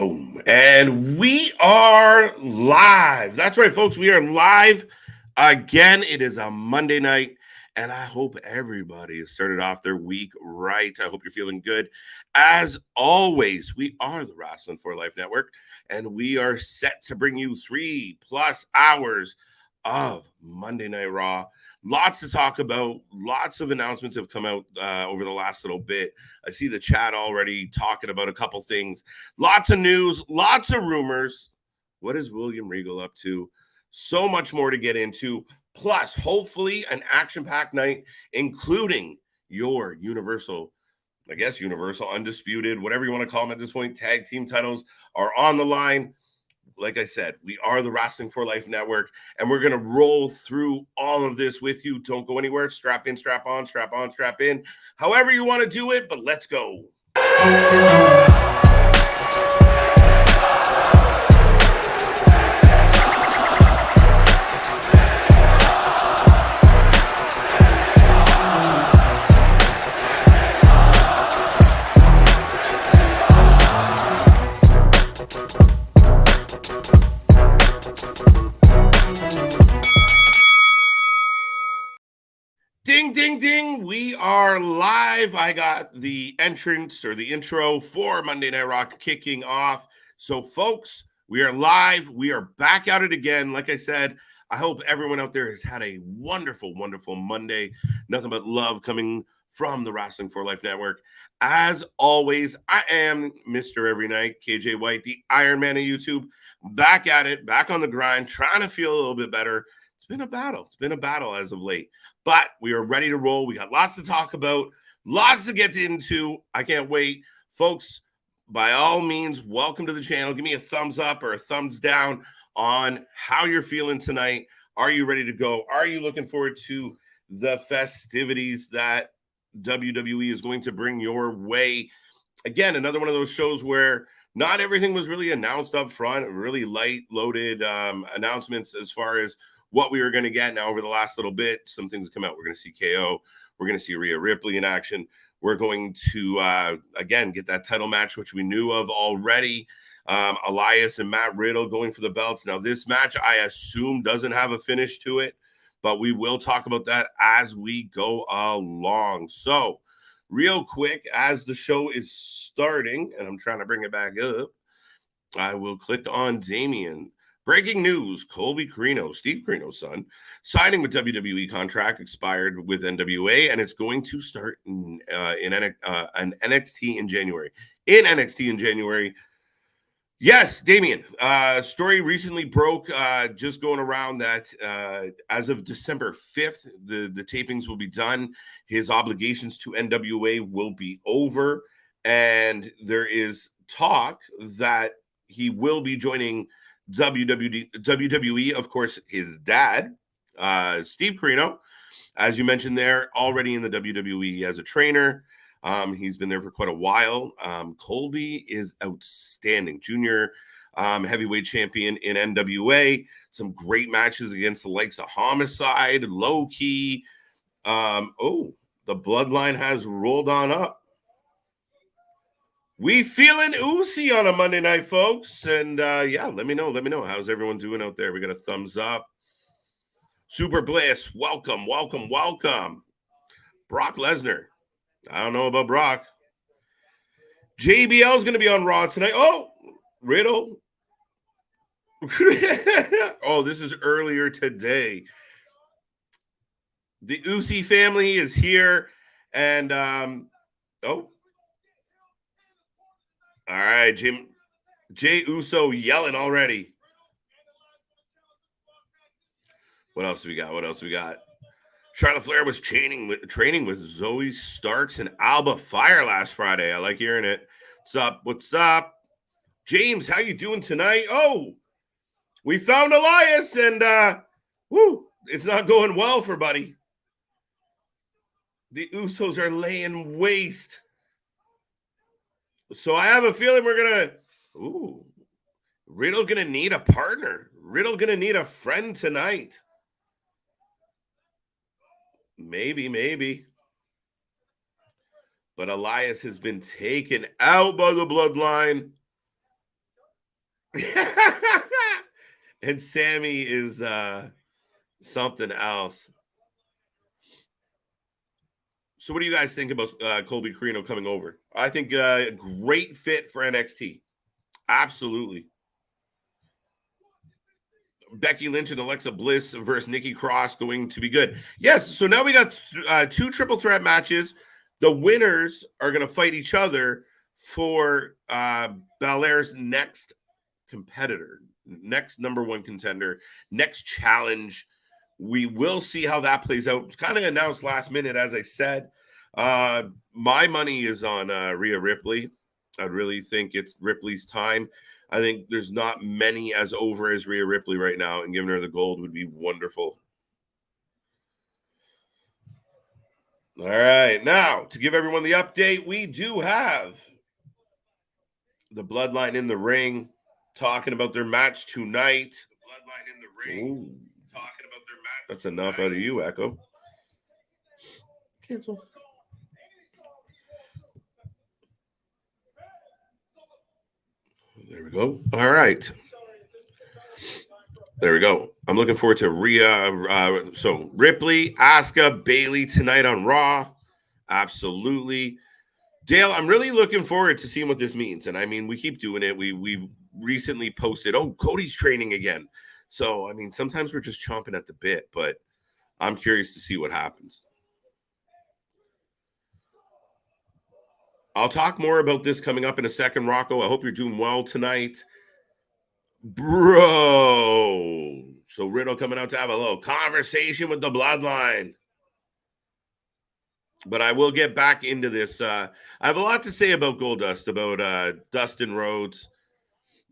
Boom. And we are live. That's right, folks. We are live again. It is a Monday night, and I hope everybody has started off their week right. I hope you're feeling good. As always, we are the Wrasslin for Life Network, and we are set to bring you 3+ hours of Monday Night Raw. Lots to talk about. Lots of announcements have come out over the last little bit. I see the chat already talking about a couple things. Lots of news, lots of rumors. What is William Regal up to? So much more to get into. Plus, hopefully, an action-packed night, including your Universal Undisputed, whatever you want to call them at this point, tag team titles are on the line. Like I said, we are the Wrasslin for Life Network, and we're going to roll through all of this with you. Don't go anywhere. Strap in, strap on, strap on, strap in. However you want to do it, but let's go. Ding, ding, ding. We are live. I got the entrance or the intro for Monday Night Raw kicking off. So, folks, we are live. We are back at it again. Like I said, I hope everyone out there has had a wonderful, wonderful Monday. Nothing but love coming from the Wrasslin for Life Network. As always, I am Mr. Every Night, KJ White, the Iron Man of YouTube. Back at it, back on the grind, trying to feel a little bit better. It's been a battle. It's been a battle as of late. But we are ready to roll. We got lots to talk about, lots to get into. I can't wait. Folks, by all means, welcome to the channel. Give me a thumbs up or a thumbs down on how you're feeling tonight. Are you ready to go? Are you looking forward to the festivities that WWE is going to bring your way? Again, another one of those shows where not everything was really announced up front, really light-loaded announcements as far as what we were going to get. Now, over the last little bit, some things come out. We're going to see KO. We're going to see Rhea Ripley in action. We're going to, again, get that title match, which we knew of already. Elias and Matt Riddle going for the belts. Now, this match, I assume, doesn't have a finish to it, but we will talk about that as we go along. So, real quick, as the show is starting, and I'm trying to bring it back up, I will click on Damian. Breaking news, Colby Corino, Steve Corino's son, signing with WWE contract expired with NWA, and it's going to start in NXT in January. Yes, Damian. Story recently broke, just going around that as of December 5th, the tapings will be done. His obligations to NWA will be over, and there is talk that he will be joining WWE, of course, his dad, Steve Corino, as you mentioned there, already in the WWE as a trainer. He's been there for quite a while. Colby is outstanding. Junior heavyweight champion in NWA. Some great matches against the likes of Homicide, Low Key. The bloodline has rolled on up. We feeling oozy on a Monday night, folks. And yeah, let me know. How's everyone doing out there? We got a thumbs up. Super Bliss, welcome. Brock Lesnar. I don't know about Brock. JBL is going to be on Raw tonight. Oh, Riddle. Oh, this is earlier today. The Uzi family is here. And, all right, Jay Uso yelling already. What else do we got? Charlotte Flair was training with Zoe Starks and Alba Fire last Friday. I like hearing it. What's up? James, how you doing tonight? Oh, we found Elias, and it's not going well for Buddy. The Usos are laying waste. So I have a feeling we're Riddle gonna need a partner. Riddle gonna need a friend tonight. Maybe. But Elias has been taken out by the bloodline. And Sammy is something else. So what do you guys think about Colby Carino coming over? I think great fit for NXT. Absolutely. Becky Lynch and Alexa Bliss versus Nikki Cross going to be good. Yes, so now we got two triple threat matches. The winners are going to fight each other for Belair's next competitor, next number one contender, next challenge. We will see how that plays out. It's kind of announced last minute, as I said. My money is on Rhea Ripley. I really think it's Ripley's time. I think there's not many as over as Rhea Ripley right now, and giving her the gold would be wonderful. All right, now to give everyone the update, we do have the Bloodline in the ring talking about their match tonight. Bloodline in the ring talking about their match. That's enough out of you, Echo. Cancel. There we go. All right. There we go. I'm looking forward to Rhea. So Ripley, Asuka, Bailey tonight on Raw. Absolutely. Dale, I'm really looking forward to seeing what this means. And I mean, we keep doing it. We recently posted, oh, Cody's training again. So, I mean, sometimes we're just chomping at the bit, but I'm curious to see what happens. I'll talk more about this coming up in a second, Rocco. I hope you're doing well tonight. Bro. So Riddle coming out to have a little conversation with the Bloodline. But I will get back into this. I have a lot to say about Goldust, about Dustin Rhodes.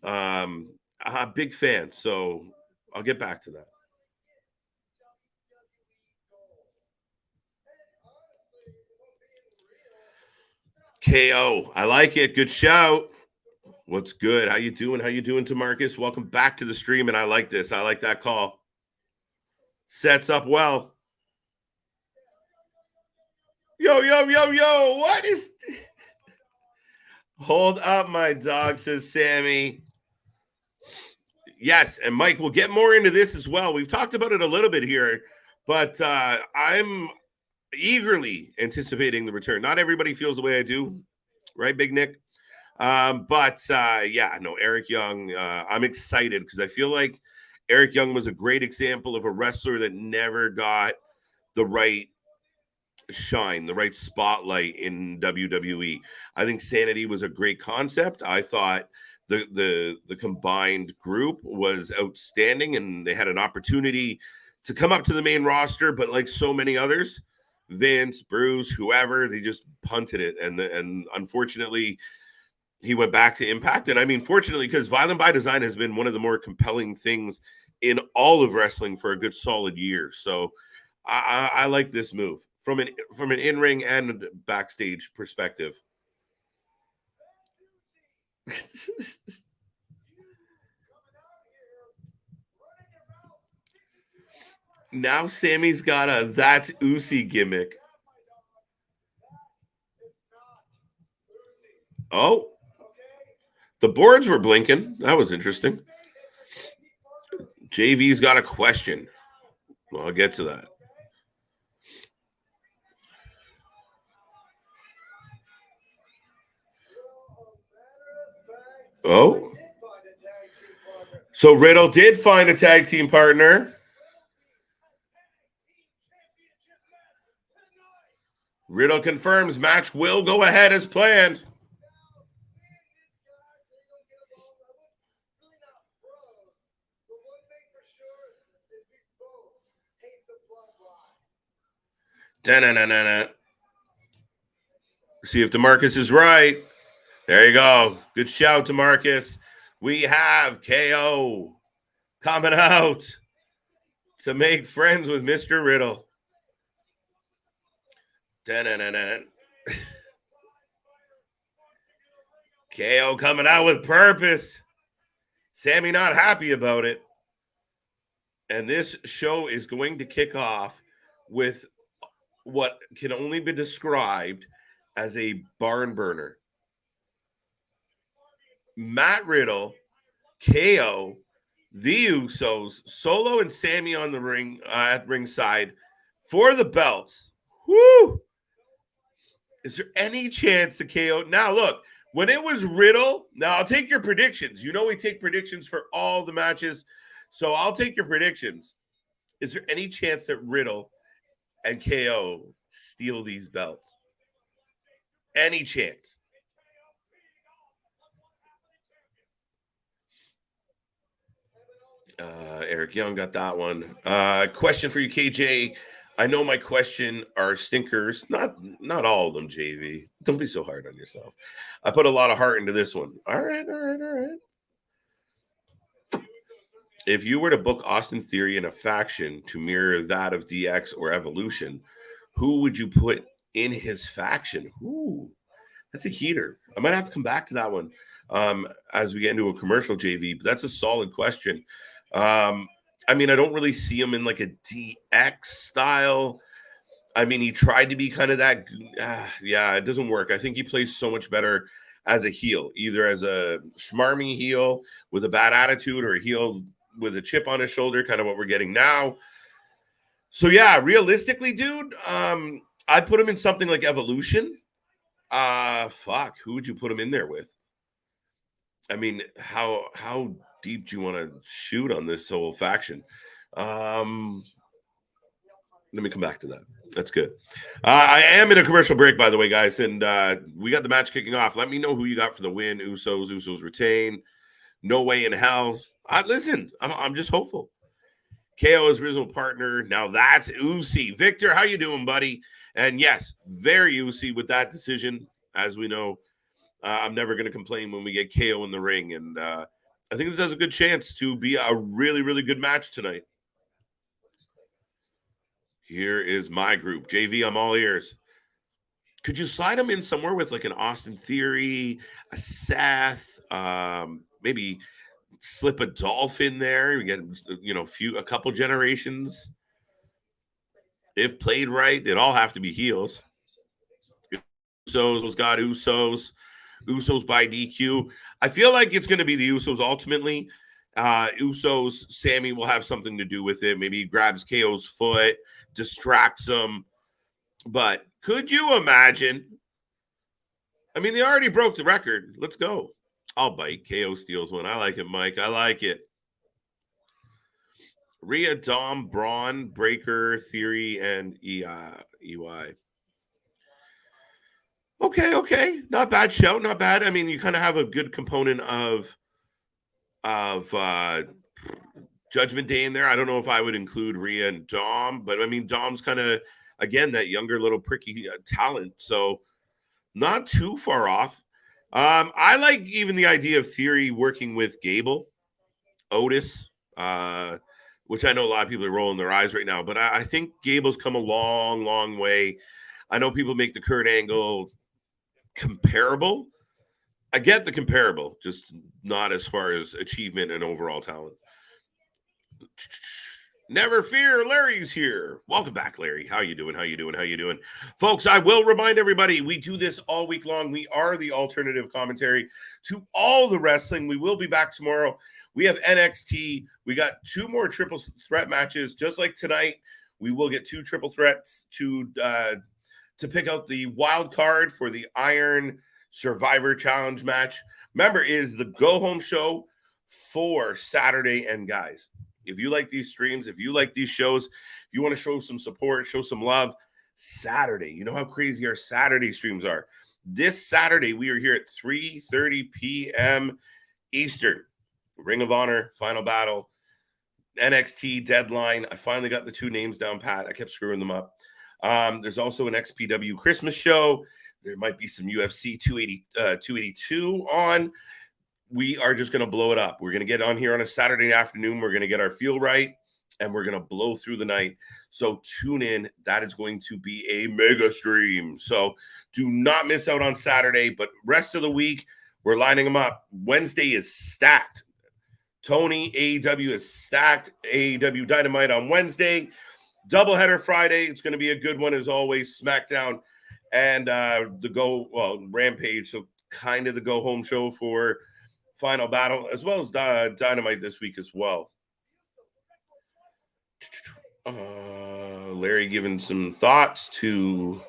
I'm a big fan, so I'll get back to that. KO. I like it. Good shout. What's good? How you doing? How you doing, Tamarcus? Welcome back to the stream, and I like this. I like that call. Sets up well. Yo, what is... Hold up, my dog, says Sammy. Yes, and Mike, we'll get more into this as well. We've talked about it a little bit here, but I'm eagerly anticipating the return. Not everybody feels the way I do, right, Big Nick? Yeah, no, Eric Young, I'm excited because I feel like Eric Young was a great example of a wrestler that never got the right shine, the right spotlight in WWE. I think Sanity was a great concept. I thought the combined group was outstanding, and they had an opportunity to come up to the main roster, but like so many others, Vince, Bruce, whoever, they just punted it, and unfortunately, he went back to Impact. And I mean, fortunately, because Violent by Design has been one of the more compelling things in all of wrestling for a good solid year. So I like this move from an in-ring and backstage perspective. Now Sammy's got a That's Uzi gimmick. Oh, the boards were blinking. That was interesting. JV's got a question. Well, I'll get to that. Oh. So Riddle did find a tag team partner. Riddle confirms match will go ahead as planned. Da-na-na-na-na. See if DeMarcus is right. There you go. Good shout, DeMarcus. We have KO coming out to make friends with Mr. Riddle. Da-na-na-na. KO coming out with purpose. Sammy not happy about it. And this show is going to kick off with what can only be described as a barn burner. Matt Riddle KO, the Usos, Solo and Sammy on the ring at ringside for the belts. Woo! Is there any chance the KO? Now, look, when it was Riddle, now I'll take your predictions. You know, we take predictions for all the matches. So I'll take your predictions. Is there any chance that Riddle and KO steal these belts? Any chance? Eric Young got that one. Question for you, KJ. I know my question are stinkers. Not all of them, JV. Don't be so hard on yourself. I put a lot of heart into this one. All right. If you were to book Austin Theory in a faction to mirror that of DX or Evolution, who would you put in his faction? Ooh, that's a heater. I might have to come back to that one as we get into a commercial, JV. But that's a solid question. I mean, I don't really see him in like a DX style. I mean, he tried to be kind of that. Yeah, it doesn't work. I think he plays so much better as a heel, either as a schmarmy heel with a bad attitude or a heel with a chip on his shoulder, kind of what we're getting now. So, yeah, realistically, dude, I'd put him in something like Evolution. Who would you put him in there with? I mean, how deep do you want to shoot on this whole faction? Let me come back to that. That's good. I am in a commercial break, by the way, guys, and we got the match kicking off. Let me know who you got for the win. Usos retain. No way in hell. Listen, I'm just hopeful. KO's original partner. Now that's Usi. Victor, how you doing, buddy? And yes, very Usi with that decision. As we know, I'm never going to complain when we get KO in the ring. And I think this has a good chance to be a really, really good match tonight. Here is my group. JV, I'm all ears. Could you slide him in somewhere with like an Austin Theory, a Seth, maybe slip a Dolph in there? We get, a couple generations. If played right, they'd all have to be heels. Usos got Usos by DQ. I feel like it's going to be the Usos ultimately. Usos, Sammy will have something to do with it. Maybe he grabs KO's foot, distracts him. But could you imagine? I mean, they already broke the record. Let's go. I'll bite. KO steals one. I like it, Mike. I like it. Rhea, Dom, Braun, Breaker, Theory, and EY. Okay. Not bad show. Not bad. I mean, you kind of have a good component of Judgment Day in there. I don't know if I would include Rhea and Dom, but I mean, Dom's kind of, again, that younger little pricky talent. So not too far off. I like even the idea of Theory working with Gable, Otis, which I know a lot of people are rolling their eyes right now, but I think Gable's come a long, long way. I know people make the Kurt Angle comparable. I get the comparable, just not as far as achievement and overall talent. Never fear, Larry's here. Welcome back, Larry. How you doing? Folks, I will remind everybody, we do this all week long. We are the alternative commentary to all the wrestling. We will be back tomorrow. We have NXT. We got 2 more triple threat matches. Just like tonight, we will get 2 triple threats to pick out the wild card for the Iron Survivor Challenge match. Remember, it is the go-home show for Saturday. And guys, if you like these streams, if you like these shows, if you want to show some support, show some love, Saturday, you know how crazy our Saturday streams are. This Saturday, we are here at 3:30 p.m. Eastern. Ring of Honor, Final Battle, NXT Deadline. I finally got the 2 names down pat. I kept screwing them up. There's also an XPW Christmas show. There might be some UFC 282 on. We are just going to blow it up. We're going to get on here on a Saturday afternoon. We're going to get our feel right, and we're going to blow through the night. So tune in. That is going to be a mega stream. So do not miss out on Saturday, but rest of the week, we're lining them up. Wednesday is stacked. Tony, AEW is stacked. AEW Dynamite on Wednesday. Doubleheader Friday. It's going to be a good one as always. SmackDown and Rampage. So kind of the go home show for final battle, as well as Dynamite this week as well. Larry giving some thoughts to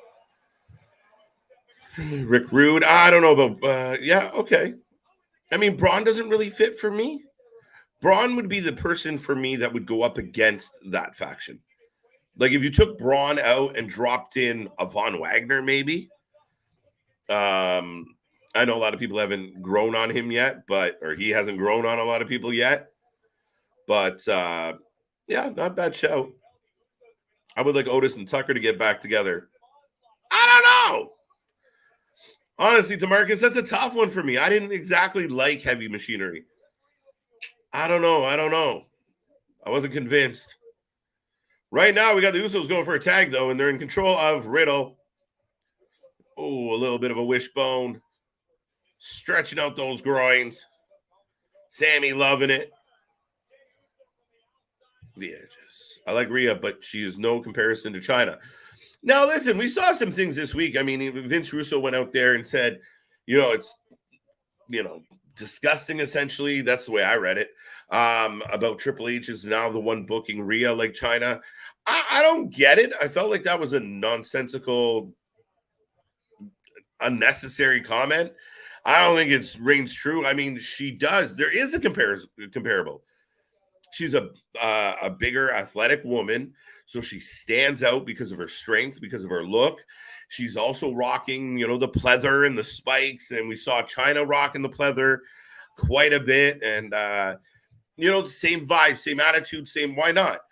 Rick Rude. I don't know about, yeah, okay. I mean, Braun doesn't really fit for me. Braun would be the person for me that would go up against that faction. Like if you took Braun out and dropped in a Von Wagner, maybe. I know a lot of people haven't grown on him yet, or he hasn't grown on a lot of people yet. But yeah, not bad show. I would like Otis and Tucker to get back together. I don't know. Honestly, DeMarcus, that's a tough one for me. I didn't exactly like Heavy Machinery. I don't know. I wasn't convinced. Right now, we got the Usos going for a tag, though, and they're in control of Riddle. Oh, a little bit of a wishbone. Stretching out those groins. Sammy loving it. Yeah, I like Rhea, but she is no comparison to China. Now, listen, we saw some things this week. I mean, Vince Russo went out there and said, it's, disgusting, essentially. That's the way I read it. About Triple H is now the one booking Rhea like China. I don't get it. I felt like that was a nonsensical, unnecessary comment. I don't think it rings true. I mean, she does. There is a comparable. She's a bigger, athletic woman, so she stands out because of her strength, because of her look. She's also rocking, the pleather and the spikes, and we saw China rocking the pleather quite a bit. And, same vibe, same attitude, why not?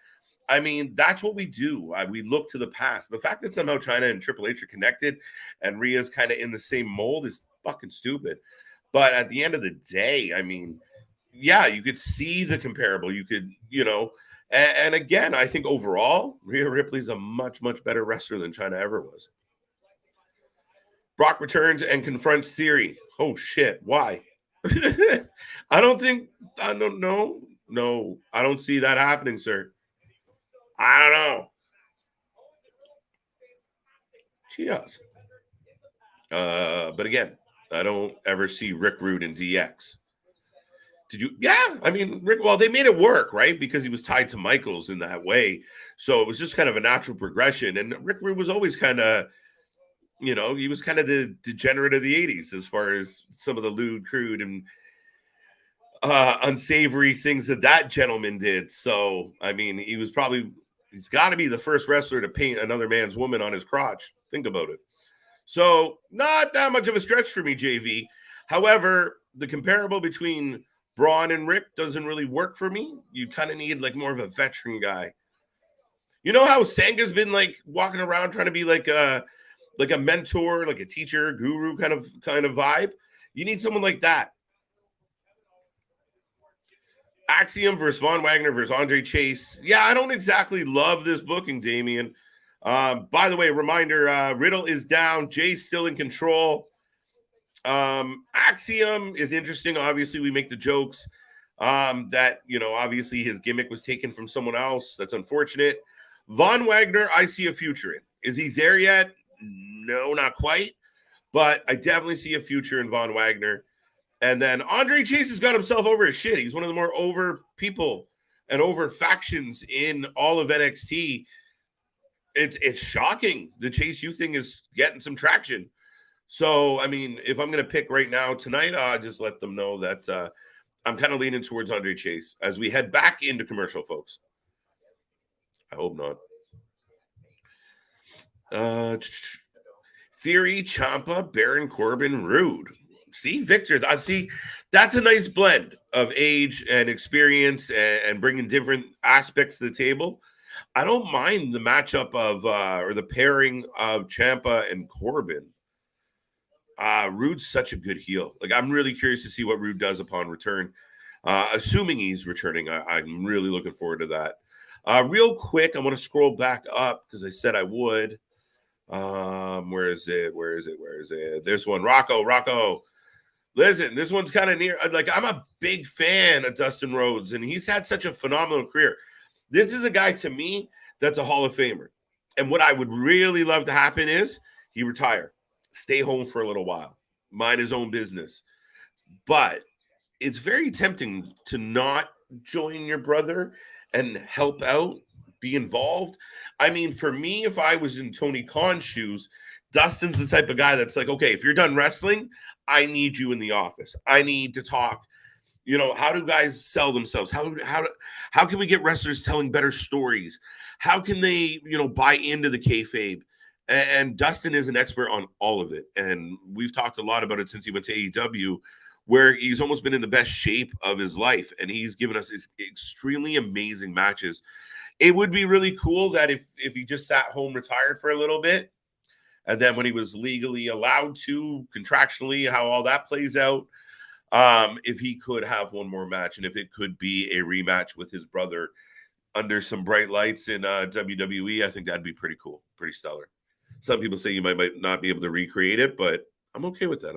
I mean, that's what we do. We look to the past. The fact that somehow China and Triple H are connected and Rhea's kind of in the same mold is fucking stupid. But at the end of the day, I mean, yeah, you could see the comparable. You could, and again, I think overall, Rhea Ripley's a much, much better wrestler than China ever was. Brock returns and confronts Theory. Oh, shit. Why? I don't know. No, I don't see that happening, sir. I don't know. She does. But again, I don't ever see Rick Rude in DX. Did you? Yeah, I mean, Rick. Well, they made it work, right? Because he was tied to Michaels in that way, so it was just kind of a natural progression. And Rick Rude was always kind of, he was kind of the degenerate of the '80s as far as some of the lewd, crude, and unsavory things that gentleman did. So, I mean, he's got to be the first wrestler to paint another man's woman on his crotch. Think about it. So, not that much of a stretch for me, JV. However, the comparable between Braun and Rick doesn't really work for me. You kind of need like more of a veteran guy. You know how Sanga's been like walking around trying to be like a mentor, like a teacher, guru kind of vibe. You need someone like that. Axiom versus Von Wagner versus Andre Chase. Yeah, I don't exactly love this booking, Damian. By the way, reminder, Riddle is down. Jay's still in control. Axiom is interesting. Obviously, we make the jokes that, obviously his gimmick was taken from someone else. That's unfortunate. Von Wagner, I see a future in. Is he there yet? No, not quite. But I definitely see a future in Von Wagner. And then Andre Chase has got himself over his shit. He's one of the more over people and over factions in all of NXT. It's shocking. The Chase U thing is getting some traction. So, I mean, if I'm going to pick right now tonight, I'll just let them know that I'm kind of leaning towards Andre Chase as we head back into commercial, folks. I hope not. Theory, Ciampa, Baron Corbin, Rude. See, Victor, that's a nice blend of age and experience and bringing different aspects to the table. I don't mind the matchup of or the pairing of Ciampa and Corbin. Rude's such a good heel. Like, I'm really curious to see what Rude does upon return. Assuming he's returning, I'm really looking forward to that. Real quick, I want to scroll back up because I said I would. Where is it? This one, Rocco. Listen, this one's kind of near. Like, I'm a big fan of Dustin Rhodes, and he's had such a phenomenal career. This is a guy, to me, that's a Hall of Famer. And what I would really love to happen is he retire, stay home for a little while, mind his own business. But it's very tempting to not join your brother and help out, be involved. I mean, for me, if I was in Tony Khan's shoes, Dustin's the type of guy that's like, okay, if you're done wrestling, I need you in the office. I need to talk. How do guys sell themselves? How can we get wrestlers telling better stories? How can they, buy into the kayfabe? And Dustin is an expert on all of it. And we've talked a lot about it since he went to AEW, where he's almost been in the best shape of his life. And he's given us extremely amazing matches. It would be really cool that if he just sat home, retired for a little bit, and then when he was legally allowed to, contractually, how all that plays out, if he could have one more match, and if it could be a rematch with his brother under some bright lights in WWE, I think that'd be pretty cool, pretty stellar. Some people say you might not be able to recreate it, but I'm okay with that.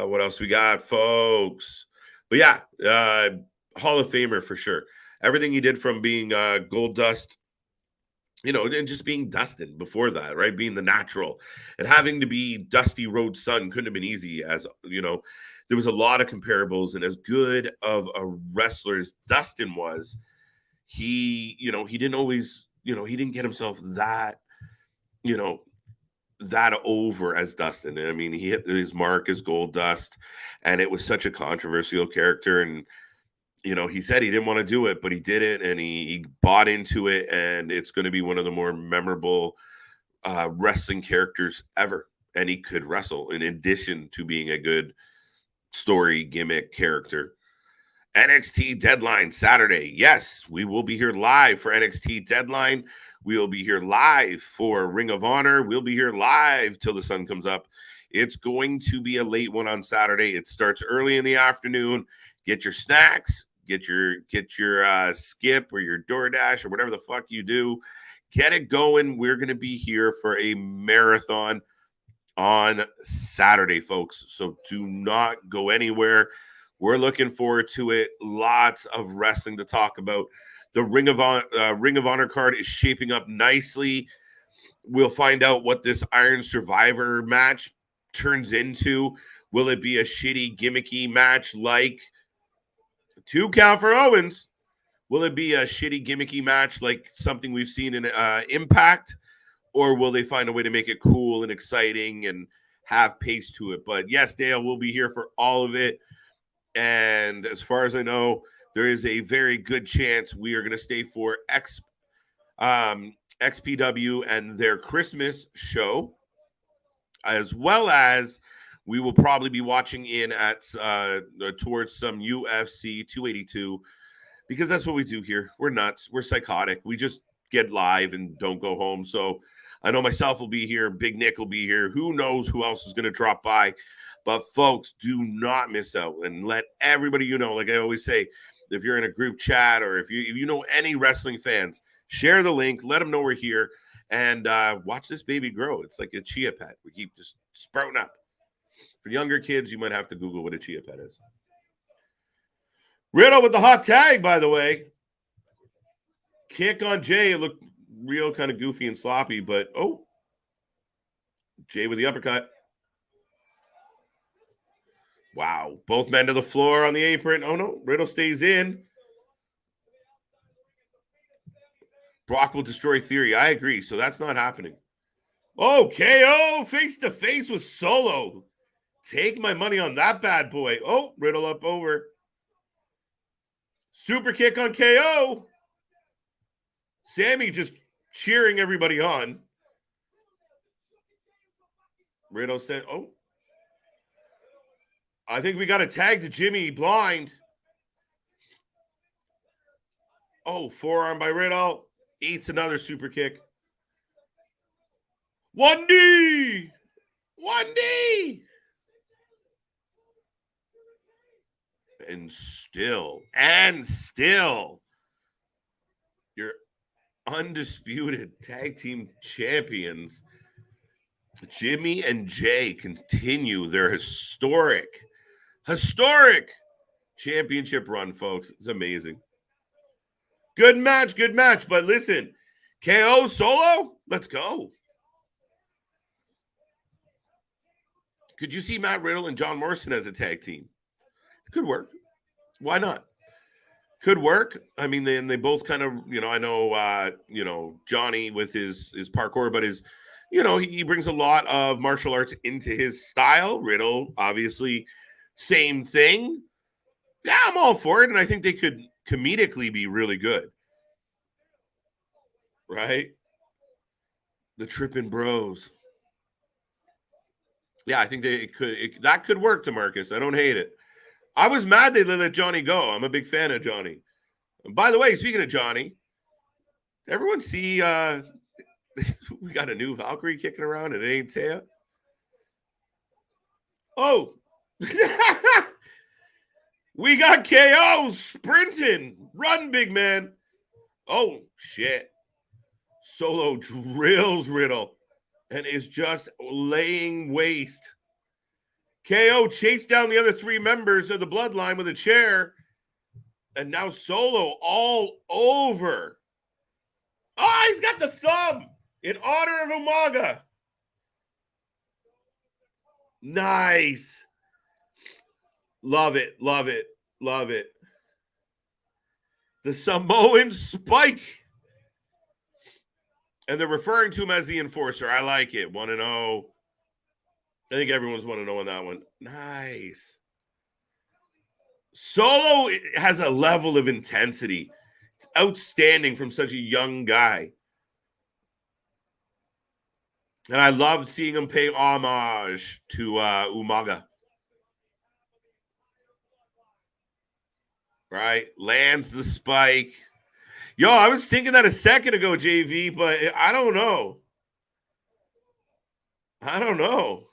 What else we got, folks? But yeah, Hall of Famer for sure. Everything he did from being Gold Dust, and just being Dustin before that, right? Being the natural and having to be Dusty Rhodes' son couldn't have been easy. As there was a lot of comparables, and as good of a wrestler as Dustin was, he didn't always, he didn't get himself that, that over as Dustin. I mean, he hit his mark as Gold Dust, and it was such a controversial character. And he said he didn't want to do it, but he did it, and he bought into it, and it's going to be one of the more memorable wrestling characters ever. And he could wrestle in addition to being a good story gimmick character. NXT Deadline Saturday. Yes, we will be here live for NXT Deadline. We will be here live for Ring of Honor. We'll be here live till the sun comes up. It's going to be a late one on Saturday. It starts early in the afternoon. Get your snacks. Get your Skip or your DoorDash or whatever the fuck you do. Get it going. We're going to be here for a marathon on Saturday, folks. So do not go anywhere. We're looking forward to it. Lots of wrestling to talk about. The Ring of Honor card is shaping up nicely. We'll find out what this Iron Survivor match turns into. Will it be a shitty, gimmicky match like 2 count for Owens? Will it be a shitty, gimmicky match like something we've seen in Impact? Or will they find a way to make it cool and exciting and have pace to it? But yes, Dale will be here for all of it. And as far as I know, there is a very good chance we are going to stay for XPW and their Christmas show, as well as we will probably be watching in at towards some UFC 282, because that's what we do here. We're nuts. We're psychotic. We just get live and don't go home. So I know myself will be here. Big Nick will be here. Who knows who else is going to drop by? But folks, do not miss out, and let everybody like I always say, if you're in a group chat or if you know any wrestling fans, share the link, let them know we're here, and watch this baby grow. It's like a chia pet. We keep just sprouting up. For younger kids, you might have to Google what a chia pet is. Riddle with the hot tag, by the way. Kick on Jay. It looked real kind of goofy and sloppy, but Jay with the uppercut. Wow. Both men to the floor on the apron. Oh, no. Riddle stays in. Brock will destroy Theory. I agree. So that's not happening. Oh, KO face to face with Solo. Take my money on that bad boy. Oh, Riddle up over. Super kick on KO. Sammy just cheering everybody on. Riddle said, I think we got a tag to Jimmy blind. Oh, forearm by Riddle. Eats another super kick. 1D. 1D. And still, your undisputed tag team champions, Jimmy and Jay, continue their historic championship run, folks. It's amazing. Good match. But listen, KO Solo, let's go. Could you see Matt Riddle and John Morrison as a tag team? It could work. Why not? Could work. I mean, they both kind of, I know, Johnny with his parkour, but he brings a lot of martial arts into his style. Riddle, obviously, same thing. Yeah, I'm all for it, and I think they could comedically be really good. Right? The Trippin' Bros. Yeah, I think that could work, to Marcus. I don't hate it. I was mad they let Johnny go. I'm a big fan of Johnny. And by the way, speaking of Johnny, everyone see we got a new Valkyrie kicking around and it ain't Taya. Oh, we got KO sprinting. Run, big man. Oh, shit. Solo drills Riddle and is just laying waste. KO chased down the other three members of the bloodline with a chair. And now Solo all over. Oh, he's got the thumb in honor of Umaga. Nice. Love it, love it, love it. The Samoan Spike. And they're referring to him as the Enforcer. I like it. 1-0. I think everyone's 1-0 on that one. Nice. Solo has a level of intensity. It's outstanding from such a young guy. And I love seeing him pay homage to Umaga. Right? Lands the spike. Yo, I was thinking that a second ago, JV, but I don't know. I don't know.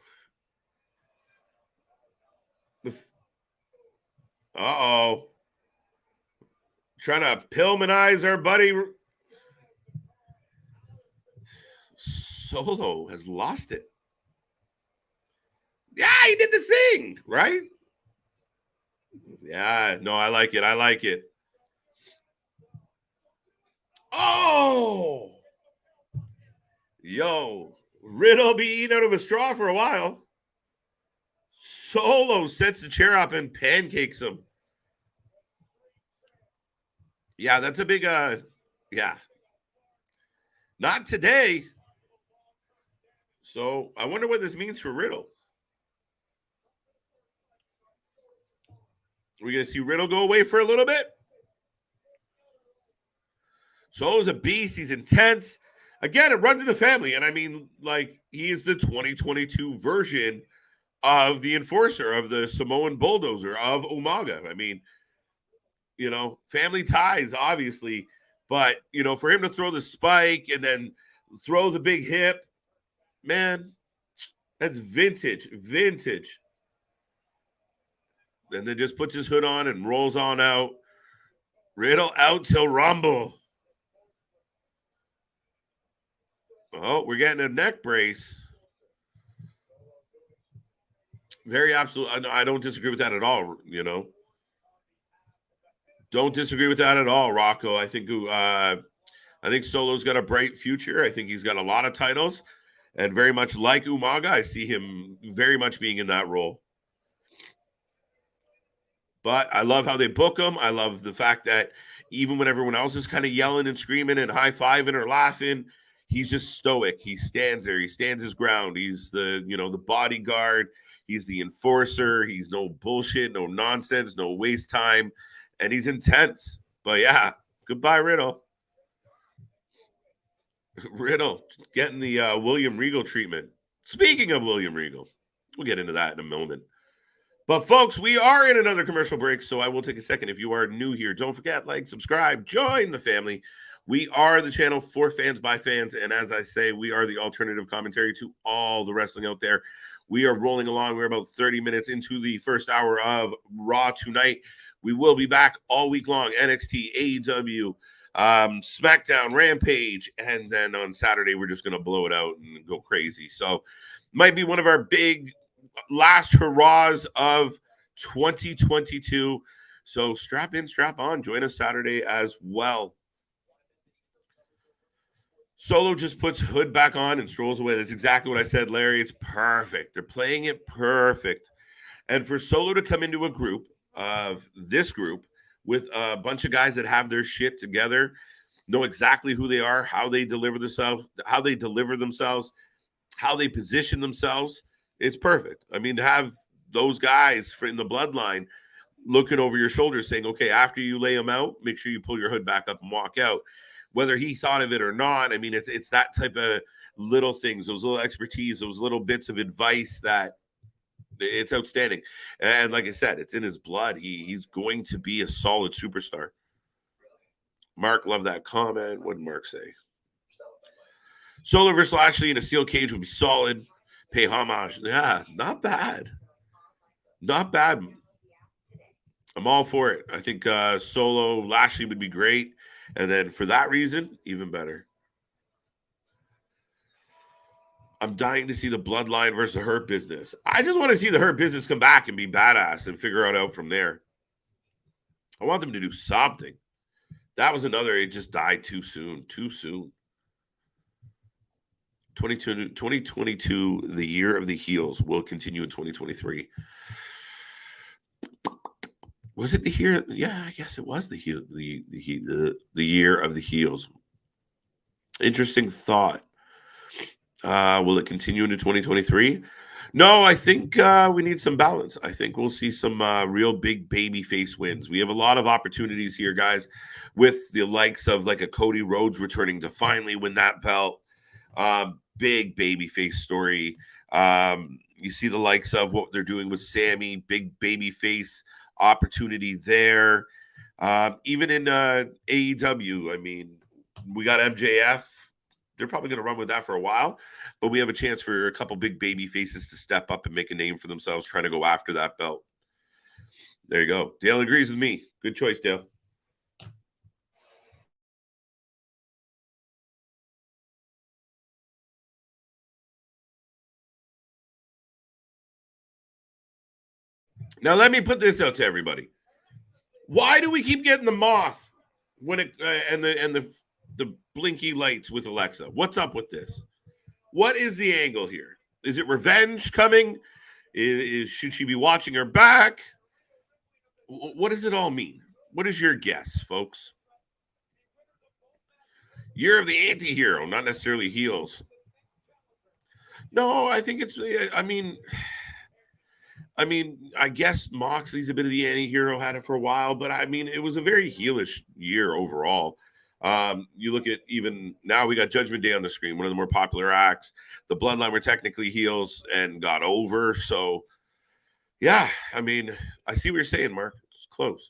Uh-oh. Trying to Pillmanize our buddy. Solo has lost it. Yeah, he did the thing, right? Yeah, no, I like it. I like it. Oh! Yo, Riddle be eating out of a straw for a while. Solo sets the chair up and pancakes him. Yeah, that's a big, yeah. Not today. So I wonder what this means for Riddle. We're going to see Riddle go away for a little bit. Solo's a beast. He's intense. Again, it runs in the family. And I mean, like, he is the 2022 version of the Enforcer, of the Samoan Bulldozer, of Umaga. I mean, family ties, obviously. But, for him to throw the spike and then throw the big hip, man, that's vintage. And then just puts his hood on and rolls on out. Riddle out till Rumble. Oh, we're getting a neck brace. Very absolute. I don't disagree with that at all, Don't disagree with that at all, Rocco. I think Solo's got a bright future. I think he's got a lot of titles. And very much like Umaga, I see him very much being in that role. But I love how they book him. I love the fact that even when everyone else is kind of yelling and screaming and high-fiving or laughing, he's just stoic. He stands there. He stands his ground. He's the bodyguard. He's the enforcer. He's no bullshit, no nonsense, no waste time. And he's intense. But yeah, goodbye, Riddle. Riddle getting the William Regal treatment. Speaking of William Regal, we'll get into that in a moment. But folks, we are in another commercial break, so I will take a second. If you are new here, don't forget, like, subscribe, join the family. We are the channel for fans by fans, and as I say, we are the alternative commentary to all the wrestling out there. We are rolling along. We're about 30 minutes into the first hour of Raw tonight. We will be back all week long. NXT, AEW, SmackDown, Rampage, and then on Saturday, we're just going to blow it out and go crazy. So might be one of our big last hurrahs of 2022. So strap in, strap on. Join us Saturday as well. Solo just puts hood back on and strolls away. That's exactly what I said, Larry. It's perfect. They're playing it perfect. And for Solo to come into a group of this group with a bunch of guys that have their shit together, know exactly who they are, how they deliver themselves, how they position themselves, it's perfect. I mean, to have those guys in the bloodline looking over your shoulder saying, okay, after you lay them out, make sure you pull your hood back up and walk out. Whether he thought of it or not, I mean, it's that type of little things, those little expertise, those little bits of advice that it's outstanding. And like I said, it's in his blood. He's going to be a solid superstar. Mark, love that comment. What did Mark say? Solo versus Lashley in a steel cage would be solid. Pay homage. Yeah, not bad. Not bad. I'm all for it. I think Solo Lashley would be great. And then for that reason, even better. I'm dying to see the Bloodline versus the Hurt Business. I just want to see the Hurt Business come back and be badass and figure it out from there. I want them to do something. That was another, it just died too soon. Too soon. 2022, the year of the heels, will continue in 2023. Was it the year? Yeah, I guess it was the year of the heels. Interesting thought. Will it continue into 2023? No, I think we need some balance. I think we'll see some real big baby face wins. We have a lot of opportunities here, guys, with the likes of like a Cody Rhodes returning to finally win that belt. Big baby face story. You see the likes of what they're doing with Sammy, big baby face opportunity there. Even in AEW, I mean, we got MJF. They're probably going to run with that for a while, but we have a chance for a couple big baby faces to step up and make a name for themselves trying to go after that belt. There you go. Dale agrees with me. Good choice, Dale. Now let me put this out to everybody. Why do we keep getting the moth when it and the blinky lights with Alexa? What's up with this? What is the angle here? Is it revenge coming? Should she be watching her back? What does it all mean? What is your guess, folks? Year of the anti-hero, not necessarily heels. No, I think it's. I guess Moxley's a bit of the anti-hero, had it for a while, but I mean, it was a very heelish year overall. You look at even now, we got Judgment Day on the screen, one of the more popular acts. The Bloodline were technically heels and got over. So, yeah, I mean, I see what you're saying, Mark. It's close.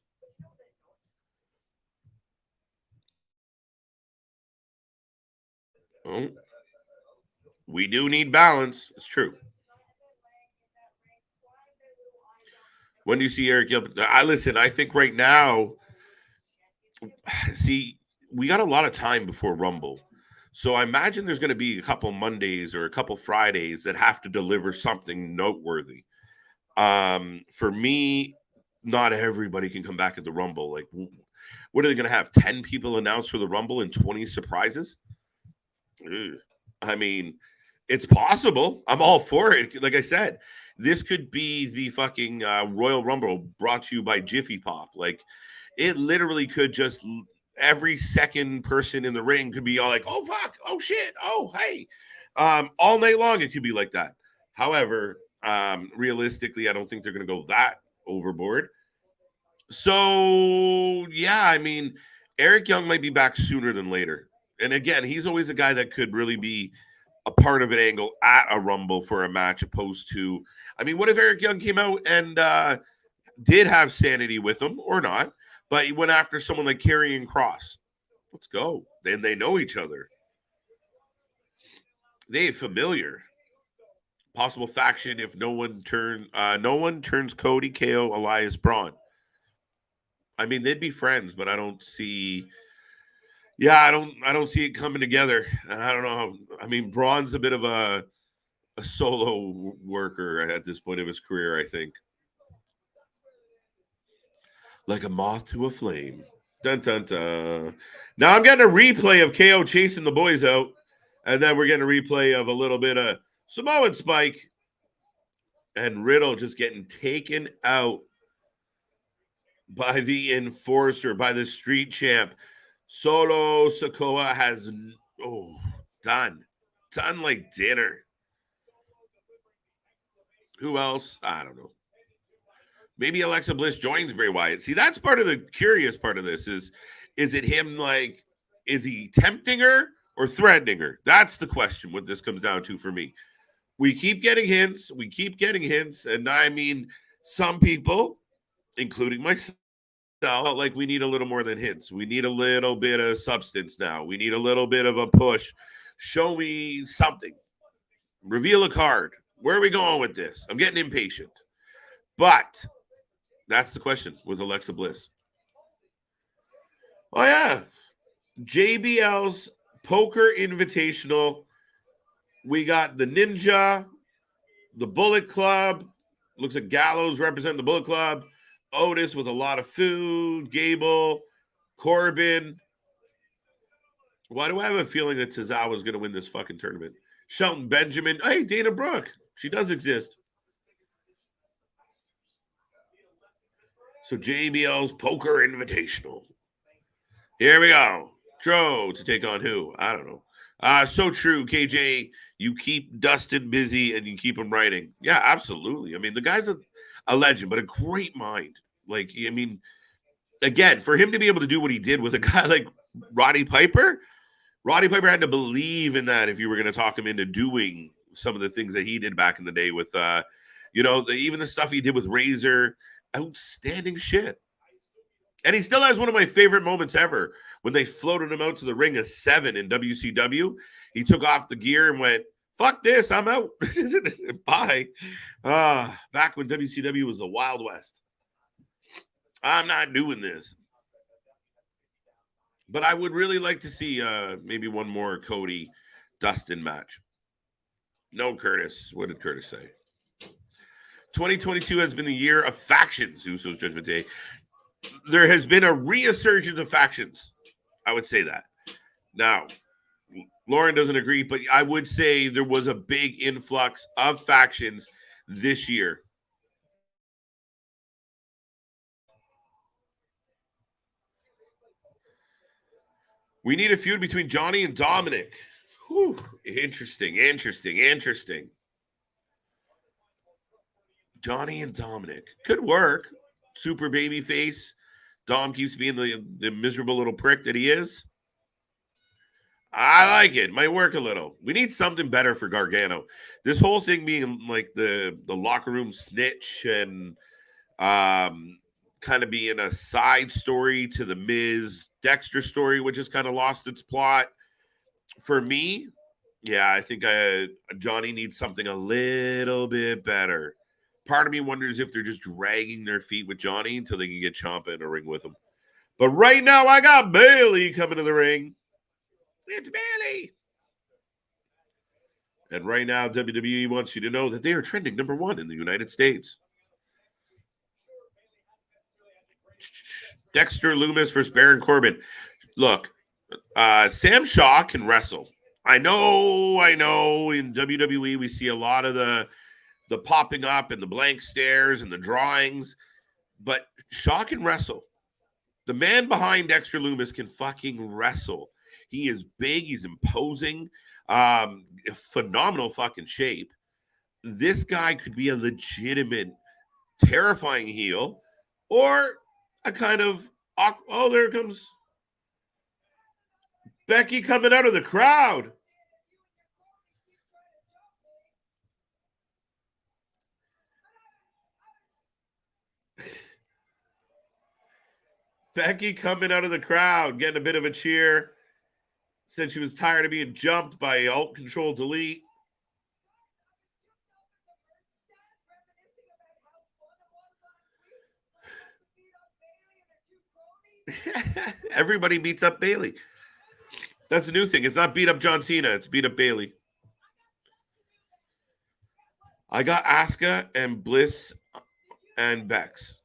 Oh, we do need balance. It's true. When do you see Eric Gilbert? I think right now, see, we got a lot of time before Rumble. So I imagine there's going to be a couple Mondays or a couple Fridays that have to deliver something noteworthy. For me, not everybody can come back at the Rumble. Like, what are they going to have? 10 people announced for the Rumble and 20 surprises? Ugh. I mean, it's possible. I'm all for it. Like I said, this could be the fucking Royal Rumble brought to you by Jiffy Pop. Like, it literally could just every second person in the ring could be all like, oh fuck, oh shit, oh hey. All night long it could be like that. However, realistically, I don't think they're gonna go that overboard. So yeah, I mean, Eric Young might be back sooner than later. And again, he's always a guy that could really be a part of an angle at a Rumble for a match, opposed to, I mean, what if Eric Young came out and did have sanity with him or not, but he went after someone like Karrion Kross? Let's go. Then they know each other. They familiar. Possible faction if no one turns Cody, KO, Elias, Braun. I mean, they'd be friends, but I don't see. Yeah, I don't see it coming together. I don't know. I mean, Braun's a bit of a solo worker at this point of his career, I think. Like a moth to a flame. Dun dun dun. Now I'm getting a replay of KO chasing the boys out. And then we're getting a replay of a little bit of Samoan Spike and Riddle just getting taken out by the enforcer, by the street champ. Solo Sikoa has done like dinner. Who else? I don't know. Maybe Alexa Bliss joins Bray Wyatt. See, that's part of the curious part of this is it him like, is he tempting her or threatening her? That's the question, what this comes down to for me. We keep getting hints. And I mean, some people, including myself, like we need a little more than hints. We need a little bit of substance now. We need a little bit of a push. Show me something. Reveal a card. Where are we going with this? I'm getting impatient. But that's the question with Alexa Bliss. Oh, yeah. JBL's Poker Invitational. We got the Ninja, the Bullet Club. Looks like Gallows representing the Bullet Club. Otis with a lot of food. Gable, Corbin. Why do I have a feeling that Tozawa is going to win this fucking tournament? Shelton Benjamin. Hey, Dana Brooke. She does exist. So JBL's Poker Invitational. Here we go. Tro to take on who? I don't know. So true, KJ. You keep Dustin busy and you keep him writing. Yeah, absolutely. I mean, the guy's a legend, but a great mind. Like, I mean, again, for him to be able to do what he did with a guy like Roddy Piper had to believe in that if you were going to talk him into doing some of the things that he did back in the day with, even the stuff he did with Razor. Outstanding shit. And he still has one of my favorite moments ever when they floated him out to the ring of 7 in WCW. He took off the gear and went, fuck this, I'm out. Bye. Back when WCW was the Wild West. I'm not doing this. But I would really like to see maybe one more Cody Dustin match. No, Curtis. What did Curtis say? 2022 has been the year of factions, Usos Judgment Day. There has been a resurgence of factions. I would say that. Now, Lauren doesn't agree, but I would say there was a big influx of factions this year. We need a feud between Johnny and Dominic. Whew. Interesting. Johnny and Dominic. Could work. Super baby face. Dom keeps being the miserable little prick that he is. I like it. Might work a little. We need something better for Gargano. This whole thing being like the locker room snitch and kind of being a side story to the Miz Dexter story, which has kind of lost its plot. For me, yeah, I think Johnny needs something a little bit better. Part of me wonders if they're just dragging their feet with Johnny until they can get Ciampa in a ring with him. But right now, I got Bayley coming to the ring. It's Bayley. And right now, WWE wants you to know that they are trending number 1 in the United States. Dexter Lumis versus Baron Corbin. Look, Sam Shaw can wrestle. I know. In WWE, we see a lot of the popping up and the blank stares and the drawings. But Shaw can wrestle. The man behind Dexter Lumis can fucking wrestle. He is big. He's imposing. Phenomenal fucking shape. This guy could be a legitimate, terrifying heel or a kind of, oh, there comes Becky coming out of the crowd. Becky coming out of the crowd, getting a bit of a cheer. Said she was tired of being jumped by Alt Control Delete. Everybody beats up Bayley. That's the new thing. It's not beat up John Cena. It's beat up Bayley. I got Asuka and Bliss and Bex.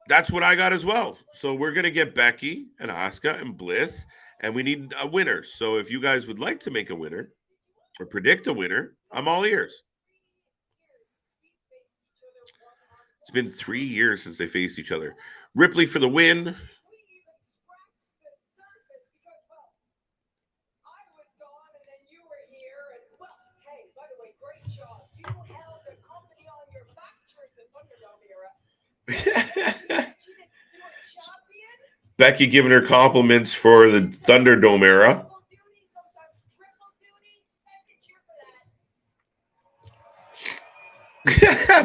That's what I got as well. So we're going to get Becky and Asuka and Bliss and we need a winner. So if you guys would like to make a winner or predict a winner, I'm all ears. It's been 3 years since they faced each other. Ripley for the win. Becky giving her compliments for the Thunderdome era.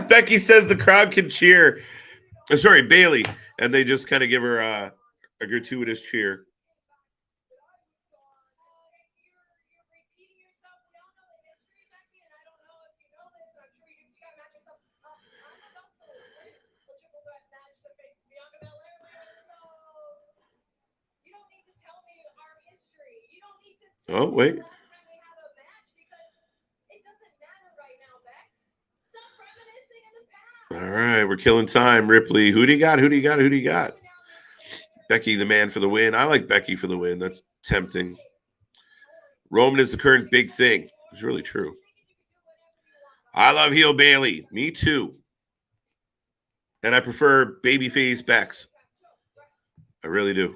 Becky says the crowd can cheer. Sorry, Bailey. And they just kind of give her a gratuitous cheer. Oh, wait. All right, we're killing time. Ripley, who do you got? Who do you got? Who do you got? Becky, the man for the win. I like Becky for the win. That's tempting. Roman is the current big thing. It's really true. I love heel Bailey. Me too. And I prefer babyface Bex. I really do.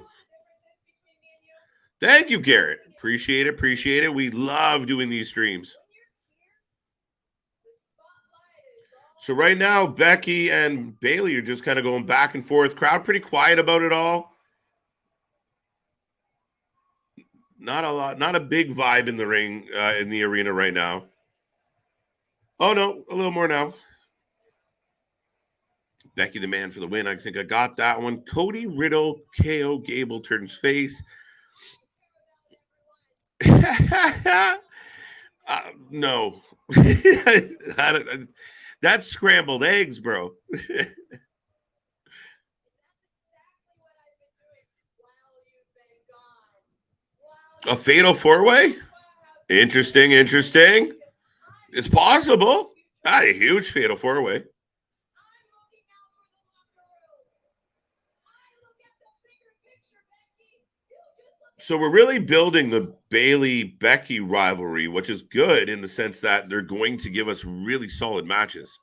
Thank you, Garrett. Appreciate it. Appreciate it. We love doing these streams. So right now, Becky and Bailey are just kind of going back and forth. Crowd pretty quiet about it all. Not a lot, not a big vibe in the ring, in the arena right now. Oh, no, a little more now. Becky the man for the win. I think I got that one. Cody Riddle, KO Gable turns face. No. That's scrambled eggs, bro. A fatal four-way? Interesting. It's possible. Not a huge fatal four-way. So we're really building the Bailey-Becky rivalry, which is good in the sense that they're going to give us really solid matches.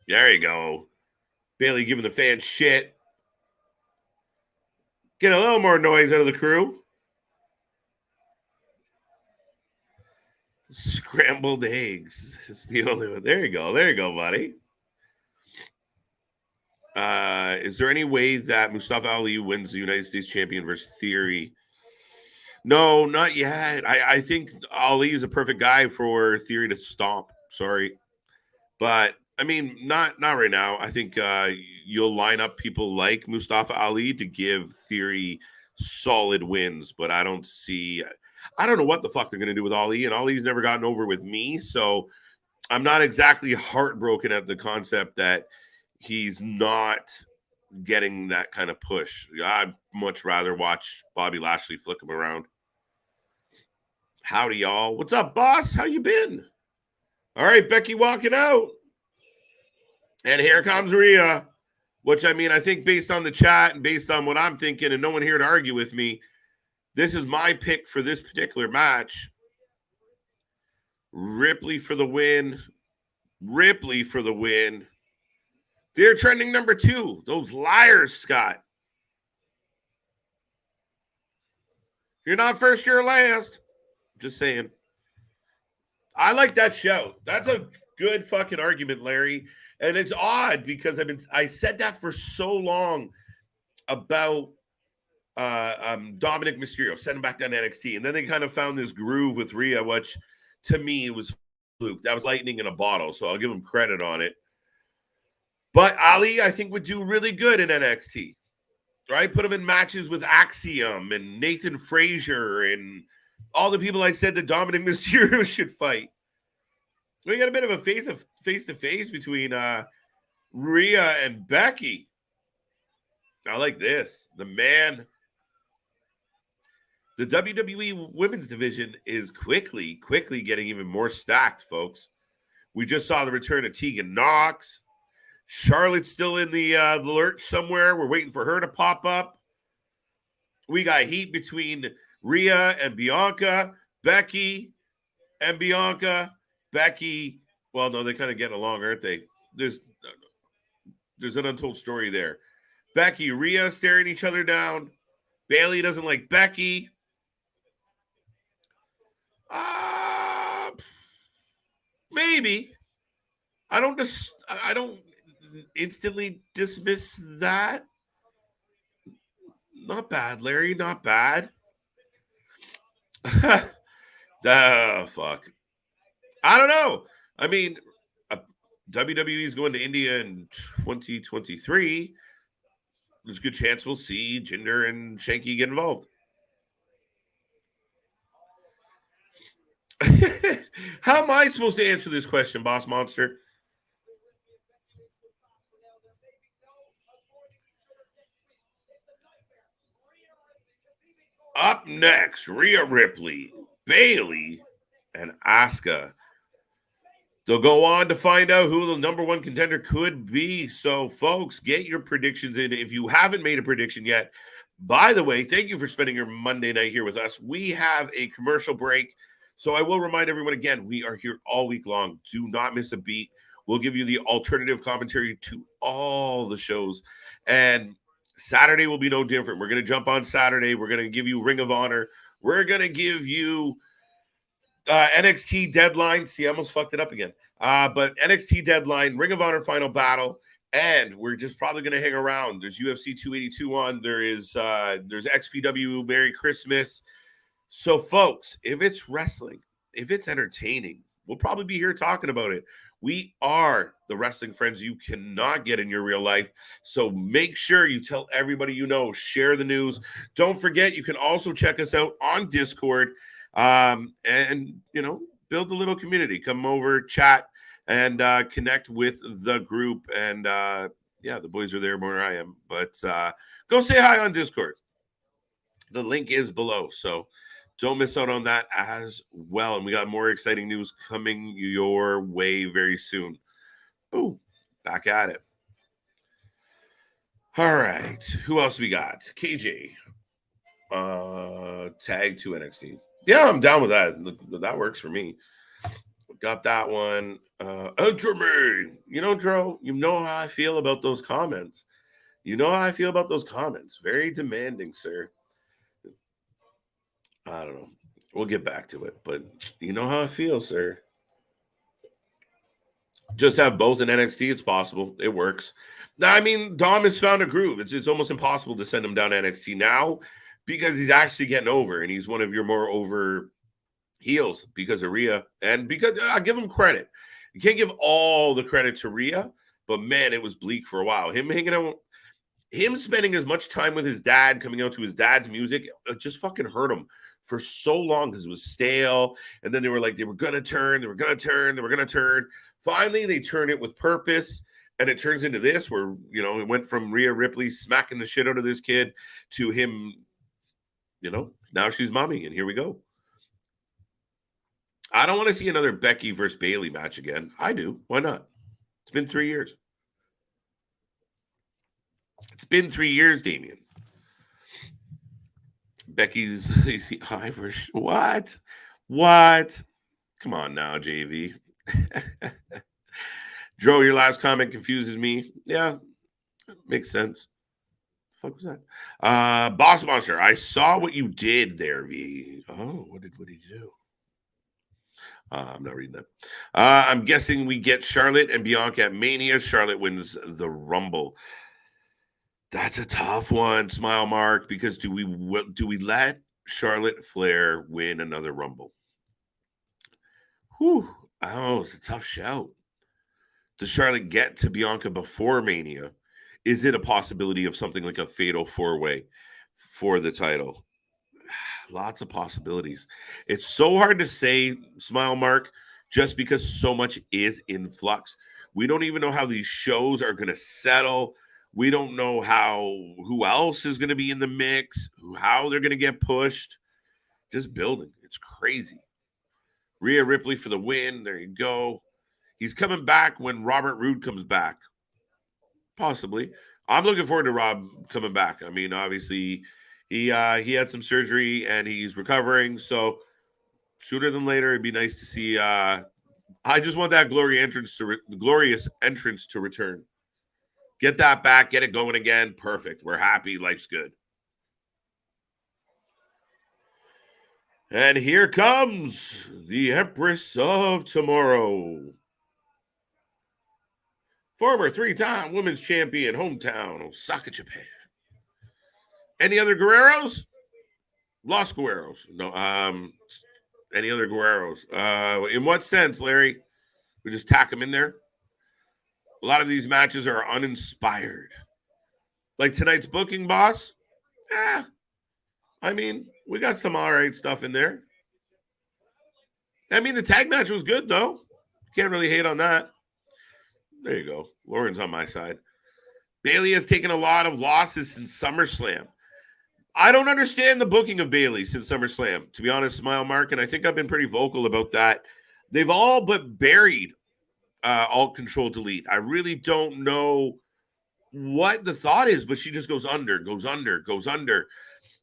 There you go. Bailey giving the fans shit. Get a little more noise out of the crew. Scrambled eggs. It's the only one. There you go, buddy. Is there any way that Mustafa Ali wins the United States champion versus Theory? No, not yet. I think Ali is a perfect guy for Theory to stomp. Sorry. But I mean, not right now. I think you'll line up people like Mustafa Ali to give Theory solid wins, but I don't know what the fuck they're going to do with Ali, and Ali's never gotten over with me, so I'm not exactly heartbroken at the concept that he's not getting that kind of push. I'd much rather watch Bobby Lashley flick him around. Howdy, y'all. What's up, boss? How you been? All right, Becky walking out. And here comes Rhea, which, I mean, I think based on the chat and based on what I'm thinking, and no one here to argue with me, this is my pick for this particular match. Ripley for the win. They're trending number 2. Those liars, Scott. If you're not first, you're last. Just saying. I like that show. That's a good fucking argument, Larry. And it's odd because I said that for so long about Dominic Mysterio, send him back down to NXT. And then they kind of found this groove with Rhea, which to me was fluke. That was lightning in a bottle, so I'll give him credit on it. But Ali, I think, would do really good in NXT. Right? Put him in matches with Axiom and Nathan Frazier and all the people I said that Dominic Mysterio should fight. We got a bit of a face-to-face between Rhea and Becky. I like this. The WWE women's division is quickly getting even more stacked, folks. We just saw the return of Tegan Nox. Charlotte's still in the lurch somewhere. We're waiting for her to pop up. We got heat between Rhea and Bianca, Becky and Bianca. Becky, well, no, they kind of get along, aren't they? There's an untold story there. Becky, Rhea staring each other down. Bailey doesn't like Becky. Maybe. I don't instantly dismiss that. Not bad, Larry. Not bad. Fuck. I don't know. I mean, WWE is going to India in 2023. There's a good chance we'll see Jinder and Shanky get involved. How am I supposed to answer this question, Boss Monster? Up next, Rhea Ripley, Bailey, and Asuka. They'll go on to find out who the number one contender could be. So, folks, get your predictions in. If you haven't made a prediction yet, by the way, thank you for spending your Monday night here with us. We have a commercial break. So I will remind everyone again, we are here all week long. Do not miss a beat. We'll give you the alternative commentary to all the shows. And Saturday will be no different. We're going to jump on Saturday. We're going to give you Ring of Honor. We're going to give you NXT Deadline. See, I almost fucked it up again. But NXT Deadline, Ring of Honor Final Battle, and we're just probably going to hang around. There's UFC 282 on. There's XPW Merry Christmas. So, folks, if it's wrestling, if it's entertaining, we'll probably be here talking about it. We are the wrestling friends you cannot get in your real life. So make sure you tell everybody you know, share the news. Don't forget, you can also check us out on Discord. And build a little community. Come over, chat, and connect with the group. And the boys are there more than I am. But go say hi on Discord. The link is below, so don't miss out on that as well. And we got more exciting news coming your way very soon. Boom, back at it. All right, who else we got? KJ, tag to NXT. Yeah, I'm down with that. That works for me. Got that one. Enter me. Dro, you know how I feel about those comments. Very demanding, sir. I don't know. We'll get back to it, but you know how I feel, sir. Just have both in NXT. It's possible. It works. I mean, Dom has found a groove. It's almost impossible to send him down NXT now because he's actually getting over, and he's one of your more over heels because of Rhea. And because I give him credit. You can't give all the credit to Rhea, but man, it was bleak for a while. Him spending as much time with his dad, coming out to his dad's music, it just fucking hurt him for so long because it was stale. And then they were going to turn. Finally, they turn it with purpose. And it turns into this where, it went from Rhea Ripley smacking the shit out of this kid to him, now she's mommy. And here we go. I don't want to see another Becky versus Bailey match again. I do. Why not? It's been 3 years. It's been 3 years, Damien. Becky's high for what? What? Come on now, JV. Dro, your last comment confuses me. Yeah, makes sense. What the fuck was that? Boss Monster, I saw what you did there, V. Oh, what did he do? I'm not reading that. I'm guessing we get Charlotte and Bianca at Mania. Charlotte wins the Rumble. That's a tough one, Smile Mark, because do we let Charlotte Flair win another Rumble? Whew. Oh, it's a tough shout. Does Charlotte get to Bianca before Mania? Is it a possibility of something like a fatal 4-way for the title? Lots of possibilities. It's so hard to say, Smile Mark, just because so much is in flux. We don't even know how these shows are going to settle. We don't know who else is going to be in the mix, how they're going to get pushed. Just building. It's crazy. Rhea Ripley for the win. There you go. He's coming back when Robert Roode comes back. Possibly. I'm looking forward to Rob coming back. I mean, obviously, He had some surgery and he's recovering. So sooner than later, it'd be nice to see. I just want that glorious entrance to return. Get that back, get it going again. Perfect. We're happy. Life's good. And here comes the Empress of Tomorrow. Former 3-time women's champion, hometown, Osaka, Japan. Any other Guerreros? Los Guerreros. No, any other Guerreros? In what sense, Larry? We just tack them in there? A lot of these matches are uninspired. Like tonight's booking, boss? I mean, we got some all right stuff in there. I mean, the tag match was good, though. Can't really hate on that. There you go. Lauren's on my side. Bayley has taken a lot of losses since SummerSlam. I don't understand the booking of Bayley since SummerSlam, to be honest, Smile Mark, and I think I've been pretty vocal about that. They've all but buried Alt Control Delete. I really don't know what the thought is, but she just goes under, goes under, goes under.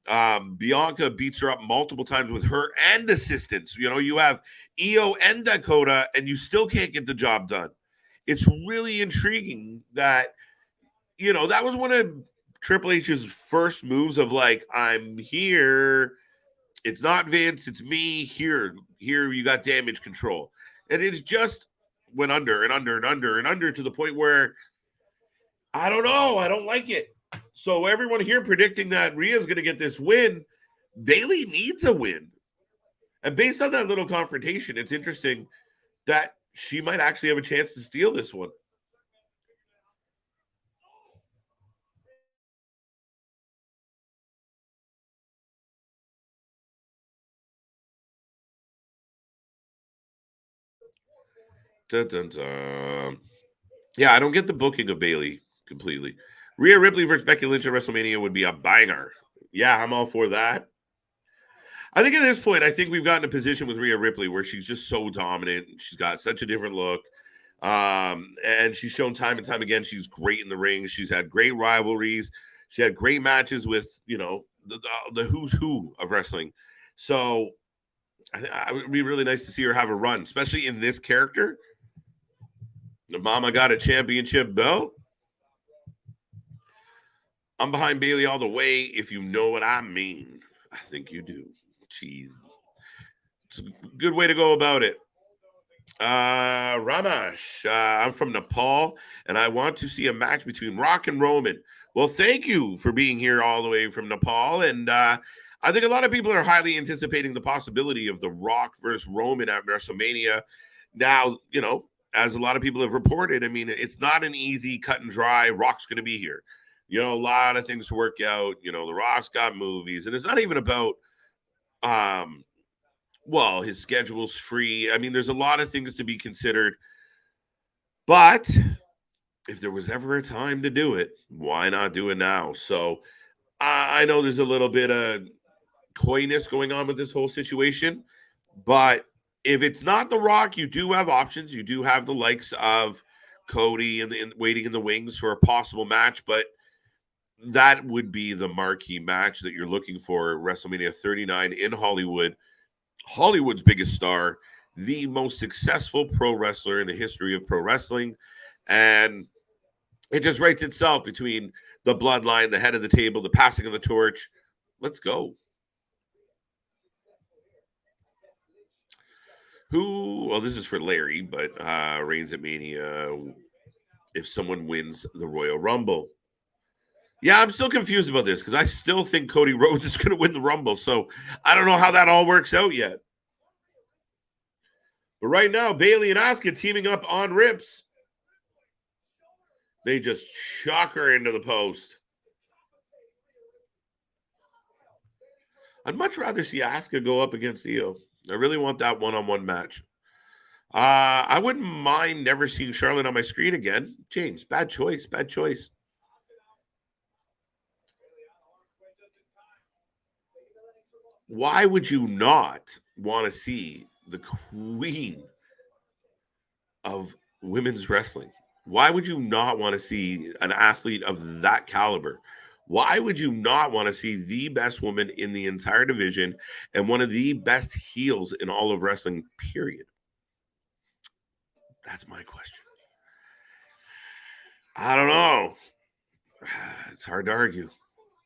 Bianca beats her up multiple times with her and assistants. You know, you have Io and Dakota, and you still can't get the job done. It's really intriguing that, you know, that was one of Triple H's first moves of like, I'm here. It's not Vince, it's me. Here, you got damage control. And it just went under and under and under and under to the point where I don't know. I don't like it. So everyone here predicting that Rhea's going to get this win, Bayley needs a win. And based on that little confrontation, it's interesting that she might actually have a chance to steal this one. Dun, dun, dun. Yeah, I don't get the booking of Bayley completely. Rhea Ripley versus Becky Lynch at WrestleMania would be a banger. Yeah, I'm all for that. I think at this point, I think we've gotten a position with Rhea Ripley where she's just so dominant. She's got such a different look. And she's shown time and time again she's great in the ring. She's had great rivalries. She had great matches with, you know, the who's who of wrestling. So it would be really nice to see her have a run, especially in this character. The mama got a championship belt. I'm behind Bayley all the way, if you know what I mean. I think you do. Jeez. It's a good way to go about it. Ramash, I'm from Nepal, and I want to see a match between Rock and Roman. Well, thank you for being here all the way from Nepal. And I think a lot of people are highly anticipating the possibility of The Rock versus Roman at WrestleMania. Now, you know, as a lot of people have reported, I mean, it's not an easy cut and dry. Rock's going to be here. You know, a lot of things to work out. You know, The Rock's got movies, and it's not even about well, his schedule's free. I mean, there's a lot of things to be considered. But if there was ever a time to do it, why not do it now? So I know there's a little bit of coyness going on with this whole situation. But if it's not The Rock, you do have options. You do have the likes of Cody and waiting in the wings for a possible match. But that would be the marquee match that you're looking for at WrestleMania 39 in Hollywood. Hollywood's biggest star, the most successful pro wrestler in the history of pro wrestling. And it just writes itself between the bloodline, the head of the table, the passing of the torch. Let's go. Who, well, this is for Larry, but Reigns at Mania, if someone wins the Royal Rumble. Yeah, I'm still confused about this because I still think Cody Rhodes is going to win the Rumble. So I don't know how that all works out yet. But right now, Bayley and Asuka teaming up on Rips. They just shock her into the post. I'd much rather see Asuka go up against Io. I really want that one-on-one match. I wouldn't mind never seeing Charlotte on my screen again. James, bad choice, bad choice. Why would you not want to see the queen of women's wrestling? Why would you not want to see an athlete of that caliber? Why would you not want to see the best woman in the entire division and one of the best heels in all of wrestling, period? That's my question. I don't know. It's hard to argue.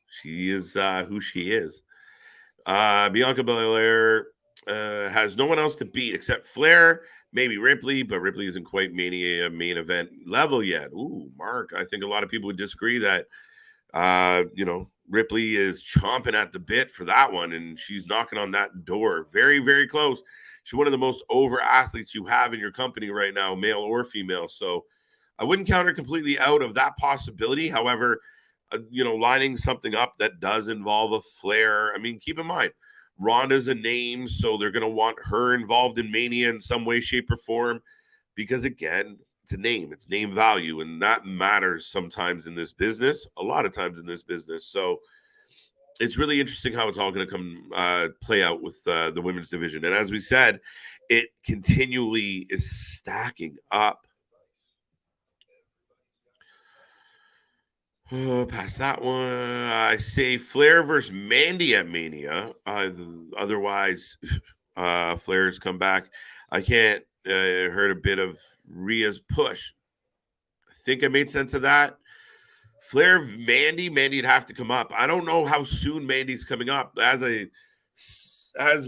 She is who she is. Bianca Belair has no one else to beat except Flair, maybe Ripley, but Ripley isn't quite Mania main event level yet. Ooh, Mark, I think a lot of people would disagree that Ripley is chomping at the bit for that one, and she's knocking on that door. Very, very close. She's one of the most over athletes you have in your company right now, male or female. So I wouldn't count her completely out of that possibility. However, lining something up that does involve a Flair. I mean, keep in mind, Ronda's a name, so they're going to want her involved in Mania in some way, shape, or form because, again, it's a name, it's name value, and that matters sometimes in this business, a lot of times in this business. So it's really interesting how it's all going to come play out with the women's division. And as we said, it continually is stacking up. Past that one, I say Flair versus Mandy at Mania. Otherwise, Flair's come back. I can't heard a bit of Rhea's push. I think I made sense of that. Flair, Mandy'd have to come up. I don't know how soon Mandy's coming up. As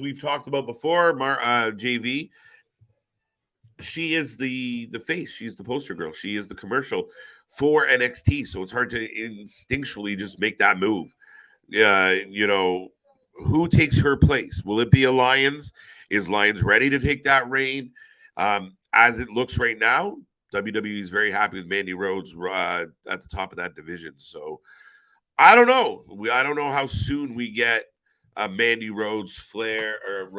we've talked about before, JV, she is the face. She's the poster girl. She is the commercial for NXT. So it's hard to instinctually just make that move. Who takes her place? Will it be Alliance? Is Lions ready to take that reign? As it looks right now, WWE is very happy with Mandy Rhodes at the top of that division. So I don't know. I don't know how soon we get Mandy Rhodes, Flair, or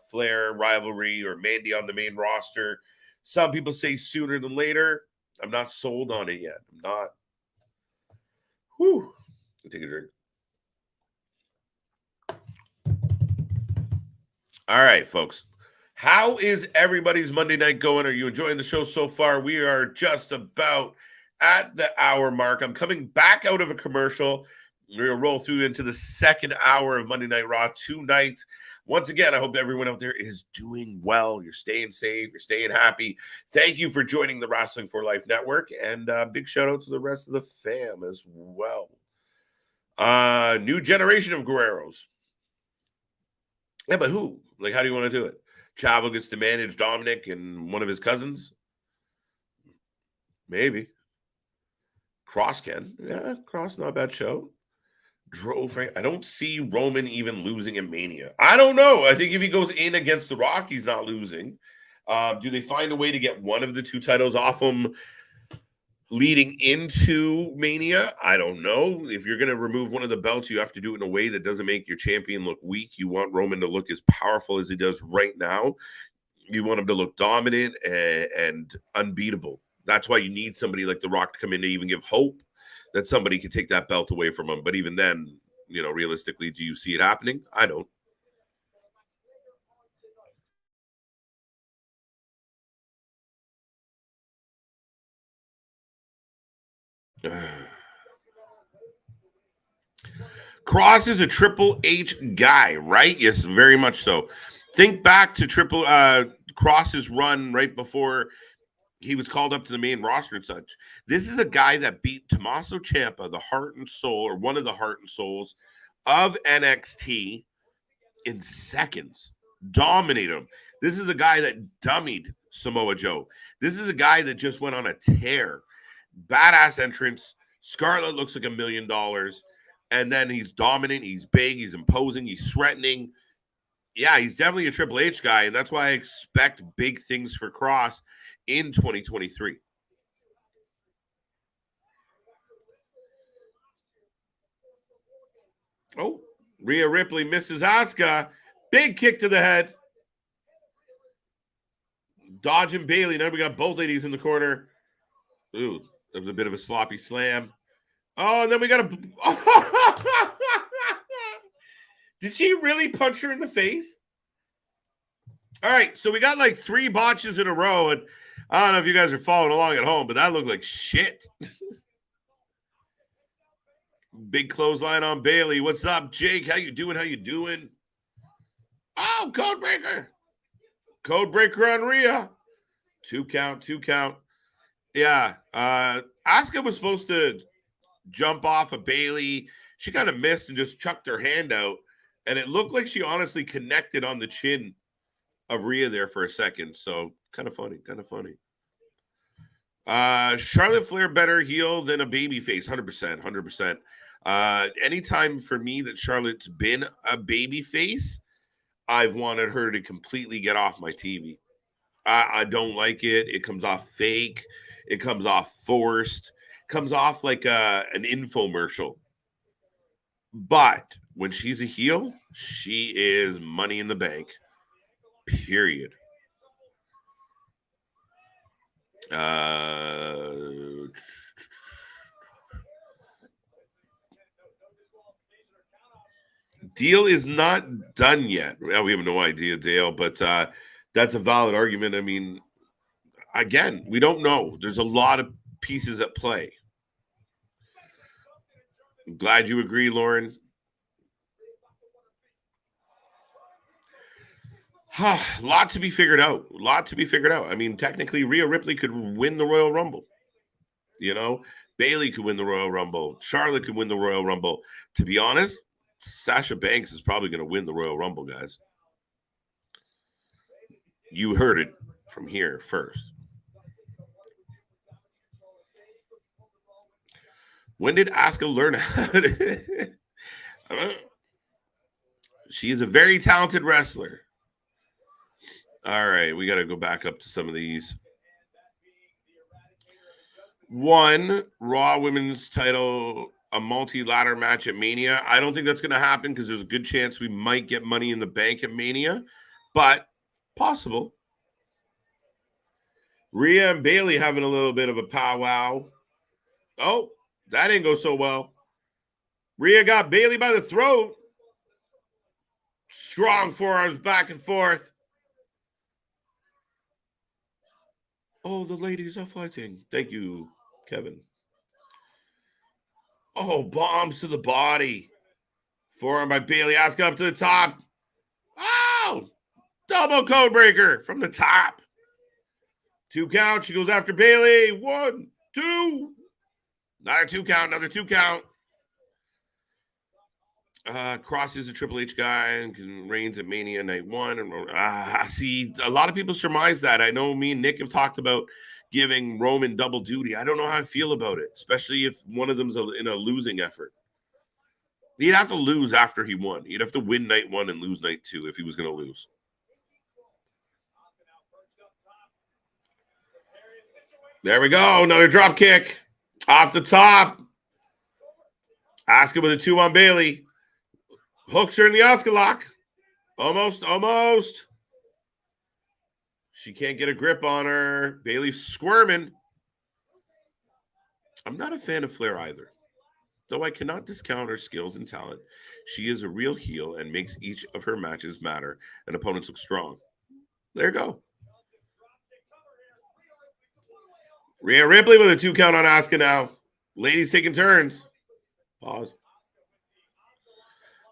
Flair rivalry, or Mandy on the main roster. Some people say sooner than later. I'm not sold on it yet. I'm not. Whew. Take a drink. All right, folks. How is everybody's Monday night going? Are you enjoying the show so far? We are just about at the hour mark. I'm coming back out of a commercial. We're going to roll through into the second hour of Monday Night Raw tonight. Once again, I hope everyone out there is doing well. You're staying safe. You're staying happy. Thank you for joining the Wrestling for Life Network. And big shout out to the rest of the fam as well. New generation of Guerreros. Yeah, but who? Like, how do you want to do it? Chavo gets to manage Dominic and one of his cousins? Maybe. Cross can. Yeah, Cross, not a bad show. I don't see Roman even losing in Mania. I don't know. I think if he goes in against The Rock, he's not losing. Do they find a way to get one of the two titles off him leading into Mania? I don't know. If you're going to remove one of the belts, you have to do it in a way that doesn't make your champion look weak. You want Roman to look as powerful as he does right now. You want him to look dominant and unbeatable. That's why you need somebody like The Rock to come in to even give hope that somebody could take that belt away from him. But even then, realistically, do you see it happening? I don't. Cross is a Triple H guy, right? Yes, very much so. Think back to Cross's run right before he was called up to the main roster and such. This is a guy that beat Tommaso Ciampa, the heart and soul, or one of the heart and souls of NXT, in seconds. Dominated him. This is a guy that dummied Samoa Joe. This is a guy that just went on a tear. Badass entrance. Scarlett looks like $1 million. And then he's dominant. He's big. He's imposing. He's threatening. Yeah, he's definitely a Triple H guy. And that's why I expect big things for Cross in 2023. Oh, Rhea Ripley misses Asuka. Big kick to the head. Dodging Bailey. Now we got both ladies in the corner. Ooh, that was a bit of a sloppy slam. Oh, and then we got a. Did she really punch her in the face? All right, so we got like 3 botches in a row, and I don't know if you guys are following along at home, but that looked like shit. Big clothesline on Bailey. What's up, Jake? How you doing? How you doing? Oh, code breaker. Code breaker on Rhea. 2 count, 2 count. Yeah. Asuka was supposed to jump off of Bailey. She kind of missed and just chucked her hand out. And it looked like she honestly connected on the chin of Rhea there for a second. So kind of funny, kind of funny. Charlotte Flair better heel than a baby face. 100%, 100%. Anytime for me that Charlotte's been a baby face, I've wanted her to completely get off my TV. I don't like it. It comes off fake. It comes off forced. It comes off like an infomercial. But when she's a heel, she is money in the bank. Period. Deal is not done yet. Well, we have no idea, Dale, but that's a valid argument. I mean, again, we don't know. There's a lot of pieces at play. I'm glad you agree, Lauren. Lot to be figured out. Lot to be figured out. I mean, technically, Rhea Ripley could win the Royal Rumble. You know, Bailey could win the Royal Rumble. Charlotte could win the Royal Rumble. To be honest, Sasha Banks is probably going to win the Royal Rumble, guys. You heard it from here first. When did Asuka learn how to? She is a very talented wrestler. All right, we got to go back up to some of these. One Raw Women's title, a multi-ladder match at Mania. I don't think that's going to happen because there's a good chance we might get Money in the Bank at Mania, but possible. Rhea and Bailey having a little bit of a powwow. Oh, that didn't go so well. Rhea got Bailey by the throat. Strong forearms back and forth. Oh, the ladies are fighting. Thank you, Kevin. Oh, bombs to the body. Forearm by Bailey. Asuka up to the top. Oh, double code breaker from the top. 2 count. She goes after Bailey. 1, 2. Another 2 count. Another 2 count. Crosses a Triple H guy and reigns at Mania Night 1. And see, a lot of people surmise that. I know me and Nick have talked about giving Roman double duty. I don't know how I feel about it, especially if one of them's in a losing effort. He'd have to lose after he won. He'd have to win Night 1 and lose Night 2 if he was going to lose. There we go. Another drop kick off the top. Asuka with a 2 on Bailey. Hooks her in the Asuka lock. Almost. She can't get a grip on her. Bailey's squirming. I'm not a fan of Flair either. Though I cannot discount her skills and talent, she is a real heel and makes each of her matches matter and opponents look strong. There you go. Rhea Ripley with a 2 count on Asuka now. Ladies taking turns. Pause.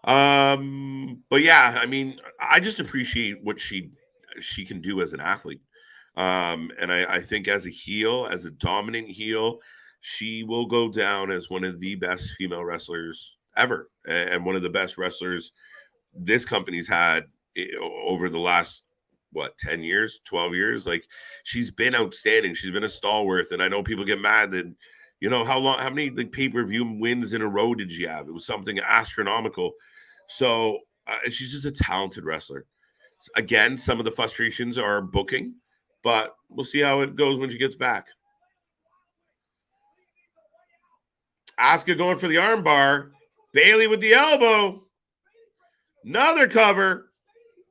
But yeah, I mean, I just appreciate what she can do as an athlete. And I think as a heel, as a dominant heel, she will go down as one of the best female wrestlers ever, and one of the best wrestlers this company's had over the last 10 years, 12 years. Like, she's been outstanding. She's been a stalwart, and I know people get mad that, you know, how many like pay-per-view wins in a row did she have? It was something astronomical. So she's just a talented wrestler. Again, some of the frustrations are booking, but we'll see how it goes when she gets back. Asuka going for the armbar. Bailey with the elbow. Another cover.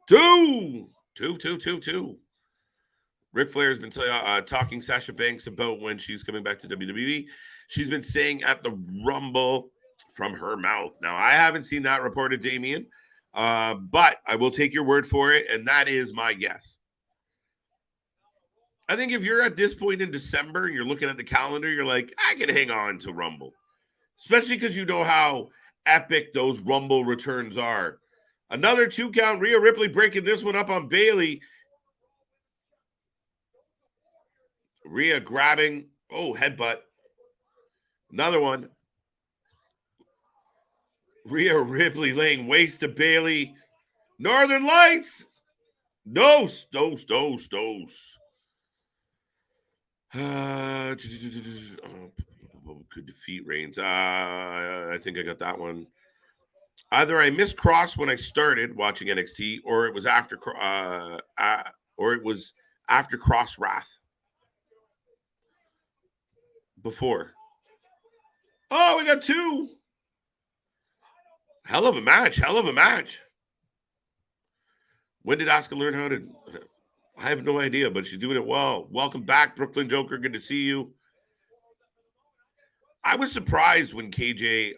2. Ric Flair has been talking Sasha Banks about when she's coming back to WWE. She's been saying at the Rumble from her mouth. Now, I haven't seen that reported, Damien, but I will take your word for it, and that is my guess. I think if you're at this point in December and you're looking at the calendar, you're like, I can hang on to Rumble. especially because you know how epic those Rumble returns are. Another 2 count. Rhea Ripley breaking this one up on Bayley. Rhea grabbing. Oh, headbutt. Another one. Rhea Ripley laying waste to Bayley. Northern Lights. Dose. Could defeat Reigns. I think I got that one. Either I missed Cross when I started watching NXT, or it was after Cross Wrath. Before. Oh, we got 2. Hell of a match. When did Asuka learn how to? I have no idea, but she's doing it well. Welcome back, Brooklyn Joker. Good to see you. I was surprised when KJ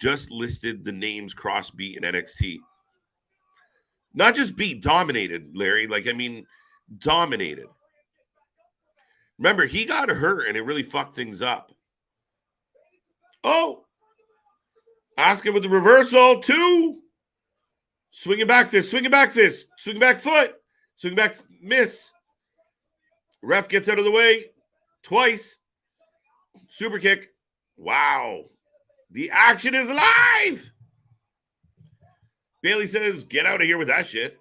just listed the names Cross beat in NXT. Not just beat, dominated, Larry. Dominated. Remember, he got hurt and it really fucked things up. Oh, Asuka with the reversal. 2. Swinging back fist. Swinging back foot. Swinging back miss. Ref gets out of the way. Twice. Super kick. Wow. The action is live. Bayley says, get out of here with that shit.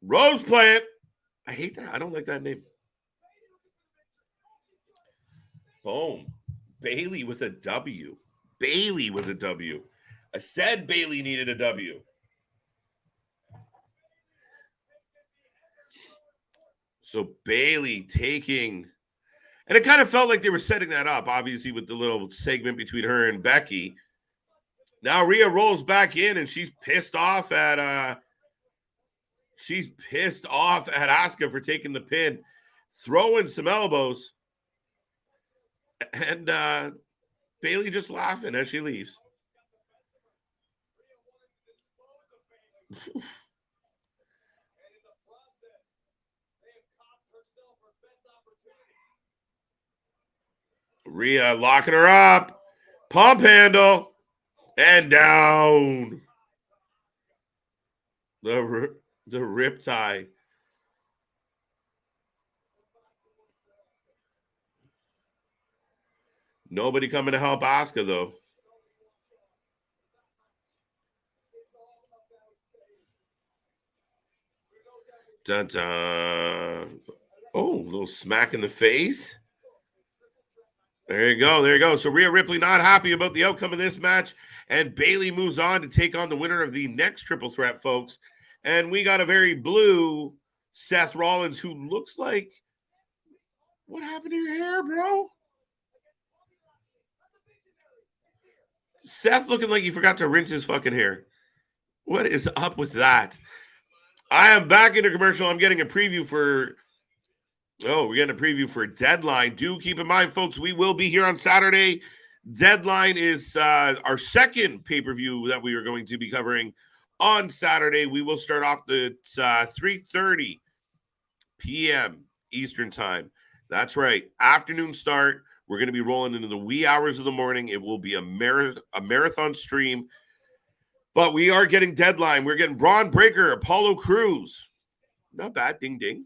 Rose plant. I hate that. I don't like that name. Boom. Bayley with a W. I said Bayley needed a W. So Bayley taking, and it kind of felt like they were setting that up, obviously, with the little segment between her and Becky. Now Rhea rolls back in and she's pissed off at Asuka for taking the pin, throwing some elbows, and Bayley just laughing as she leaves. Rhea locking her up. Pump handle. And down. The riptide. Nobody coming to help Asuka, though. Dun, dun. Oh, a little smack in the face. There you go. So Rhea Ripley not happy about the outcome of this match, and Bayley moves on to take on the winner of the next triple threat, folks. And we got a very blue Seth Rollins who looks like, what happened to your hair, bro? Seth looking like he forgot to rinse his fucking hair. What is up with that? I am back into commercial. I'm getting a preview for... we're getting a preview for Deadline. Do keep in mind, folks, we will be here on Saturday. Deadline is our second pay-per-view that we are going to be covering on Saturday. We will start off at 3:30 p.m. Eastern Time. That's right. Afternoon start. We're going to be rolling into the wee hours of the morning. It will be a marathon stream. But we are getting Deadline. We're getting Braun Breaker, Apollo Crews. Not bad. Ding, ding.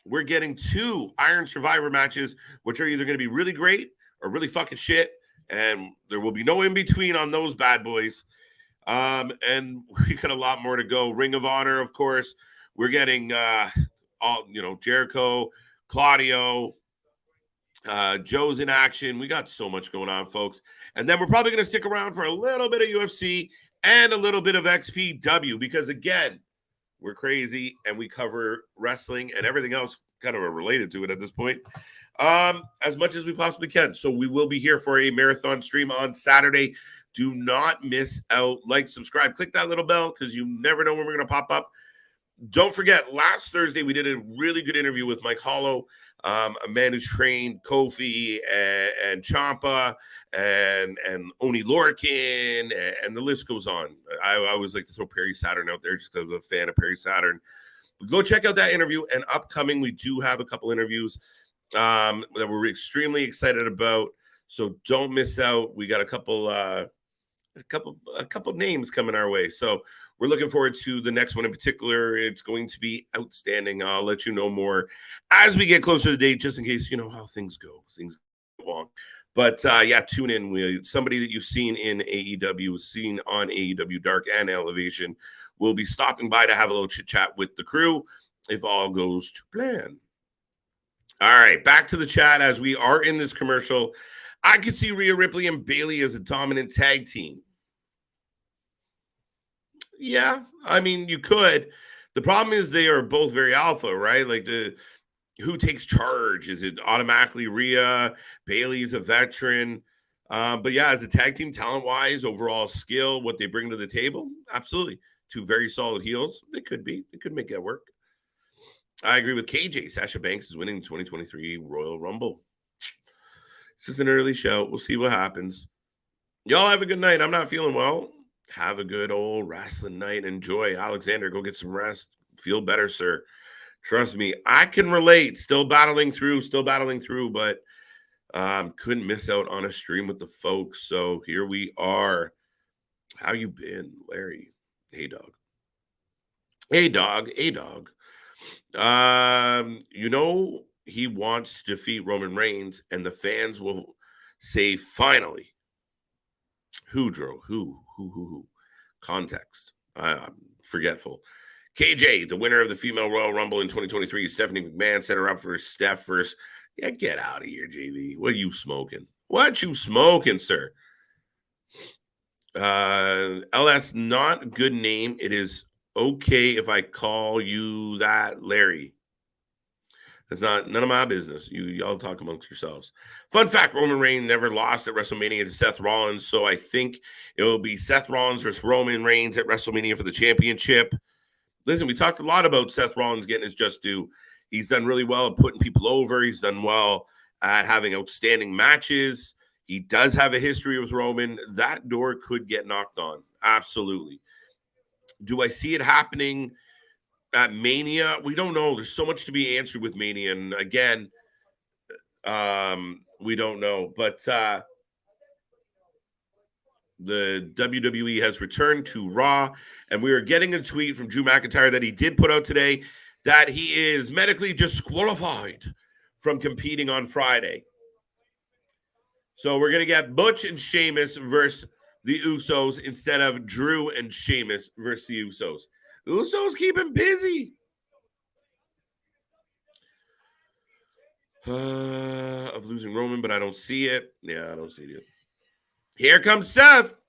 We're getting 2 Iron Survivor matches, which are either going to be really great or really fucking shit. And there will be no in between on those bad boys. And we got a lot more to go. Ring of Honor, of course. We're getting Jericho, Claudio, Joe's in action. We got so much going on, folks. And then we're probably going to stick around for a little bit of UFC and a little bit of XPW because, again, we're crazy and we cover wrestling and everything else kind of related to it at this point as much as we possibly can. So we will be here for a marathon stream on Saturday. Do not miss out. Like, subscribe, click that little bell because you never know when we're going to pop up. Don't forget, last Thursday we did a really good interview with Mike Hollow, a man who trained Kofi and Ciampa and Oni Lorcan, and the list goes on. I always like to throw Perry Saturn out there just as a fan of Perry Saturn. But go check out that interview. And upcoming, we do have a couple interviews that we're extremely excited about. So don't miss out. We got a couple names coming our way. So we're looking forward to the next one in particular. It's going to be outstanding. I'll let you know more as we get closer to the date, just in case you know how things go. Things go along. But yeah, tune in. Somebody that you've seen in AEW, seen on AEW Dark and Elevation, will be stopping by to have a little chit chat with the crew if all goes to plan. All right, back to the chat as we are in this commercial. I could see Rhea Ripley and Bayley as a dominant tag team. Yeah, I mean, you could. The problem is they are both very alpha, right? Like who takes charge? Is it automatically Rhea? Bayley's a veteran. But yeah, as a tag team, talent wise, overall skill, what they bring to the table, absolutely. Two very solid heels. They could be. They could make that work. I agree with KJ. Sasha Banks is winning the 2023 Royal Rumble. This is an early show. We'll see what happens. Y'all have a good night. I'm not feeling well. Have a good old wrestling night. Enjoy. Alexander, go get some rest. Feel better, sir. Trust me, I can relate. Still battling through, but couldn't miss out on a stream with the folks. So here we are. How you been, Larry? Hey, dog. Hey, dog. Hey, dog. You know, he wants to defeat Roman Reigns, and the fans will say, finally. Who, Dro? Who? Context. I'm forgetful. KJ, the winner of the Female Royal Rumble in 2023, Stephanie McMahon set her up for Steph first. Yeah, get out of here, JV. What you smoking? What you smoking, sir? LS, not good name. It is okay if I call you that, Larry. That's none of my business. Y'all talk amongst yourselves. Fun fact: Roman Reigns never lost at WrestleMania to Seth Rollins, so I think it will be Seth Rollins versus Roman Reigns at WrestleMania for the championship. Listen, we talked a lot about Seth Rollins getting his just due. He's done really well at putting people over. He's done well at having outstanding matches. He does have a history with Roman. That door could get knocked on. Absolutely. Do I see it happening at Mania? We don't know. There's so much to be answered with Mania. And again, we don't know. But the WWE has returned to Raw, and we are getting a tweet from Drew McIntyre that he did put out today that he is medically disqualified from competing on Friday. So we're going to get Butch and Sheamus versus the Usos instead of Drew and Sheamus versus the Usos. Usos keep him busy. Of losing Roman, but I don't see it. Yeah, I don't see it. Here comes Seth.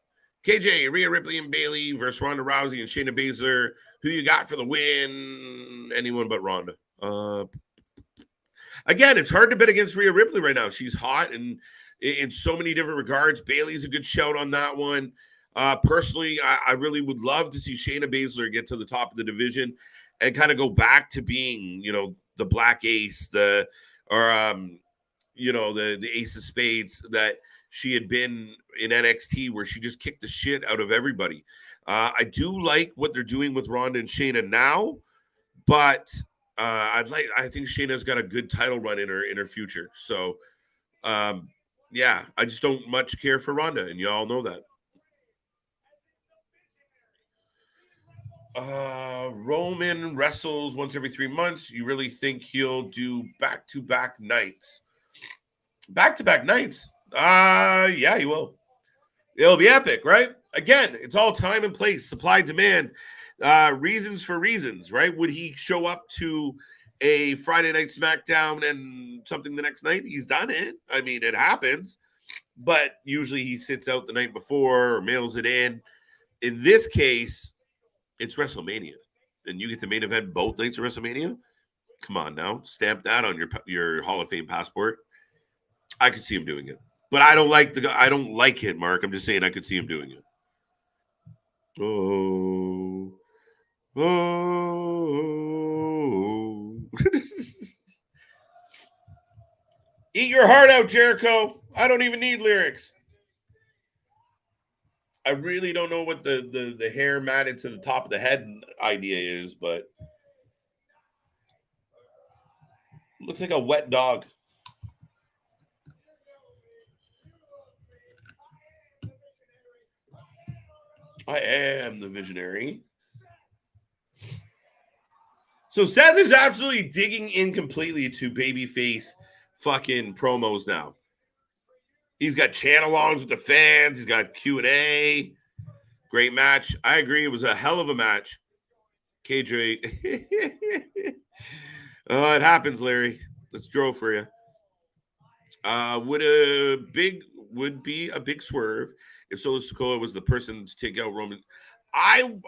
KJ, Rhea Ripley and Bayley versus Ronda Rousey and Shayna Baszler. Who you got for the win? Anyone but Ronda. Again, it's hard to bet against Rhea Ripley right now. She's hot and in so many different regards. Bayley's a good shout on that one. Personally, I really would love to see Shayna Baszler get to the top of the division and kind of go back to being, the Black Ace, the Ace of Spades that she had been in NXT, where she just kicked the shit out of everybody. I do like what they're doing with Ronda and Shayna now, but I think Shayna's got a good title run in her future. So, yeah, I just don't much care for Ronda, and you all know that. Roman wrestles once every 3 months. You really think he'll do back-to-back nights? Back-to-back nights? Yeah, he will. It'll be epic, right? Again, it's all time and place, supply, demand, reasons for reasons, right? Would he show up to a Friday night SmackDown and something the next night? He's done it. I mean, it happens. But usually he sits out the night before or mails it in. In this case, it's WrestleMania, and you get the main event both nights of WrestleMania. Come on now, stamp that on your Hall of Fame passport. I could see him doing it, but I don't like it, Mark. I'm just saying I could see him doing it. Oh. Eat your heart out, Jericho. I don't even need lyrics. I really don't know what the hair matted to the top of the head idea is, but looks like a wet dog. I am the visionary. So Seth is absolutely digging in completely to babyface fucking promos now. He's got channel-alongs with the fans. He's got Q&A. Great match. I agree. It was a hell of a match. KJ. Oh, it happens, Larry. Let's draw for you. Would be a big swerve if Solo Sikoa was the person to take out Roman.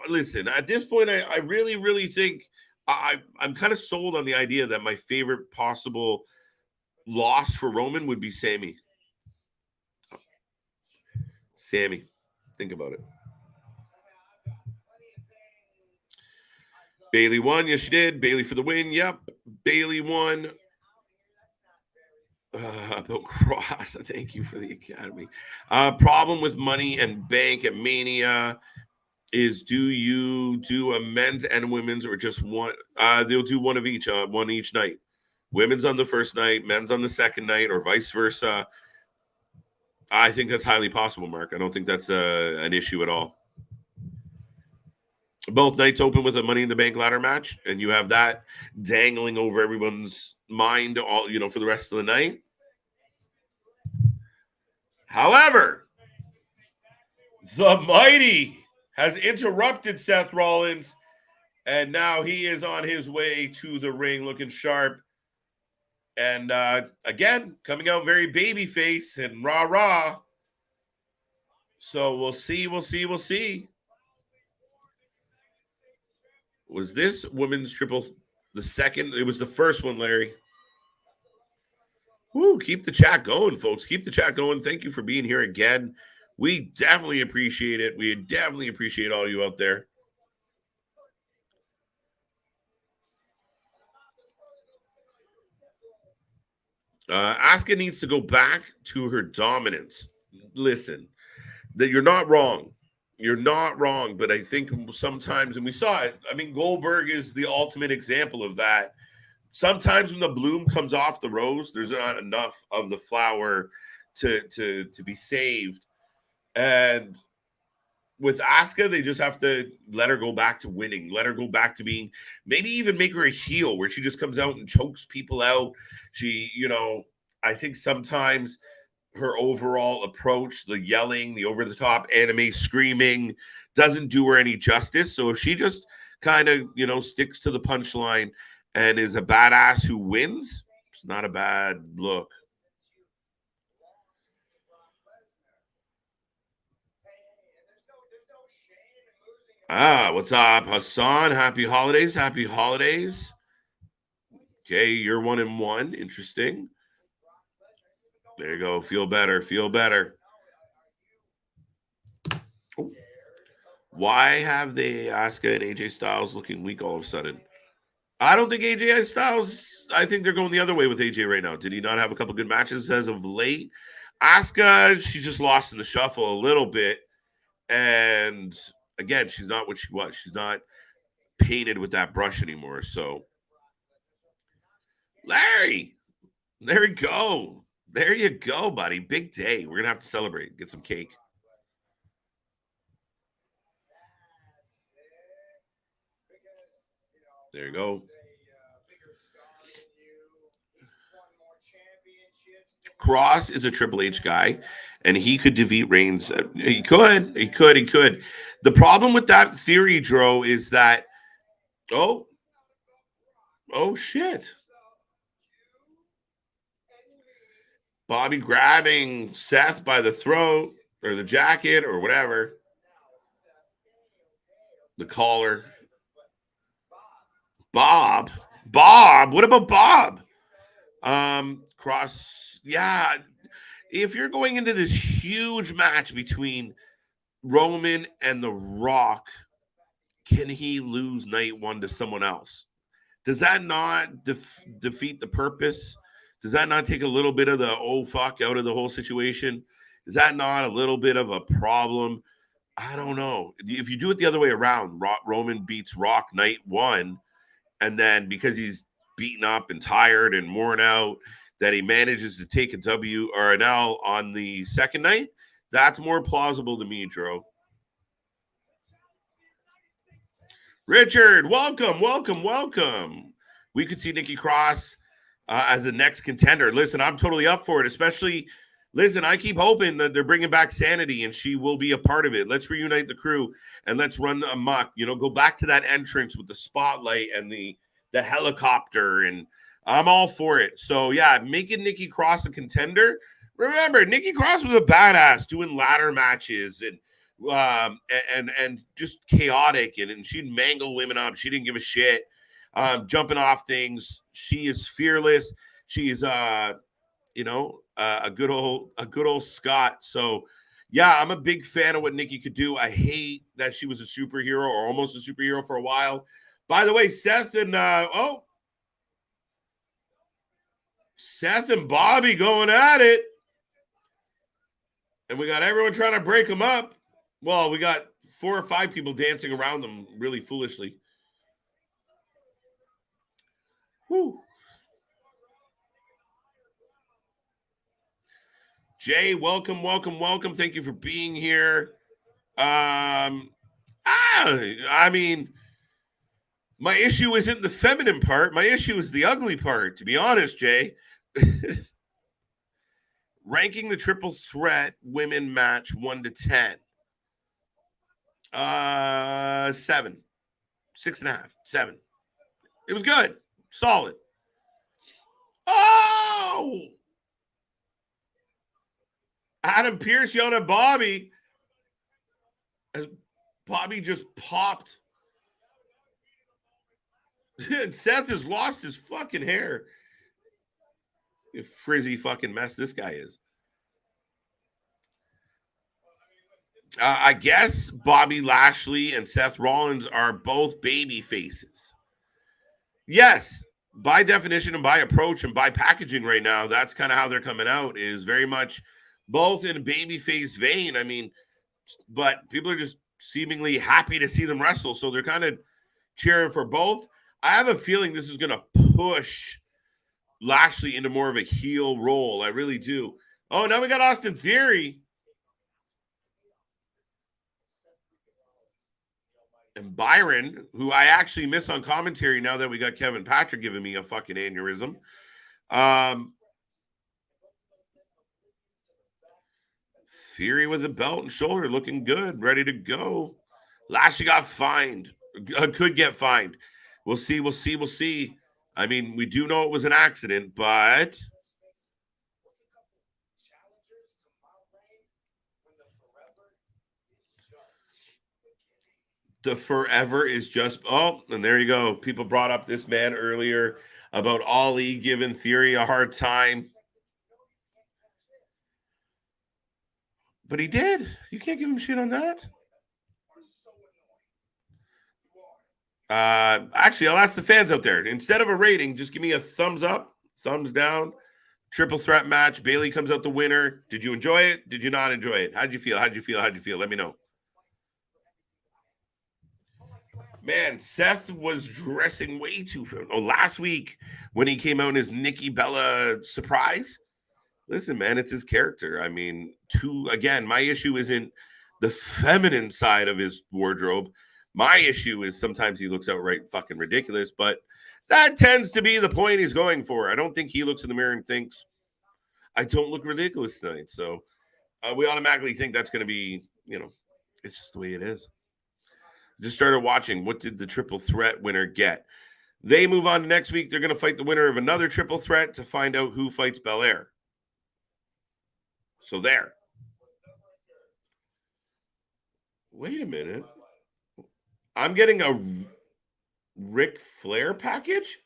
Listen, at this point, I really, really think I'm kind of sold on the idea that my favorite possible loss for Roman would be Sammy. Sammy. Think about it. Bailey won. Yes, she did. Bailey for the win. Yep. Bailey won. Bill Cross, thank you for the Academy. Problem with Money and Bank at Mania is, do you do a men's and women's or just one? They'll do one of each, one each night. Women's on the first night, men's on the second night, or vice versa. I think that's highly possible, Mark. I don't think that's an issue at all. Both nights open with a Money in the Bank ladder match, and you have that dangling over everyone's mind all for the rest of the night. However, the Mighty has interrupted Seth Rollins, and now he is on his way to the ring looking sharp. And again, coming out very babyface and rah-rah. So we'll see. Was this women's triple the second? It was the first one, Larry. Woo, keep the chat going, folks. Keep the chat going. Thank you for being here again. We definitely appreciate it. We definitely appreciate all you out there. Asuka needs to go back to her dominance. Listen, that you're not wrong. You're not wrong, but I think sometimes, and we saw it, I mean, Goldberg is the ultimate example of that. Sometimes when the bloom comes off the rose, there's not enough of the flower to be saved. And with Asuka, they just have to let her go back to winning, let her go back to being, maybe even make her a heel where she just comes out and chokes people out. She, I think sometimes her overall approach, the yelling, the over-the-top anime screaming, doesn't do her any justice. So if she just kind of, sticks to the punchline and is a badass who wins, it's not a bad look. What's up, Hassan? Happy holidays. Happy holidays. Okay, you're 1-1. Interesting. There you go. Feel better. Feel better. Oh. Why have they Asuka and AJ Styles looking weak all of a sudden? I don't think AJ Styles, I think they're going the other way with AJ right now. Did he not have a couple good matches as of late? Asuka, she's just lost in the shuffle a little bit. And again, she's not what she was. She's not painted with that brush anymore. So, Larry, there you go. There you go, buddy. Big day. We're going to have to celebrate. Get some cake. There you go. Cross is a Triple H guy, and he could defeat Reigns. He could. The problem with that theory, Dro, is that, oh shit. Bobby grabbing Seth by the throat or the jacket or whatever. The collar. Bob. What about Bob? Cross. Yeah. If you're going into this huge match between Roman and The Rock, can he lose night one to someone else? Does that not defeat the purpose? Does that not take a little bit of the oh fuck out of the whole situation? Is that not a little bit of a problem? I don't know. If you do it the other way around, Roman beats Rock night one, and then because he's beaten up and tired and worn out, that he manages to take a W or an L on the second night, that's more plausible to me, Dro. Richard, welcome, welcome, welcome. We could see Nikki Cross as the next contender. Listen, I'm totally up for it, especially, listen, I keep hoping that they're bringing back Sanity and she will be a part of it. Let's reunite the crew and let's run amok. You know, go back to that entrance with the spotlight and the helicopter, and I'm all for it. So, yeah, making Nikki Cross a contender. Remember, Nikki Cross was a badass doing ladder matches and just chaotic, and she'd mangle women up. She didn't give a shit. Jumping off things. She is fearless. She is a good old Scott. So yeah, I'm a big fan of what Nikki could do. I hate that she was a superhero or almost a superhero for a while. By the way, Seth and Bobby going at it. And we got everyone trying to break them up. Well, we got 4 or 5 people dancing around them really foolishly. Whew. Jay, welcome, welcome, welcome. Thank you for being here. I mean, my issue isn't the feminine part. My issue is the ugly part, to be honest, Jay. Ranking the triple threat women match 1 to 10. 7. 6.5. 7. It was good. Solid. Oh! Adam Pearce yelled at Bobby as Bobby just popped. And Seth has lost his fucking hair. You frizzy fucking mess this guy is. I guess Bobby Lashley and Seth Rollins are both baby faces. Yes, by definition and by approach and by packaging right now, that's kind of how they're coming out, is very much both in a baby face vein. I mean, but people are just seemingly happy to see them wrestle, so they're kind of cheering for both. I have a feeling this is going to push Lashley into more of a heel role. I really do. Oh, now we got Austin Theory. And Byron, who I actually miss on commentary now that we got Kevin Patrick giving me a fucking aneurysm. Theory with the belt and shoulder looking good, ready to go. Lashley got fined. Could get fined. We'll see, we'll see, we'll see. I mean, we do know it was an accident, but the forever is just, oh, and there you go. People brought up this man earlier about Ali giving Theory a hard time. But he did. You can't give him shit on that. Actually, I'll ask the fans out there. Instead of a rating, just give me a thumbs up, thumbs down. Triple threat match. Bayley comes out the winner. Did you enjoy it? Did you not enjoy it? How'd you feel? How'd you feel? How'd you feel? Let me know. Man, Seth was dressing way too. Last week when he came out in his Nikki Bella surprise. Listen, man, it's his character. I mean, again, my issue isn't the feminine side of his wardrobe. My issue is sometimes he looks outright fucking ridiculous, but that tends to be the point he's going for. I don't think he looks in the mirror and thinks, I don't look ridiculous tonight. So we automatically think that's going to be, it's just the way it is. Just started watching. What did the triple threat winner get? They move on to next week. They're going to fight the winner of another triple threat to find out who fights Belair. So there. Wait a minute. I'm getting a Ric Flair package?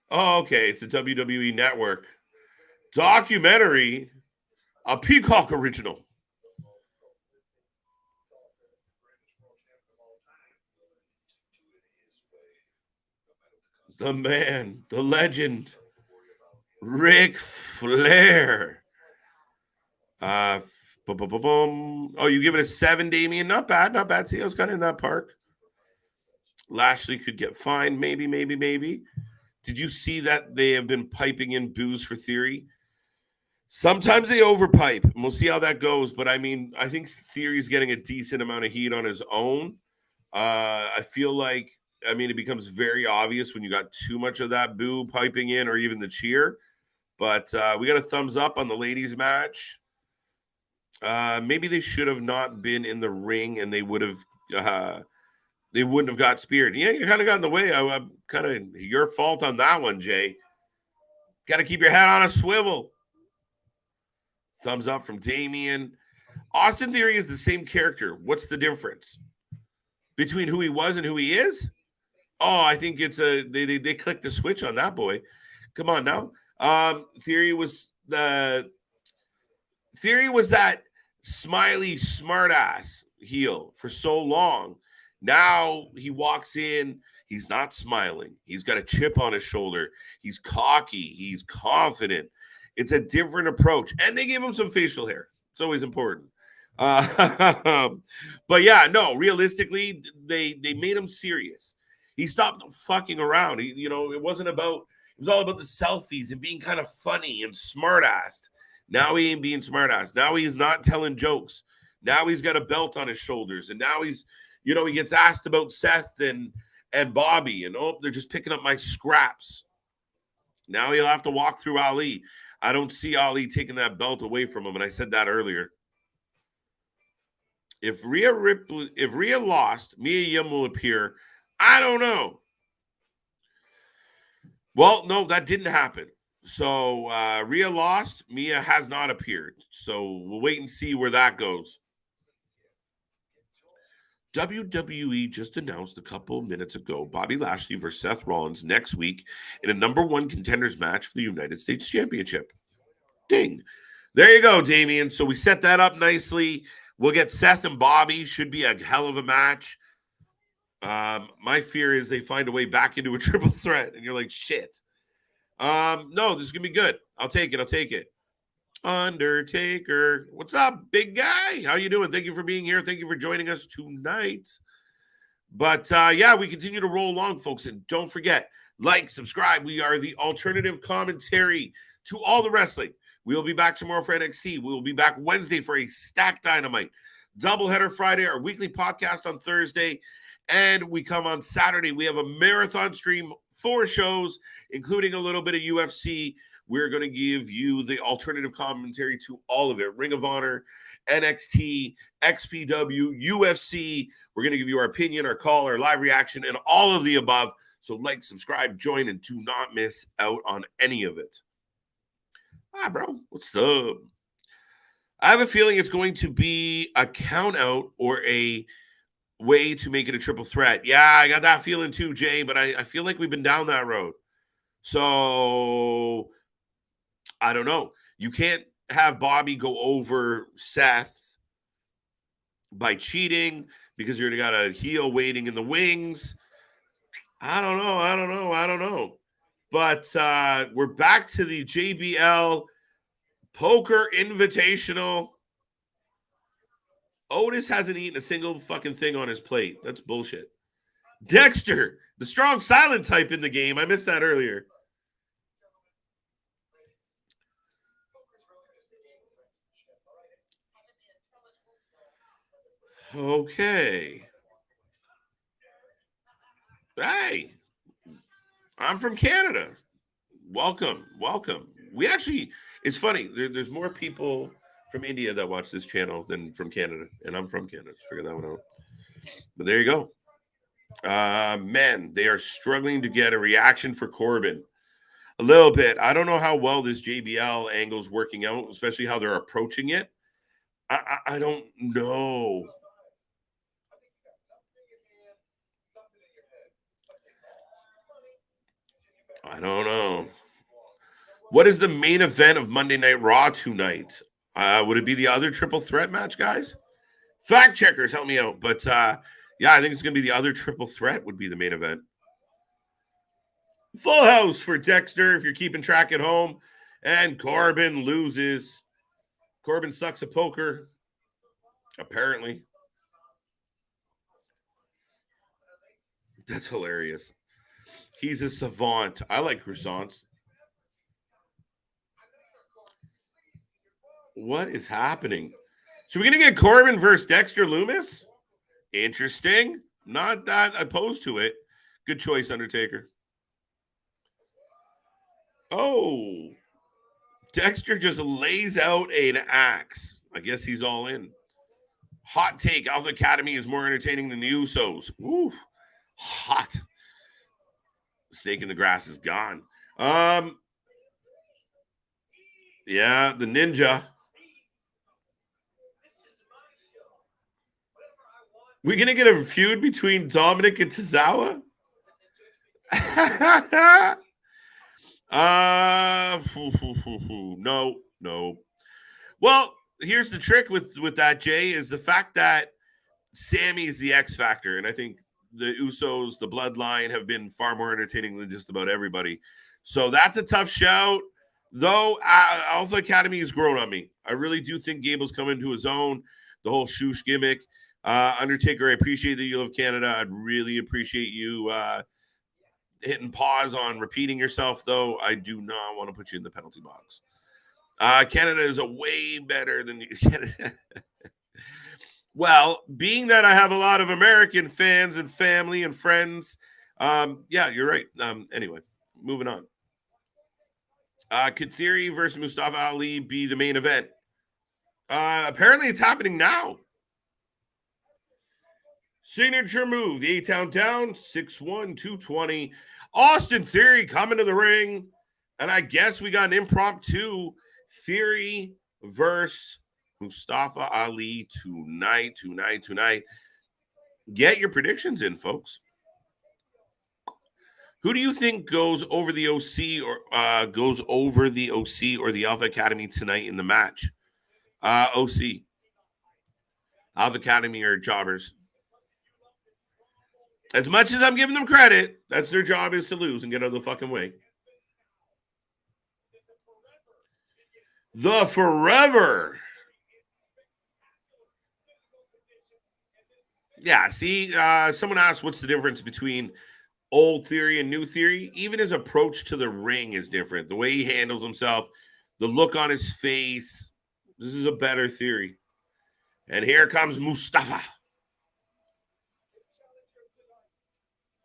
Oh, okay. It's a WWE Network documentary, a Peacock original. The man, the legend, Ric Flair. Oh, you give it a 7, Damien? Not bad, not bad. See, I was kind of in that park. Lashley could get fined, maybe. Did you see that they have been piping in booze for Theory? Sometimes they overpipe, and we'll see how that goes. But I mean, I think Theory's getting a decent amount of heat on his own. I feel like, I mean, it becomes very obvious when you got too much of that boo piping in, or even the cheer. But we got a thumbs up on the ladies' match. Maybe they should have not been in the ring, and they would have. They wouldn't have got speared. Yeah, you kind of got in the way. I'm kind of your fault on that one, Jay. Got to keep your head on a swivel. Thumbs up from Damien. Austin Theory is the same character. What's the difference between who he was and who he is? Oh, I think it's they clicked the switch on that boy. Come on now. Theory was that smiley smartass heel for so long. Now he walks in, he's not smiling. He's got a chip on his shoulder. He's cocky. He's confident. It's a different approach. And they gave him some facial hair. It's always important. But yeah, no, realistically, they made him serious. He stopped fucking around. It wasn't about, it was all about the selfies and being kind of funny and smart-assed. Now he ain't being smartass. Now he's not telling jokes. Now he's got a belt on his shoulders. And now he's, he gets asked about Seth and Bobby. And they're just picking up my scraps. Now he'll have to walk through Ali. I don't see Ali taking that belt away from him. And I said that earlier. If Rhea lost, Mia Yim will appear. I don't know. Well, no, that didn't happen. So Rhea lost. Mia has not appeared. So we'll wait and see where that goes. WWE just announced a couple of minutes ago Bobby Lashley versus Seth Rollins next week in a #1 contenders match for the United States Championship. Ding. There you go, Damien. So we set that up nicely. We'll get Seth and Bobby. Should be a hell of a match. My fear is they find a way back into a triple threat, and you're like, shit. No, this is gonna be good. I'll take it. Undertaker, what's up, big guy? How you doing? Thank you for being here. Thank you for joining us tonight. But yeah, we continue to roll along, folks, and don't forget, like, subscribe. We are the alternative commentary to all the wrestling. We will be back tomorrow for NXT. We will be back Wednesday for a Stacked Dynamite, doubleheader Friday, our weekly podcast on Thursday, and we come on Saturday. We have a marathon stream, 4 shows, including a little bit of UFC. We're going to give you the alternative commentary to all of it. Ring of Honor, NXT, XPW, UFC. We're going to give you our opinion, our call, our live reaction, and all of the above. So like, subscribe, join, and do not miss out on any of it. Hi, bro. What's up? I have a feeling it's going to be a count out or a way to make it a triple threat. Yeah, I got that feeling too, Jay, but I feel like we've been down that road. So I don't know. You can't have Bobby go over Seth by cheating because you're got a heel waiting in the wings. I don't know. But we're back to the JBL Poker Invitational. Otis hasn't eaten a single fucking thing on his plate. That's bullshit. Dexter, the strong silent type in the game. I missed that earlier. Okay. Hey, I'm from Canada. Welcome. We actually, it's funny. There's more people from India that watch this channel than from Canada, and I'm from Canada. Figure that one out. But there you go. Man, they are struggling to get a reaction for Corbin. A little bit. I don't know how well this JBL angle is working out, especially how they're approaching it. I don't know. I don't know. What is the main event of Monday Night Raw tonight? Would it be the other triple threat match, guys? Fact checkers, help me out. But yeah, I think it's going to be the other triple threat would be the main event. Full house for Dexter if you're keeping track at home. And Corbin loses. Corbin sucks at poker, apparently. That's hilarious. He's a savant. I like croissants. What is happening? So we're going to get Corbin versus Dexter Lumis? Interesting. Not that opposed to it. Good choice, Undertaker. Oh, Dexter just lays out an axe. I guess he's all in. Hot take. Alpha Academy is more entertaining than the Usos. Ooh, hot. Snake in the grass is gone. Yeah, the ninja. We're going to get a feud between Dominic and Tozawa? No. Well, here's the trick with that, Jay, is the fact that Sammy is the X factor, and I think the Usos, the Bloodline, have been far more entertaining than just about everybody. So that's a tough shout. Though Alpha Academy has grown on me. I really do think Gable's coming to his own. The whole shoosh gimmick. Undertaker, I appreciate that you love Canada. I'd really appreciate you hitting pause on repeating yourself, though. I do not want to put you in the penalty box. Canada is a way better than Canada. Well, being that I have a lot of American fans and family and friends, yeah, you're right. Anyway, moving on. Could Theory versus Mustafa Ali be the main event? Apparently it's happening now. Signature move, the A-Town down, 6'1", 220. Austin Theory coming to the ring. And I guess we got an impromptu Theory versus Mustafa Ali tonight. Get your predictions in, folks. Who do you think goes over the OC or the Alpha Academy tonight in the match? OC. Alpha Academy are jobbers. As much as I'm giving them credit, that's their job, is to lose and get out of the fucking way. The Forever. Yeah, see, someone asked what's the difference between old Theory and new Theory. Even his approach to the ring is different. The way he handles himself, the look on his face. This is a better Theory. And here comes Mustafa.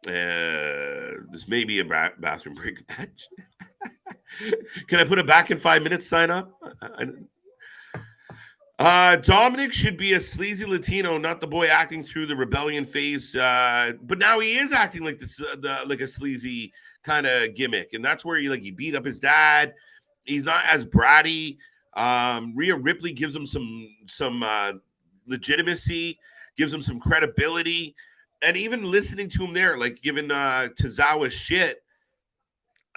This may be a bathroom break match. Can I put a back in 5 minutes sign up? Dominic should be a sleazy Latino, not the boy acting through the rebellion phase. But now he is acting like this, like a sleazy kind of gimmick, and that's where he beat up his dad. He's not as bratty. Rhea Ripley gives him some legitimacy, gives him some credibility, and even listening to him there, like giving Tozawa shit.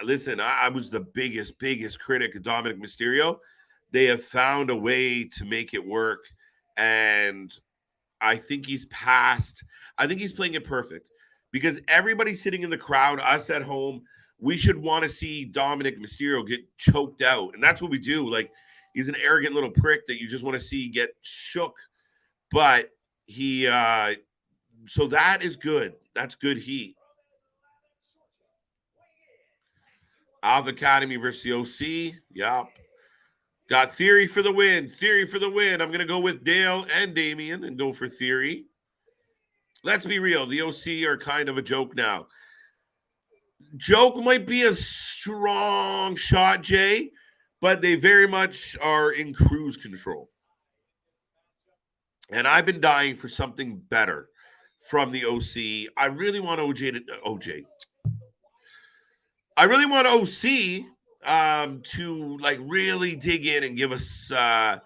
Listen, I was the biggest critic of Dominic Mysterio. They have found a way to make it work, and I think he's playing it perfect, because everybody sitting in the crowd, us at home, we should want to see Dominic Mysterio get choked out, and that's what we do. Like, he's an arrogant little prick that you just want to see get shook, but he so that is good. That's good heat. Alpha Academy versus the OC. Yup. Got Theory for the win. I'm going to go with Dale and Damian and go for Theory. Let's be real. The OC are kind of a joke now. Joke might be a strong shot, Jay, but they very much are in cruise control. And I've been dying for something better from the OC. I really want I really want OC to really dig in and give us I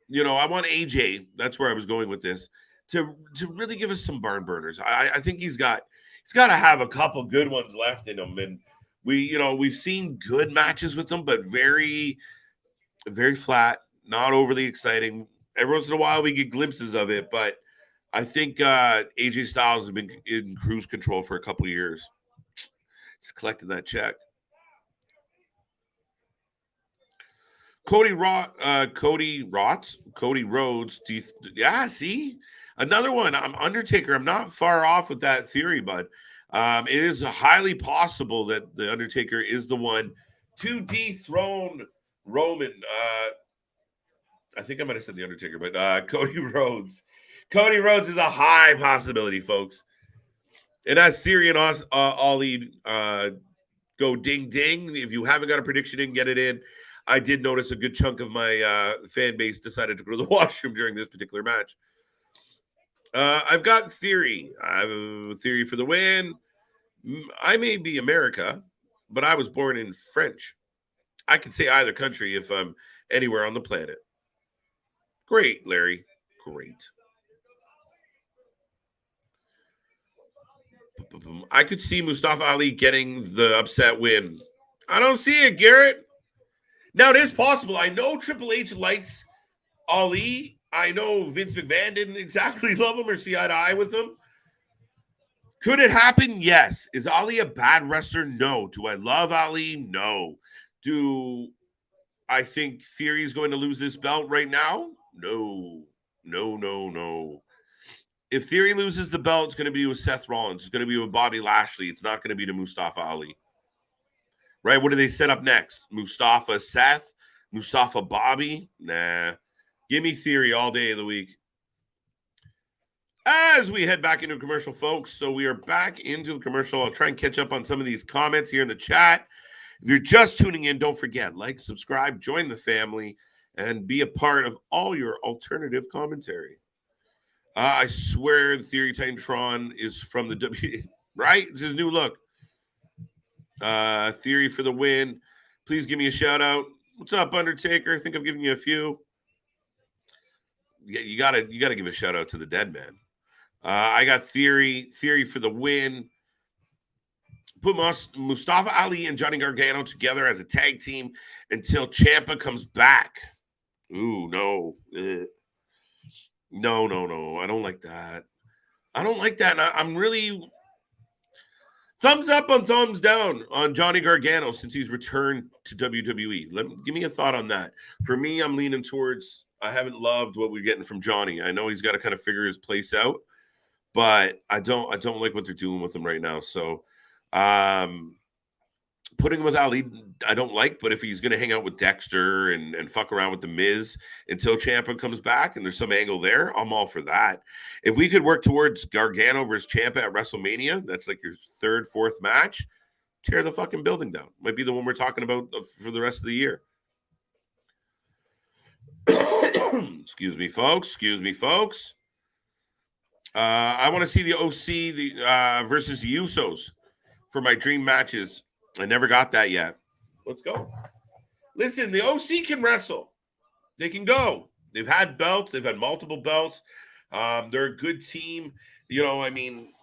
want AJ, that's where I was going with this, to really give us some barn burners. I think he's got to have a couple good ones left in him, and we've seen good matches with him, but very, very flat, not overly exciting. Every once in a while we get glimpses of it, but I think AJ Styles has been in cruise control for a couple of years. Just collecting that check. Cody Rhodes. See? Another one. I'm Undertaker. I'm not far off with that theory, bud. It is highly possible that the Undertaker is the one to dethrone Roman. I think I might have said The Undertaker, but Cody Rhodes. Cody Rhodes is a high possibility, folks. And as Siri and Ali go ding ding. If you haven't got a prediction in, get it in. I did notice a good chunk of my fan base decided to go to the washroom during this particular match. I've got Theory. I have a Theory for the win. I may be America, but I was born in French. I can say either country if I'm anywhere on the planet. Great, Larry. Great. I could see Mustafa Ali getting the upset win. I don't see it, Garrett. Now, it is possible. I know Triple H likes Ali. I know Vince McMahon didn't exactly love him or see eye to eye with him. Could it happen? Yes. Is Ali a bad wrestler? No. Do I love Ali? No. Do I think Theory is going to lose this belt right now? No. No. If Theory loses the belt, it's going to be with Seth Rollins. It's going to be with Bobby Lashley. It's not going to be to Mustafa Ali. Right? What do they set up next? Mustafa Seth? Mustafa Bobby? Nah. Give me Theory all day of the week. As we head back into commercial, folks. So we are back into the commercial. I'll try and catch up on some of these comments here in the chat. If you're just tuning in, don't forget, like, subscribe, join the family, and be a part of all your alternative commentary. I swear the Theory Titantron is from the W, right? It's his new look. Theory for the win. Please give me a shout out. What's up, Undertaker? I think I've given you a few. You gotta give a shout out to the dead man. I got Theory for the win. Put Mustafa Ali and Johnny Gargano together as a tag team until Ciampa comes back. Ooh, no. No. I don't like that. And I'm really thumbs up and thumbs down on Johnny Gargano since he's returned to WWE. Give me a thought on that. For me, I'm leaning towards I haven't loved what we're getting from Johnny. I know he's got to kind of figure his place out, but I don't like what they're doing with him right now. So putting him with Ali, I don't like, but if he's going to hang out with Dexter and fuck around with The Miz until Ciampa comes back and there's some angle there, I'm all for that. If we could work towards Gargano versus Ciampa at WrestleMania, that's like your third, fourth match, tear the fucking building down. Might be the one we're talking about for the rest of the year. Excuse me, folks. I want to see the OC versus the Usos for my dream matches. I never got that yet. Let's go. Listen, the OC can wrestle. They can go. They've had belts. They've had multiple belts. They're a good team. You know, I mean,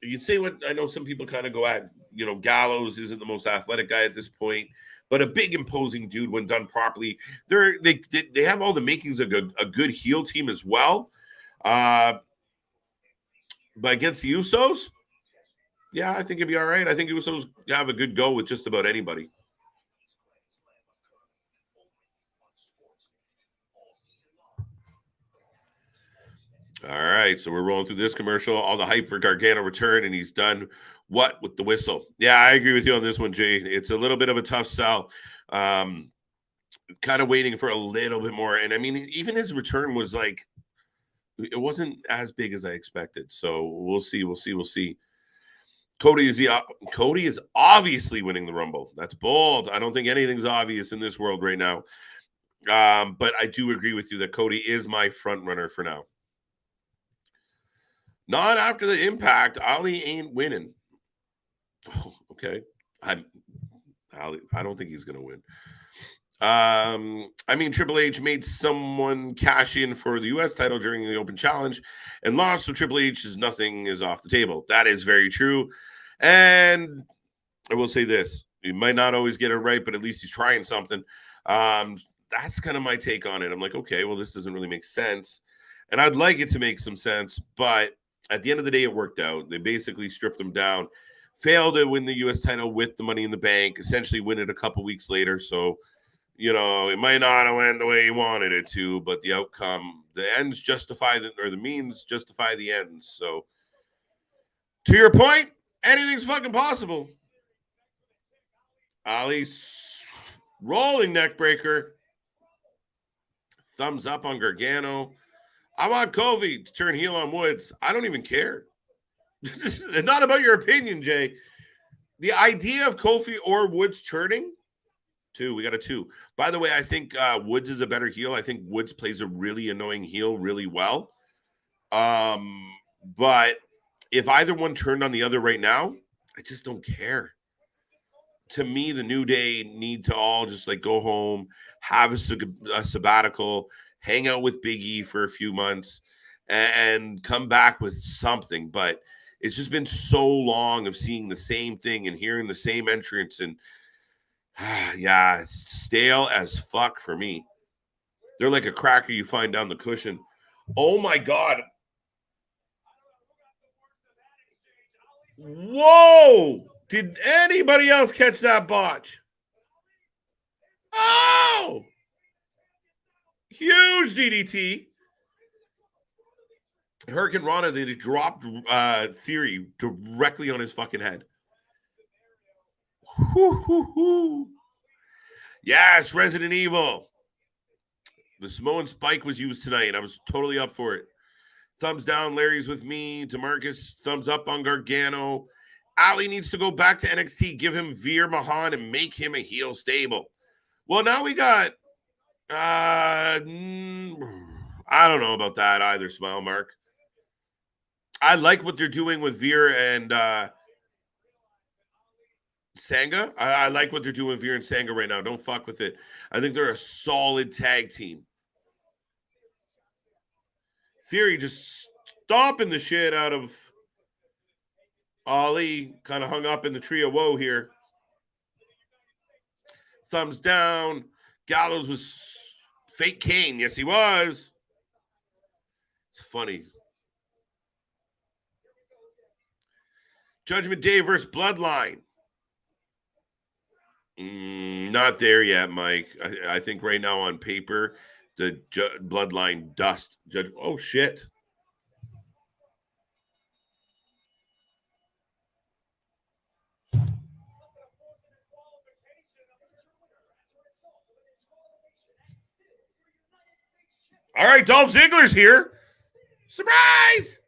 you say what I know some people kind of go at, you know, Gallows isn't the most athletic guy at this point, but a big imposing dude when done properly. They have all the makings of a good heel team as well. But against the Usos, yeah, I think it'd be all right. I think Usos have a good go with just about anybody. All right, so we're rolling through this commercial. All the hype for Gargano return, and he's done what with the whistle? Yeah, I agree with you on this one, Jay. It's a little bit of a tough sell. Kind of waiting for a little bit more. And I mean, even his return was like, it wasn't as big as I expected. So we'll see. Cody is obviously winning the Rumble. That's bold. I don't think anything's obvious in this world right now. But I do agree with you that Cody is my front runner for now. Not after the Impact. Ali ain't winning. Oh, okay. I don't think he's going to win. I mean, Triple H made someone cash in for the U.S. title during the Open Challenge and lost, so Triple H nothing is off the table. That is very true. And I will say this. He might not always get it right, but at least he's trying something. That's kind of my take on it. I'm like, okay, well, this doesn't really make sense. And I'd like it to make some sense, but at the end of the day, it worked out. They basically stripped him down, failed to win the U.S. title with the Money in the Bank, essentially win it a couple weeks later. So, you know, it might not have went the way he wanted it to, but the outcome, the ends justify the means justify the ends. So, to your point, anything's fucking possible. Ali's rolling neck breaker. Thumbs up on Gargano. I want Kofi to turn heel on Woods. I don't even care. Not about your opinion, Jay. The idea of Kofi or Woods turning, two. We got a two. By the way, I think Woods is a better heel. I think Woods plays a really annoying heel really well. But if either one turned on the other right now, I just don't care. To me, the New Day need to all just like go home, have a sabbatical, hang out with Big E for a few months, and come back with something. But it's just been so long of seeing the same thing and hearing the same entrance, and yeah, it's stale as fuck for me. They're like a cracker you find down the cushion. Oh my God. Whoa! Did anybody else catch that botch? Oh! Huge DDT. Hurricane Rana, they dropped Theory directly on his fucking head. Yes, Resident Evil. The Samoan Spike was used tonight, and I was totally up for it. Thumbs down, Larry's with me. DeMarcus, thumbs up on Gargano. Ali needs to go back to NXT, give him Veer Mahan, and make him a heel stable. Well, now we got I don't know about that either, Smile Mark. I like what they're doing with Veer and Sangha. I like what they're doing with Veer and Sangha right now. Don't fuck with it. I think they're a solid tag team. Theory just stomping the shit out of Ali. Kind of hung up in the tree of woe here. Thumbs down. Gallows was fake Kane. Yes, he was. It's funny. Judgment Day versus Bloodline. Not there yet, Mike. I think right now on paper, the Bloodline dust. Oh, shit. All right, Dolph Ziggler's here. Surprise!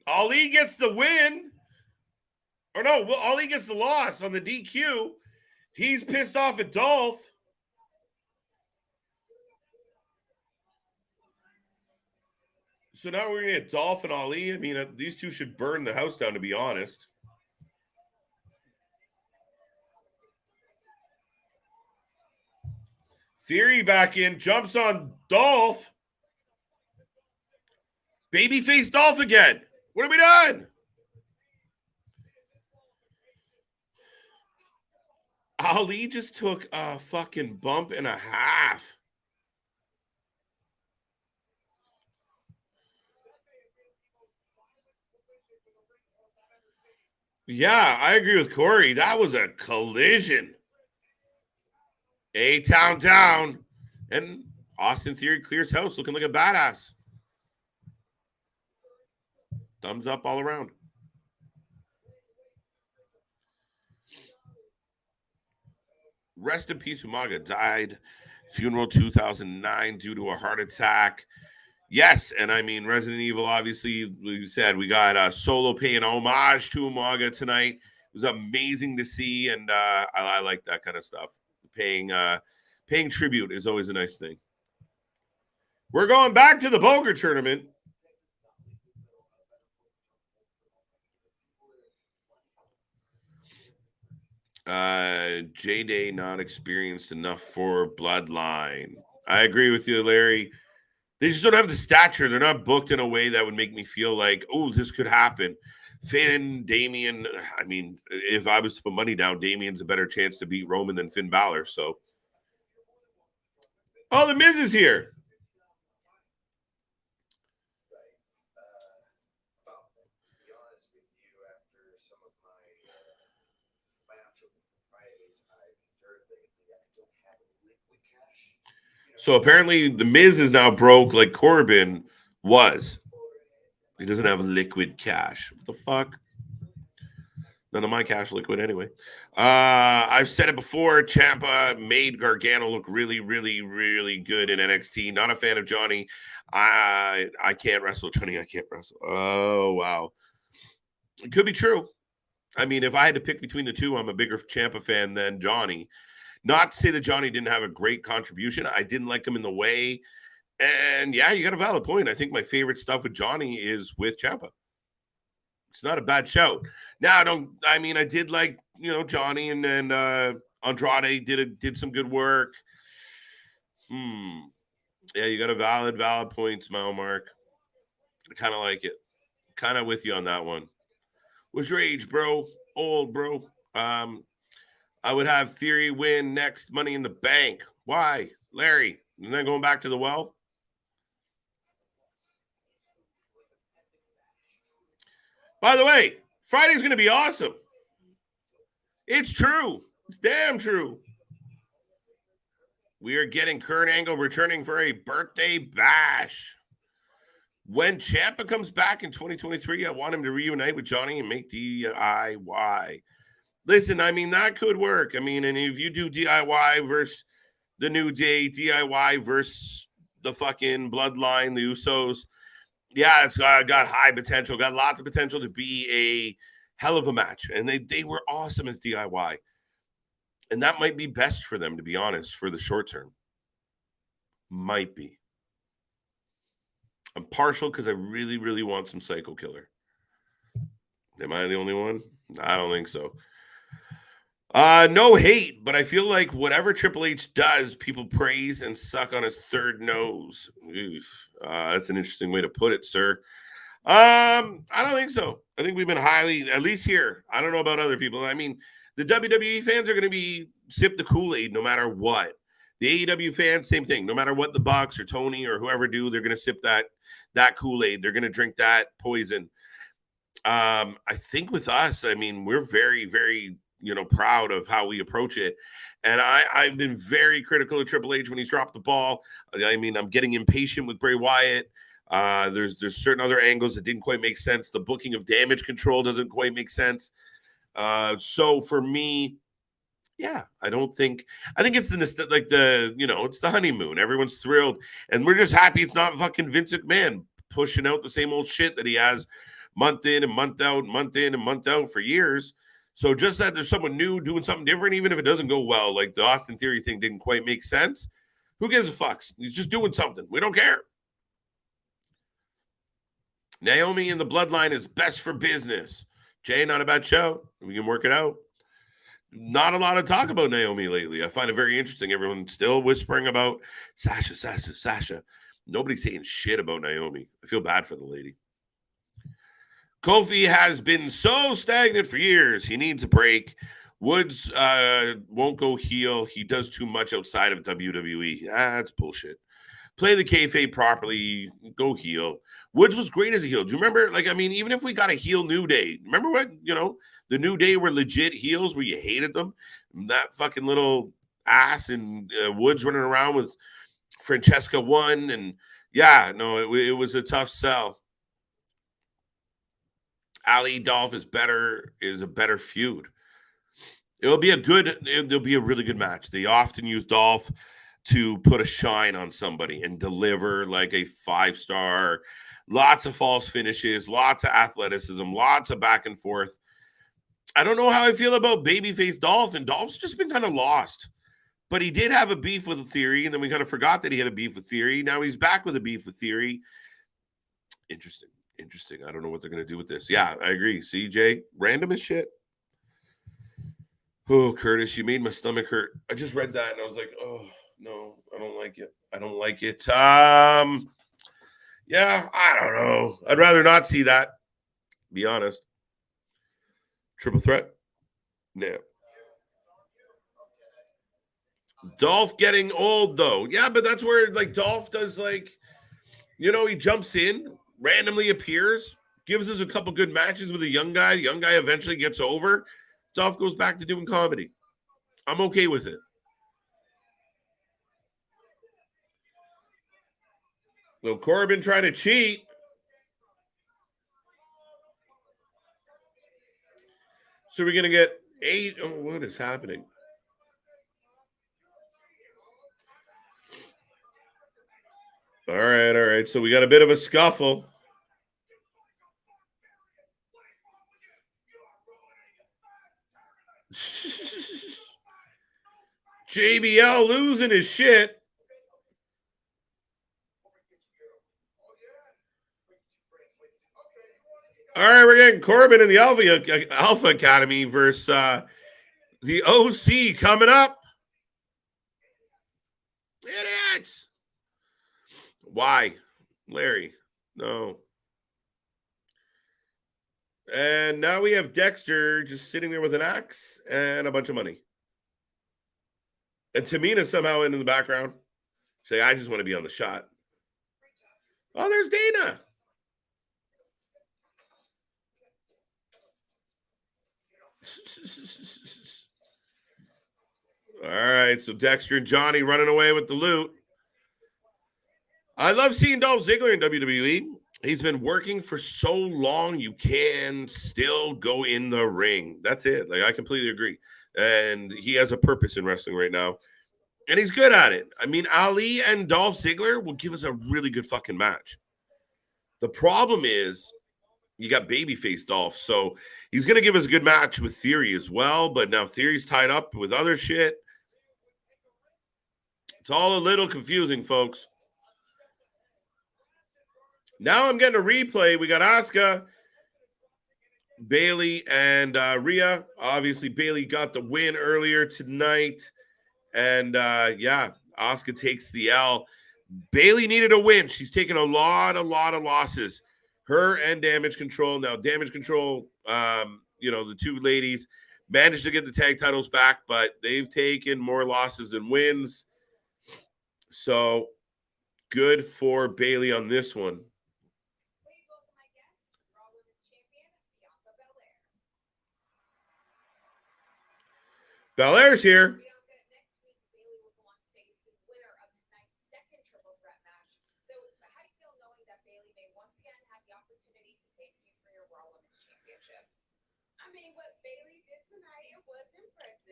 Ali gets the win. Or no, Ali gets the loss on the DQ. He's pissed off at Dolph. So now we're going to get Dolph and Ali. I mean, these two should burn the house down, to be honest. Theory back in, jumps on Dolph. Babyface Dolph again. What have we done? Ali just took a fucking bump and a half. Yeah, I agree with Corey. That was a collision. A-Town down. And Austin Theory clears house looking like a badass. Thumbs up all around. Rest in peace, Umaga died. Funeral 2009 due to a heart attack. Yes, and I mean Resident Evil, obviously, we said we got Solo paying homage to Umaga tonight. It was amazing to see, and I like that kind of stuff. Paying tribute is always a nice thing. We're going back to the poker tournament. J-Day not experienced enough for Bloodline. I agree with you, Larry. They just don't have the stature. They're not booked in a way that would make me feel like, oh, this could happen. Finn, Damian, I mean, if I was to put money down, Damian's a better chance to beat Roman than Finn Balor. So, oh, the Miz is here. So apparently the Miz is now broke like Corbin was. He doesn't have liquid cash. What the fuck? None of my cash liquid anyway. I've said it before. Ciampa made Gargano look really, really, really good in NXT. Not a fan of Johnny. I can't wrestle, Johnny. I can't wrestle. Oh wow, it could be true. I mean, if I had to pick between the two, I'm a bigger Ciampa fan than Johnny. Not to say that Johnny didn't have a great contribution. I didn't like him in the way. And yeah, you got a valid point. I think my favorite stuff with Johnny is with Ciampa. It's not a bad shout. Now I did like, Johnny and Andrade did some good work. Yeah, you got a valid point, Smile Mark. I kind of like it. Kind of with you on that one. What's your age, bro? Old, bro. I would have Theory win next Money in the Bank. Why? Larry. And then going back to the well. By the way, Friday's going to be awesome. It's true. It's damn true. We are getting Kurt Angle returning for a birthday bash. When Ciampa comes back in 2023, I want him to reunite with Johnny and make DIY. Listen, that could work. And if you do DIY versus the New Day, DIY versus the fucking Bloodline, the Usos, yeah, it's got high potential, got lots of potential to be a hell of a match. And they were awesome as DIY. And that might be best for them, to be honest, for the short term. Might be. I'm partial because I really, really want some Psycho Killer. Am I the only one? I don't think so. No hate, but I feel like whatever Triple H does, people praise and suck on his third nose. That's an interesting way to put it, sir. I don't think so. I think we've been highly, at least here. I don't know about other people. The WWE fans are going to be sip the Kool-Aid no matter what. The AEW fans, same thing. No matter what the Bucks or Tony or whoever do, they're going to sip that Kool-Aid. They're going to drink that poison. I think with us, we're very, very, proud of how we approach it. And I've been very critical of Triple H when he's dropped the ball. I'm getting impatient with Bray Wyatt. There's certain other angles that didn't quite make sense. The booking of Damage Control doesn't quite make sense. So for me, yeah, I think it's it's the honeymoon. Everyone's thrilled, and we're just happy it's not fucking Vince McMahon pushing out the same old shit that he has month in and month out, month in and month out for years. So just that there's someone new doing something different, even if it doesn't go well, like the Austin Theory thing didn't quite make sense. Who gives a fuck? He's just doing something. We don't care. Naomi in the Bloodline is best for business. Jay, not a bad show. We can work it out. Not a lot of talk about Naomi lately. I find it very interesting. Everyone's still whispering about Sasha. Nobody's saying shit about Naomi. I feel bad for the lady. Kofi has been so stagnant for years. He needs a break. Woods won't go heel. He does too much outside of WWE. That's bullshit. Play the kayfabe properly. Go heel. Woods was great as a heel. Do you remember? Even if we got a heel New Day, remember what, the New Day were legit heels where you hated them? That fucking little ass and Woods running around with Francesca won. And yeah, no, it was a tough sell. Ali Dolph is a better feud. There'll be a really good match. They often use Dolph to put a shine on somebody and deliver like a 5-star, lots of false finishes, lots of athleticism, lots of back and forth. I don't know how I feel about babyface Dolph, and Dolph's just been kind of lost. But he did have a beef with a Theory, and then we kind of forgot that he had a beef with Theory. Now he's back with a beef with Theory. Interesting. I don't know what they're going to do with this. Yeah, I agree. CJ, random as shit. Oh, Curtis, you made my stomach hurt. I just read that, and I was like, oh, no, I don't like it. Yeah, I don't know. I'd rather not see that, be honest. Triple threat? Yeah. Dolph getting old, though. Yeah, but that's where, Dolph does, he jumps in, randomly appears, gives us a couple good matches with a young guy. The young guy eventually gets over. Dolph goes back to doing comedy. I'm okay with it. Well, Corbin trying to cheat. So we're going to get 8. Oh, what is happening? All right. So we got a bit of a scuffle. JBL losing his shit. All right, we're getting Corbin in the Alpha Academy versus the OC coming up. Idiots. Why? Larry. No. And now we have Dexter just sitting there with an axe and a bunch of money. And Tamina somehow in the background. Say, I just want to be on the shot. Oh, there's Dana. All right, so Dexter and Johnny running away with the loot. I love seeing Dolph Ziggler in WWE. He's been working for so long, you can still go in the ring. That's it. Like, I completely agree. And he has a purpose in wrestling right now. And he's good at it. I mean, Ali and Dolph Ziggler will give us a really good fucking match. The problem is you got babyface Dolph. So he's going to give us a good match with Theory as well. But now Theory's tied up with other shit. It's all a little confusing, folks. Now I'm getting a replay. We got Asuka, Bayley, and Rhea. Obviously, Bayley got the win earlier tonight. And Asuka takes the L. Bayley needed a win. She's taken a lot of losses. Her and Damage Control. Now, Damage Control, the two ladies managed to get the tag titles back, but they've taken more losses than wins. So good for Bayley on this one. Belair's here.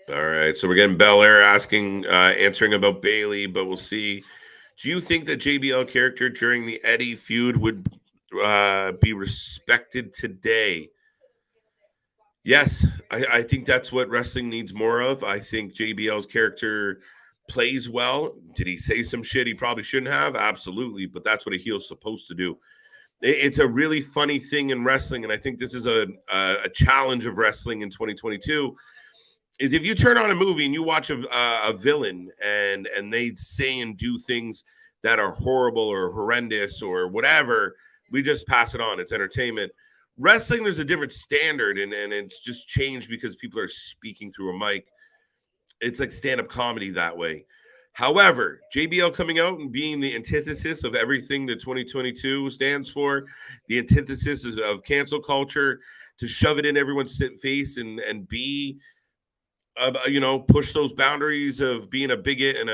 All right, so we're getting Belair answering about Bayley, but we'll see. Do you think that JBL character during the Eddie feud would be respected today? Yes, I think that's what wrestling needs more of. I think JBL's character plays well. Did he say some shit he probably shouldn't have? Absolutely, but that's what a heel's supposed to do. It's a really funny thing in wrestling, and I think this is a challenge of wrestling in 2022. Is if you turn on a movie and you watch a villain and they say and do things that are horrible or horrendous or whatever, we just pass it on. It's entertainment. Wrestling, there's a different standard, and it's just changed because people are speaking through a mic. It's like stand-up comedy that way. However, JBL coming out and being the antithesis of everything that 2022 stands for, the antithesis of cancel culture, to shove it in everyone's face and be, push those boundaries of being a bigot and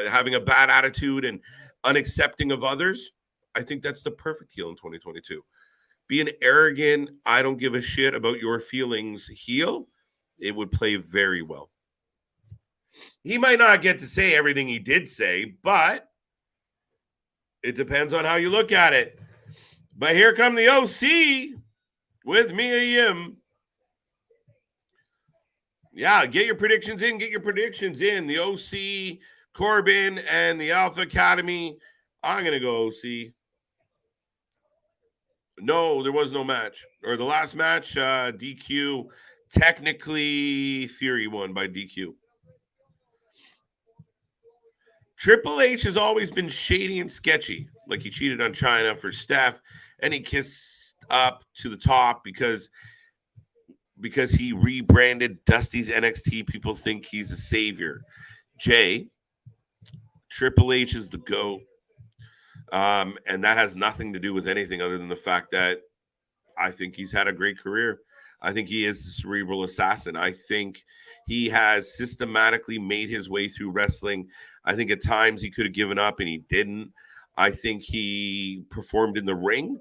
having a bad attitude and unaccepting of others. I think that's the perfect heel in 2022. Being arrogant, I don't give a shit about your feelings heel, it would play very well. He might not get to say everything he did say, but it depends on how you look at it. But here come the OC with Mia Yim. Yeah, get your predictions in. The OC, Corbin, and the Alpha Academy. I'm going to go OC. No, there was no match. Or the last match, DQ. Technically, Fury won by DQ. Triple H has always been shady and sketchy. Like he cheated on China for Steph, and he kissed up to the top because he rebranded Dusty's NXT. People think he's a savior. Jay, Triple H is the GOAT. And that has nothing to do with anything other than the fact that I think he's had a great career. I think he is the cerebral assassin. I think he has systematically made his way through wrestling. I think at times he could have given up and he didn't. I think he performed in the ring.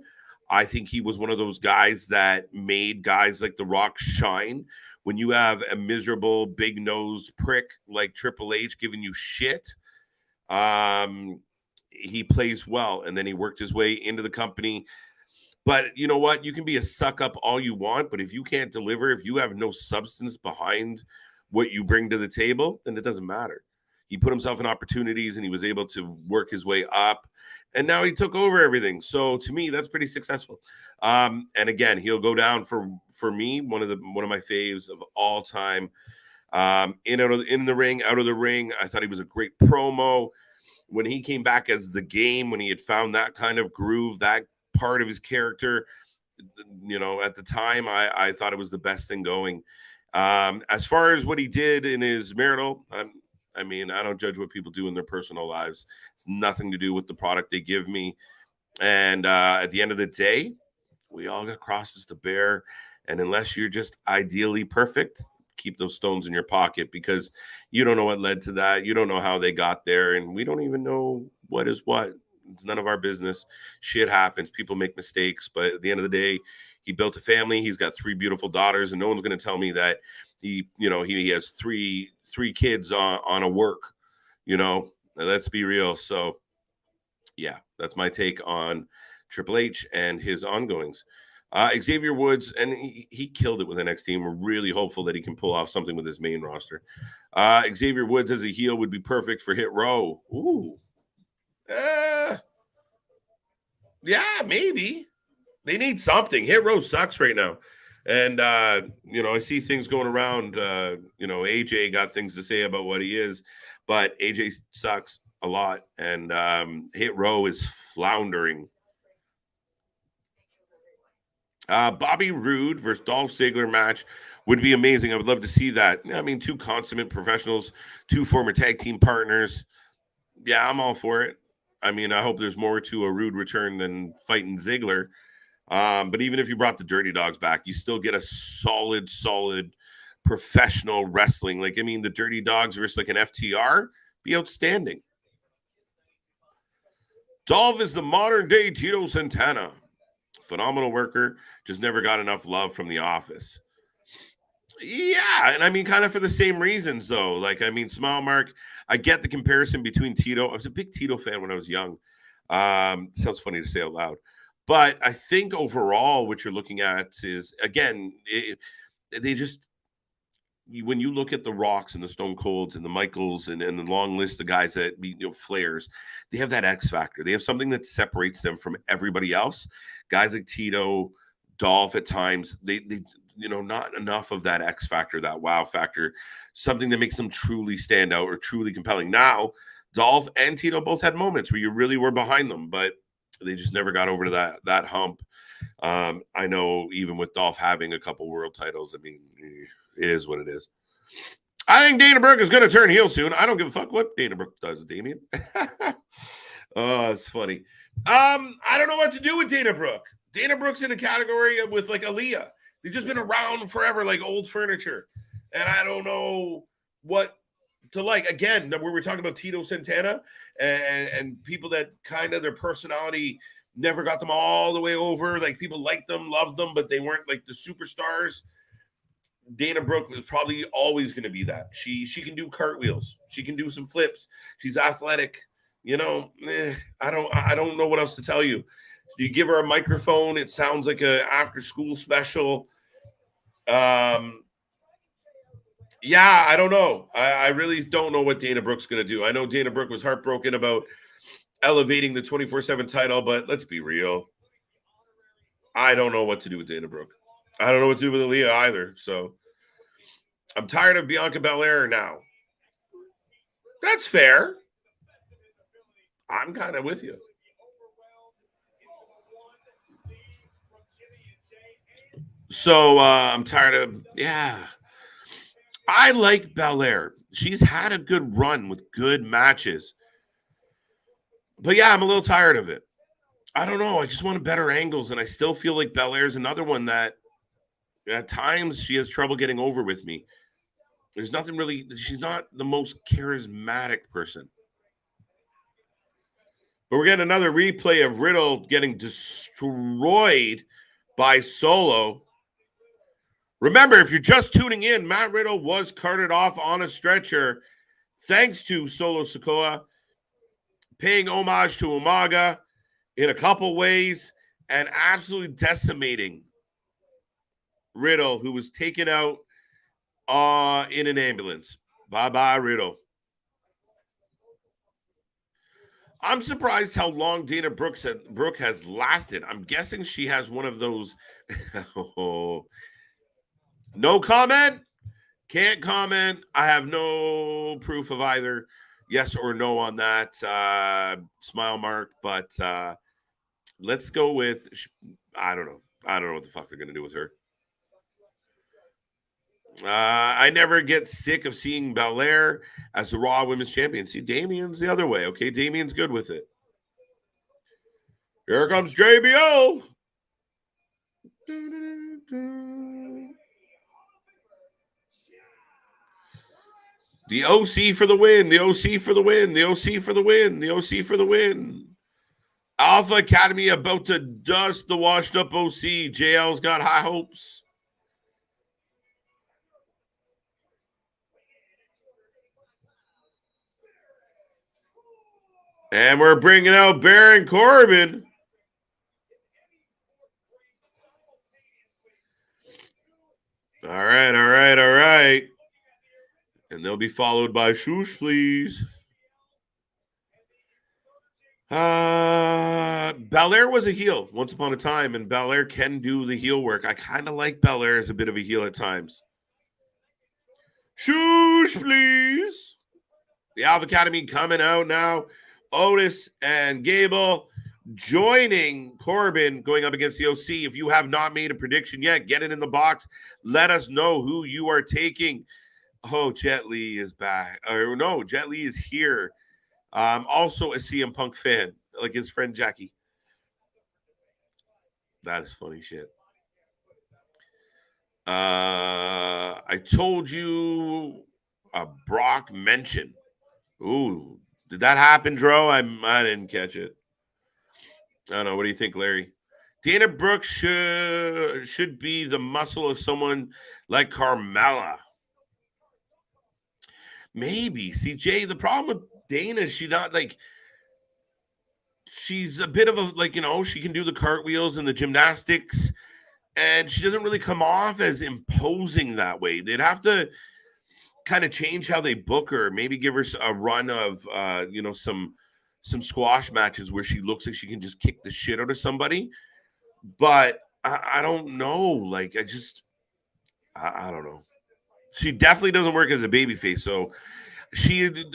I think he was one of those guys that made guys like The Rock shine. When you have a miserable, big nose prick like Triple H giving you shit, um, he plays well. And then he worked his way into the company. But you know what? You can be a suck up all you want, but if you can't deliver, if you have no substance behind what you bring to the table, then it doesn't matter. He put himself in opportunities and he was able to work his way up. And now he took over everything. So to me, that's pretty successful. And again, he'll go down for me one of my faves of all time. In the ring, out of the ring. I thought he was a great promo when he came back as the Game. When he had found that kind of groove, that part of his character, at the time, I thought it was the best thing going. As far as what he did in his marital, I mean, I don't judge what people do in their personal lives. It's nothing to do with the product they give me. And at the end of the day, we all got crosses to bear. And unless you're just ideally perfect, keep those stones in your pocket, because you don't know what led to that. You don't know how they got there. And we don't even know what is what. It's none of our business. Shit happens. People make mistakes. But at the end of the day, he built a family. He's got 3 beautiful daughters, and no one's going to tell me that he has three kids on a work. Let's be real. So yeah, that's my take on Triple H and his ongoings. Xavier Woods, and he killed it with NXT, and we're really hopeful that he can pull off something with his main roster. Xavier Woods as a heel would be perfect for Hit Row. Ooh. Yeah, maybe. They need something. Hit Row sucks right now. And, I see things going around. AJ got things to say about what he is, but AJ sucks a lot. And Hit Row is floundering. Bobby Roode versus Dolph Ziggler match would be amazing. I would love to see that. I mean, 2 consummate professionals, 2 former tag team partners. Yeah, I'm all for it. I mean, I hope there's more to a Roode return than fighting Ziggler. But even if you brought the Dirty Dogs back, you still get a solid professional wrestling. Like, I mean, the Dirty Dogs versus like an FTR be outstanding. Dolph is the modern day Tito Santana. Phenomenal worker, just never got enough love from the office. Yeah, and I mean, kind of for the same reasons, though. Like, I mean, Smile Mark, I get the comparison between Tito. I was a big Tito fan when I was young. Sounds funny to say out loud. But I think overall, what you're looking at is, again, when you look at the Rocks and the Stone Colds and the Michaels and the long list of guys that, Flairs, they have that X factor. They have something that separates them from everybody else. Guys like Tito, Dolph at times, they not enough of that X factor, that wow factor, something that makes them truly stand out or truly compelling. Now, Dolph and Tito both had moments where you really were behind them, but they just never got over to that hump. I know even with Dolph having a couple world titles, I mean, it is what it is. I think Dana Brooke is going to turn heel soon. I don't give a fuck what Dana Brooke does, Damien. Oh, it's funny. I don't know what to do with Dana Brooke. Dana Brooke's in a category with like Aaliyah. They've just been around forever, like old furniture. And I don't know what to like. Again, we were talking about Tito Santana and people that kind of their personality never got them all the way over. Like people liked them, loved them, but they weren't like the superstars. Dana Brooke is probably always going to be that. She can do cartwheels. She can do some flips. She's athletic. I don't know what else to tell you. You give her a microphone, it sounds like a after school special. Yeah, I don't know. I really don't know what Dana Brooke's going to do. I know Dana Brooke was heartbroken about elevating the 24/7 title, but let's be real. I don't know what to do with Dana Brooke. I don't know what to do with Aaliyah either. So I'm tired of Bianca Belair now. That's fair. I'm kind of with you. So I'm tired of, yeah. I like Belair. She's had a good run with good matches. But yeah, I'm a little tired of it. I don't know. I just want better angles, and I still feel like Belair's another one that at times she has trouble getting over with me. There's nothing really, she's not the most charismatic person. But we're getting another replay of Riddle getting destroyed by Solo. Remember, if you're just tuning in, Matt Riddle was carted off on a stretcher thanks to Solo Sikoa, paying homage to Umaga in a couple ways and absolutely decimating Riddle, who was taken out in an ambulance. Bye-bye, Riddle. I'm surprised how long Dana Brooke has lasted. I'm guessing she has one of those. No comment. Can't comment. I have no proof of either yes or no on that smile mark. But let's go with, I don't know. I don't know what the fuck they're going to do with her. I never get sick of seeing Belair as the Raw Women's Champion. See, Damien's the other way. Okay, Damien's good with it. Here comes JBL. The OC for the win. The OC for the win. The OC for the win. The OC for the win. Alpha Academy about to dust the washed up OC. JL's got high hopes. And we're bringing out Baron Corbin. All right, all right, all right. And they'll be followed by Shoosh, please. Belair was a heel once upon a time, and Belair can do the heel work. I kind of like Belair as a bit of a heel at times. Shoosh, please. The Alpha Academy coming out now. Otis and Gable joining Corbin, going up against the OC. If you have not made a prediction yet, get it in the box. Let us know who you are taking. Oh, Jet Li is back. Or no, Jet Li is here. Also a CM Punk fan, like his friend Jackie. That is funny shit. I told you a Brock mention. Ooh, did that happen, Dro? I didn't catch it. I don't know. What do you think, Larry? Dana Brooke should be the muscle of someone like Carmella. Maybe. See, Jay, the problem with Dana is she's not like, she's a bit of a, like, you know, she can do the cartwheels and the gymnastics, and she doesn't really come off as imposing that way. They'd have to kind of change how they book her, maybe give her a run of, some squash matches where she looks like she can just kick the shit out of somebody. But I don't know. Like, I don't know. She definitely doesn't work as a babyface. So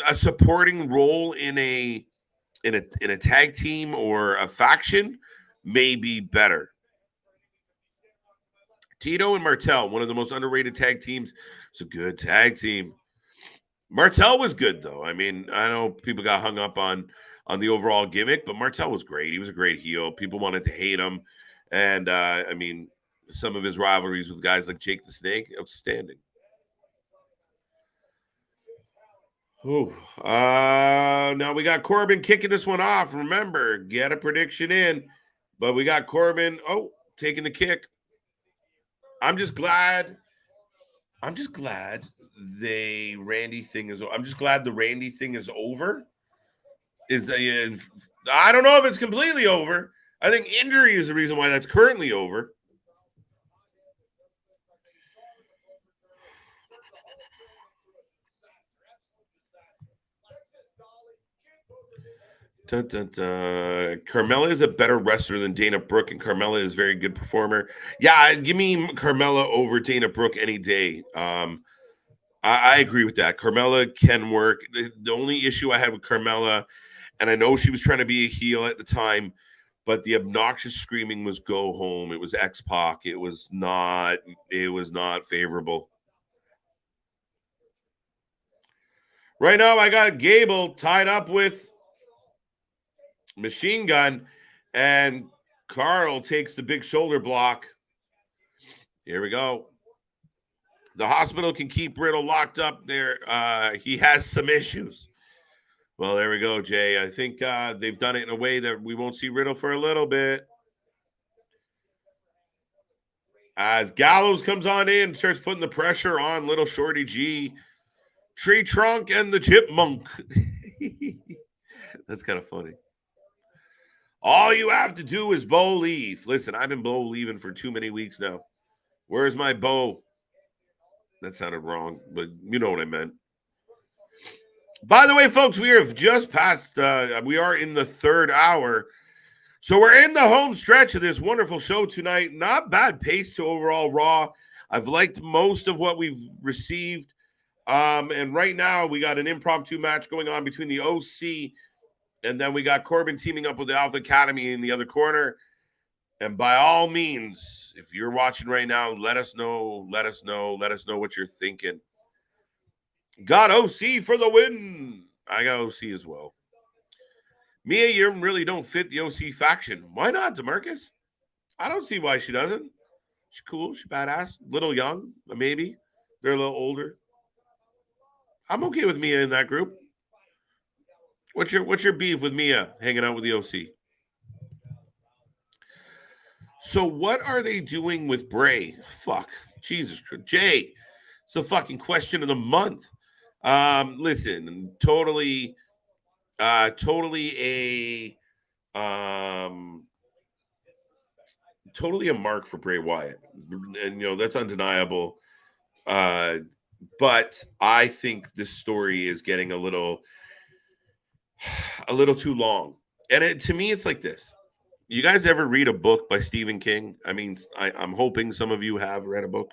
a supporting role in a tag team or a faction may be better. Tito and Martel, one of the most underrated tag teams. It's a good tag team. Martel was good though. I mean, I know people got hung up on the overall gimmick, but Martel was great. He was a great heel. People wanted to hate him, and I mean, some of his rivalries with guys like Jake the Snake, outstanding. Ooh. Now we got Corbin kicking this one off. Remember, get a prediction in. But we got Corbin, taking the kick. I'm just glad the Randy thing is over. I don't know if it's completely over. I think injury is the reason why that's currently over. Dun, dun, dun. Carmella is a better wrestler than Dana Brooke, and Carmella is a very good performer. Yeah, give me Carmella over Dana Brooke any day. I agree with that. Carmella can work. The only issue I had with Carmella, and I know she was trying to be a heel at the time, but the obnoxious screaming was "Go home." It was X-Pac. It was not favorable. Right now, I got Gable tied up with Machine Gun, and Carl takes the big shoulder block. Here we go. The hospital can keep Riddle locked up there. He has some issues. Well, there we go, Jay. I think they've done it in a way that we won't see Riddle for a little bit. As Gallows comes on in, starts putting the pressure on little Shorty G, Tree Trunk, and the Chipmunk. That's kind of funny. All you have to do is bow leave. Listen, I've been bow leaving for too many weeks now. Where's my bow? That sounded wrong, but you know what I meant. By the way, folks, we have just passed, we are in the third hour. So we're in the home stretch of this wonderful show tonight. Not bad pace to overall Raw. I've liked most of what we've received. And right now we got an impromptu match going on between the OC and then we got Corbin teaming up with the Alpha Academy in the other corner. And by all means, if you're watching right now, let us know. Let us know what you're thinking. Got OC for the win. I got OC as well. Mia Yim really don't fit the OC faction. Why not, DeMarcus? I don't see why she doesn't. She's cool. She's badass. Little young, maybe. They're a little older. I'm okay with Mia in that group. What's your beef with Mia hanging out with the OC? So what are they doing with Bray? Fuck. Jesus Christ. Jay, it's the fucking question of the month. Listen, totally totally a mark for Bray Wyatt. And that's undeniable. But I think this story is getting a little too long. And to me, it's like this. You guys ever read a book by Stephen King? I mean, I'm hoping some of you have read a book.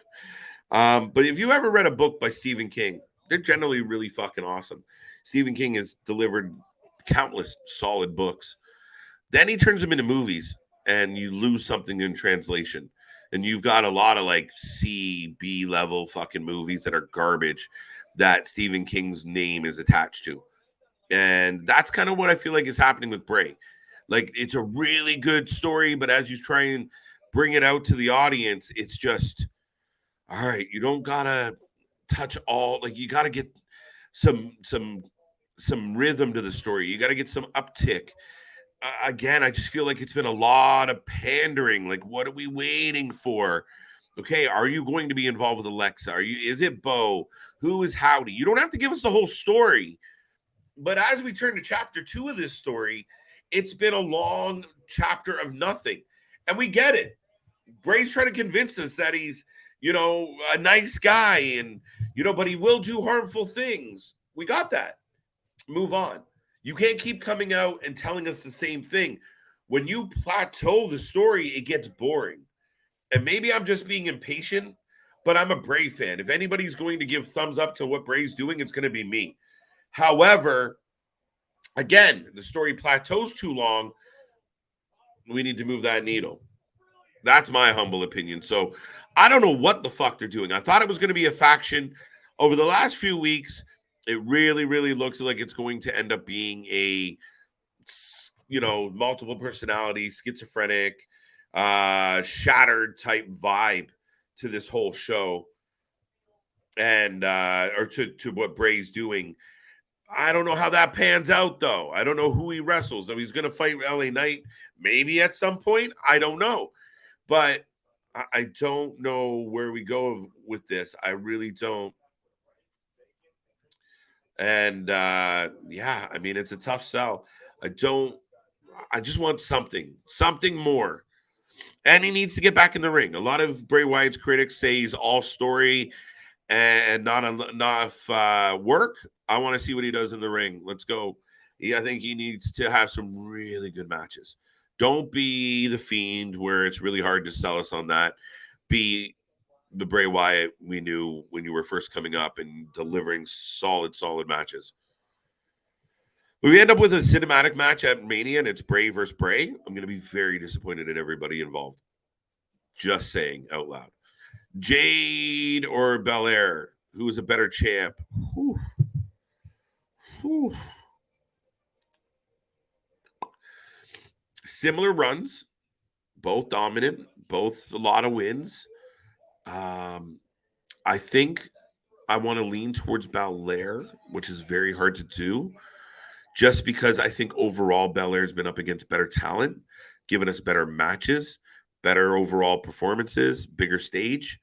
But if you ever read a book by Stephen King, they're generally really fucking awesome. Stephen King has delivered countless solid books. Then he turns them into movies, and you lose something in translation. And you've got a lot of like C, B level fucking movies that are garbage that Stephen King's name is attached to. And that's kind of what I feel like is happening with Bray. Like, it's a really good story, but as you try and bring it out to the audience, it's just, all right, you don't gotta touch all, like, you gotta get some rhythm to the story. You gotta get some uptick. Again, I just feel like it's been a lot of pandering. Like, what are we waiting for? Okay, are you going to be involved with Alexa? Is it Bo? Who is Howdy? You don't have to give us the whole story. But as we turn to chapter 2 of this story, it's been a long chapter of nothing. And we get it. Bray's trying to convince us that he's, a nice guy and, but he will do harmful things. We got that. Move on. You can't keep coming out and telling us the same thing. When you plateau the story, it gets boring. And maybe I'm just being impatient, but I'm a Bray fan. If anybody's going to give thumbs up to what Bray's doing, it's going to be me. However, again, the story plateaus too long. We need to move that needle. That's my humble opinion. So I don't know what the fuck they're doing. I thought it was going to be a faction. Over the last few weeks, it really, really looks like it's going to end up being a, multiple personality, schizophrenic, shattered type vibe to this whole show. And, or to what Bray's doing. I don't know how that pans out, though. I don't know who he wrestles. I mean, he's going to fight LA Knight maybe at some point. I don't know. But I don't know where we go with this. I really don't. And, yeah, I mean, it's a tough sell. I just want something more. And he needs to get back in the ring. A lot of Bray Wyatt's critics say he's all story and not enough work. I want to see what he does in the ring. Let's go. I think he needs to have some really good matches. Don't be the Fiend where it's really hard to sell us on that. Be the Bray Wyatt we knew when you were first coming up and delivering solid matches. We end up with a cinematic match at Mania, and it's Bray versus Bray. I'm going to be very disappointed in everybody involved. Just saying out loud. Jade or Belair? Who is a better champ? Whew. Whew. Similar runs, both dominant, both a lot of wins. I think I want to lean towards Belair, which is very hard to do. just because I think overall Belair's been up against better talent, given us better matches, better overall performances, bigger stage.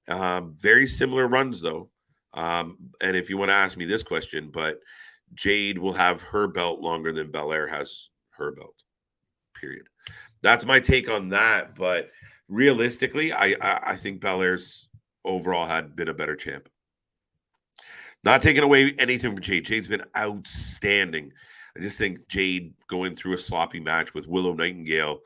Very similar runs though. And if you want to ask me this question, but Jade will have her belt longer than Belair has her belt. Period. That's my take on that. But realistically, I think Belair's overall had been a better champ. Not taking away anything from Jade. Jade's been outstanding. I just think Jade going through a sloppy match with Willow Nightingale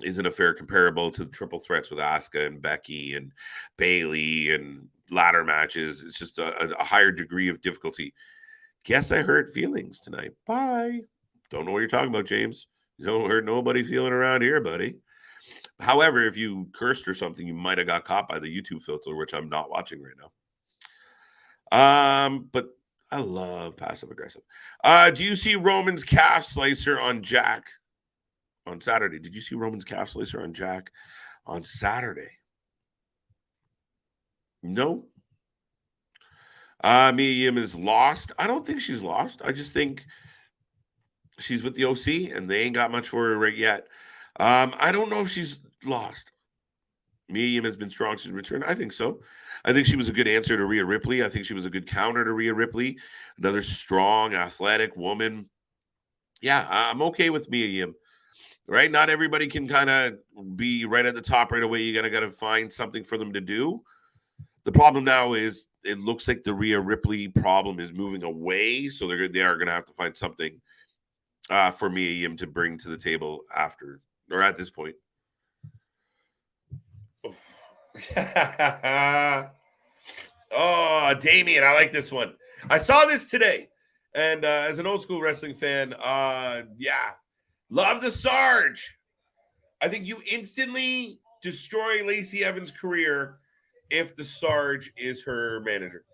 isn't a fair comparable to the triple threats with Asuka and Becky and Bailey and ladder matches. It's just a higher degree of difficulty. Guess I hurt feelings tonight. Bye. Don't know what you're talking about, James. You don't hurt nobody feeling around here, buddy. However, if you cursed or something, you might have got caught by the YouTube filter, which I'm not watching right now. But I love passive aggressive. Do you see Roman's calf slicer on Jack on Saturday? Did you see Roman's calf slicer on Jack on Saturday? No. Mia Yim is lost. I don't think she's lost. I just think she's with the OC and they ain't got much for her right yet. I don't know if she's lost. Mia Yim has been strong since return. I think so. I think she was a good answer to Rhea Ripley. I think she was a good counter to Rhea Ripley. Another strong, athletic woman. Yeah, I'm okay with Mia Yim. Right? Not everybody can kind of be right at the top right away. You gotta find something for them to do. The problem now is it looks like the Rhea Ripley problem is moving away, so they are gonna have to find something for Mia Yim to bring to the table after or at this point. Oh, Damien, I like this one. I saw this today, and as an old school wrestling fan, yeah, love the Sarge. I think you instantly destroy Lacey Evans' career if the Sarge is her manager.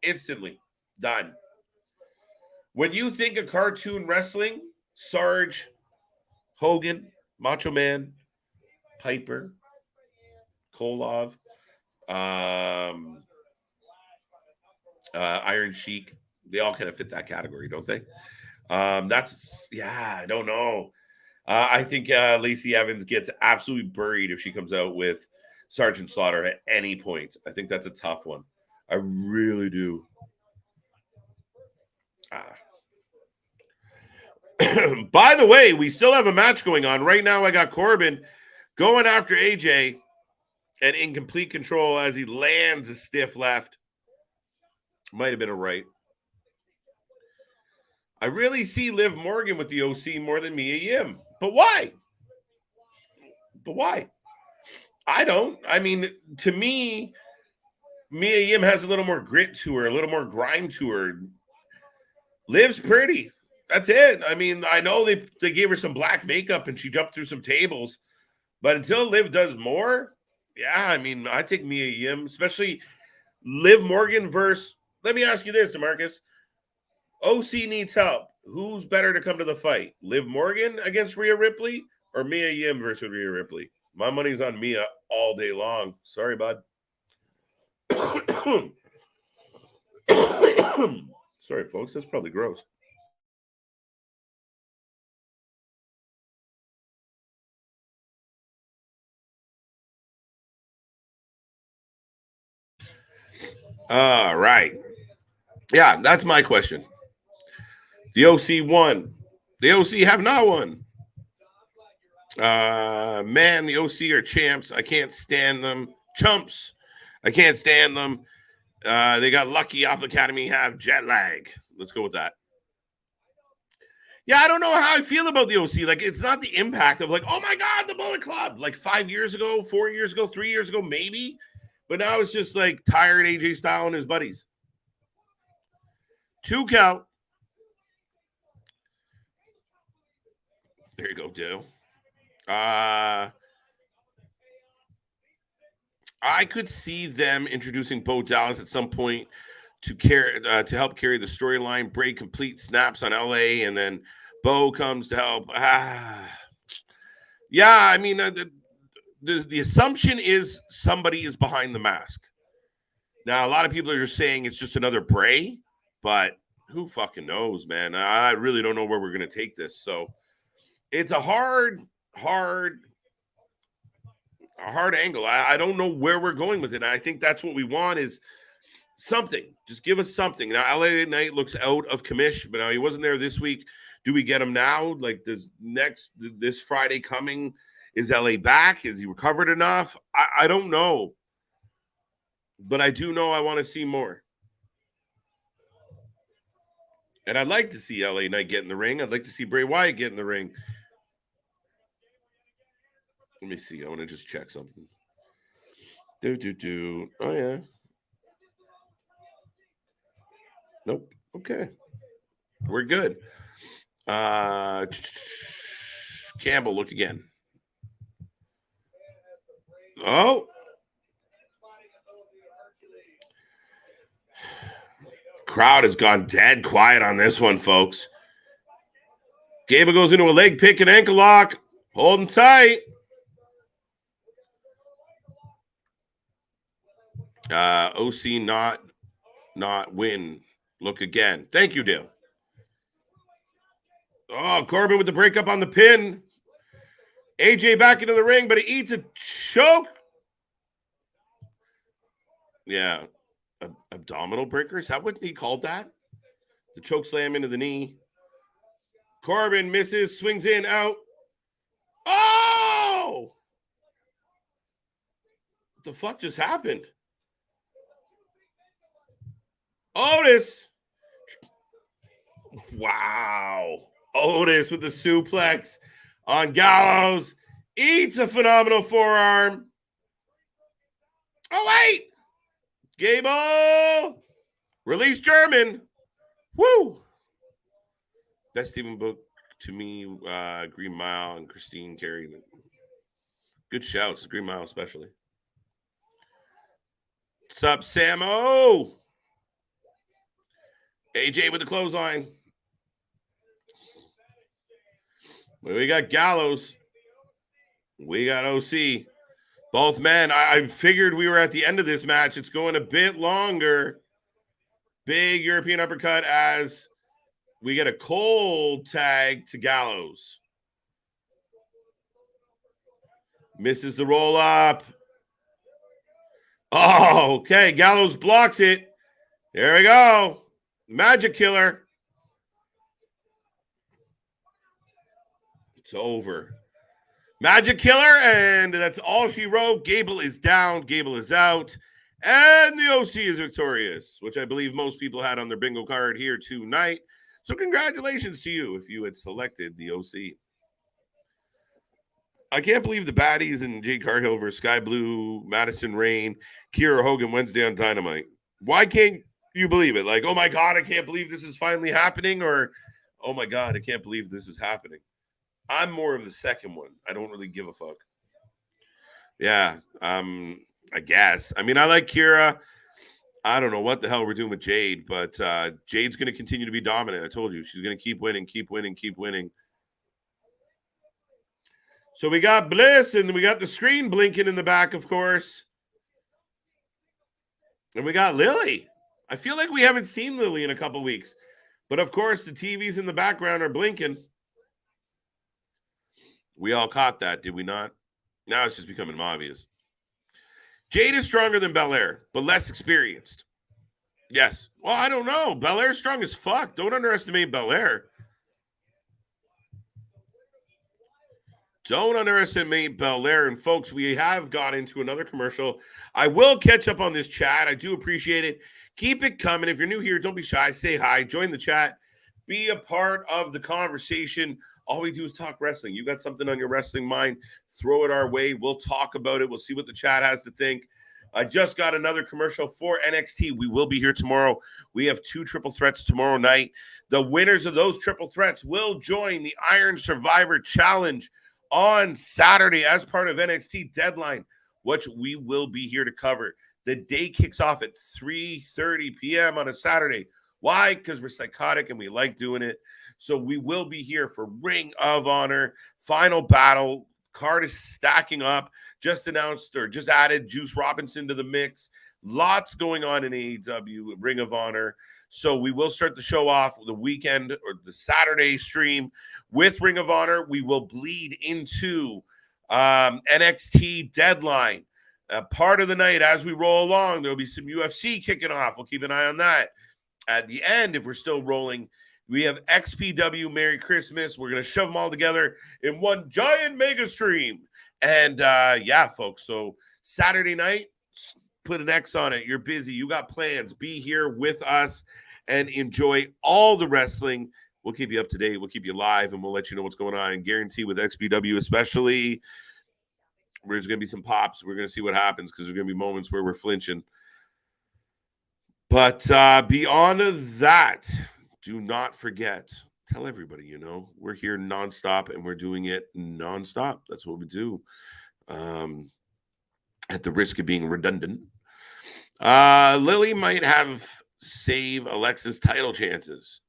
Instantly done. When you think of cartoon wrestling, Sarge, Hogan, Macho Man, Piper, Koloff, Iron Sheik, they all kind of fit that category, don't they? I don't know. I think Lacey Evans gets absolutely buried if she comes out with Sergeant Slaughter at any point. I think that's a tough one. I really do. By the way, we still have a match going on. Right now, I got Corbin going after AJ and in complete control as he lands a stiff left. Might have been a right. I really see Liv Morgan with the OC more than Mia Yim. But why? I don't. I mean, to me, Mia Yim has a little more grit to her, a little more grime to her. Liv's pretty. That's it. I mean, I know they gave her some black makeup and she jumped through some tables. But until Liv does more, yeah, I mean, I take Mia Yim, especially Liv Morgan versus, let me ask you this, DeMarcus. OC needs help. Who's better to come to the fight? Liv Morgan against Rhea Ripley or Mia Yim versus Rhea Ripley? My money's on Mia all day long. Sorry, bud. Sorry, folks. That's probably gross. All right. Yeah, that's my question. The OC won. The OC have not won. Man, the OC are champs. I can't stand them. Chumps. I can't stand them. They got lucky off Academy, have jet lag. Let's go with that. Yeah, I don't know how I feel about the OC. Like, it's not the impact of like, oh my God, the Bullet Club. Like 5 years ago, 4 years ago, 3 years ago, maybe. But now it's just like tired AJ Styles and his buddies. 2 count. There you go, Dale. I could see them introducing Bo Dallas at some point to help carry the storyline. Bray complete snaps on LA, and then Bo comes to help. Yeah, I mean, the assumption is somebody is behind the mask. Now, a lot of people are just saying it's just another Bray, but who fucking knows, man? I really don't know where we're going to take this. So it's a hard angle. I don't know where we're going with it. I think that's what we want is something. Just give us something. Now, LA Knight looks out of commission, but now he wasn't there this week. Do we get him now? Like this Friday coming, is LA back? Is he recovered enough? I don't know. But I do know I want to see more. And I'd like to see LA Knight get in the ring. I'd like to see Bray Wyatt get in the ring. Let me see. I want to just check something. Oh, yeah. Nope. Okay. We're good. Campbell, look again. Oh. Crowd has gone dead quiet on this one, folks. Gable goes into a leg pick and ankle lock. Holding tight. OC not win. Look again. Thank you, Dale. Oh, Corbin with the breakup on the pin. AJ back into the ring, but he eats a choke. Yeah. Abdominal breaker? Is that what he called that? The choke slam into the knee. Corbin misses, swings in, out. Oh! What the fuck just happened? Otis. Wow. Otis with the suplex on Gallows. Eats a phenomenal forearm. Oh, wait. Gable. Release German. Woo. Best even book to me, Green Mile and Christine Carey. Good shouts, Green Mile especially. What's up, Samo? AJ with the clothesline. We got Gallows. We got OC. Both men. I figured we were at the end of this match. It's going a bit longer. Big European uppercut as we get a cold tag to Gallows. Misses the roll up. Oh, okay. Gallows blocks it. There we go. Magic Killer. It's over. Magic Killer, and that's all she wrote. Gable is down. Gable is out. And the OC is victorious, which I believe most people had on their bingo card here tonight. So congratulations to you if you had selected the OC. I can't believe the baddies and Jade Cargill versus Sky Blue, Madison Rain, Kiera Hogan Wednesday on Dynamite. Why can't you believe it? Like, oh my God, I can't believe this is finally happening, or oh my God, I can't believe this is happening. I'm more of the second one. I don't really give a fuck. Yeah, I guess. I mean, I like Kiera. I don't know what the hell we're doing with Jade, but Jade's going to continue to be dominant. I told you. She's going to keep winning, keep winning, keep winning. So we got Bliss, and we got the screen blinking in the back, of course. And we got Lily. I feel like we haven't seen Lily in a couple weeks. But, of course, the TVs in the background are blinking. We all caught that, did we not? Now it's just becoming obvious. Jade is stronger than Belair, but less experienced. Yes. Well, I don't know. Belair's strong as fuck. Don't underestimate Belair. Don't underestimate Belair. And folks, we have got into another commercial. I will catch up on this chat. I do appreciate it. Keep it coming. If you're new here, don't be shy. Say hi. Join the chat. Be a part of the conversation. All we do is talk wrestling. You got something on your wrestling mind, throw it our way. We'll talk about it. We'll see what the chat has to think. I just got another commercial for NXT. We will be here tomorrow. We have 2 triple threats tomorrow night. The winners of those triple threats will join the Iron Survivor Challenge on Saturday as part of NXT Deadline, which we will be here to cover. The day kicks off at 3:30 p.m. on a Saturday. Why? Because we're psychotic and we like doing it. So we will be here for Ring of Honor, Final Battle. Card is stacking up. Just announced or just added Juice Robinson to the mix. Lots going on in AEW, Ring of Honor. So we will start the show off with the weekend or the Saturday stream with Ring of Honor. We will bleed into NXT Deadline. Part of the night as we roll along, there'll be some UFC kicking off. We'll keep an eye on that. At the end, if we're still rolling, we have XPW Merry Christmas. We're going to shove them all together in one giant mega stream. And yeah, folks, so Saturday night, put an X on it. You're busy. You got plans. Be here with us and enjoy all the wrestling. We'll keep you up to date. We'll keep you live, and we'll let you know what's going on. And guarantee with XPW especially, there's going to be some pops. We're going to see what happens because there's going to be moments where we're flinching. But beyond that, do not forget, tell everybody, we're here nonstop and we're doing it nonstop. That's what we do. At the risk of being redundant, Lily might have save Alexa's title chances.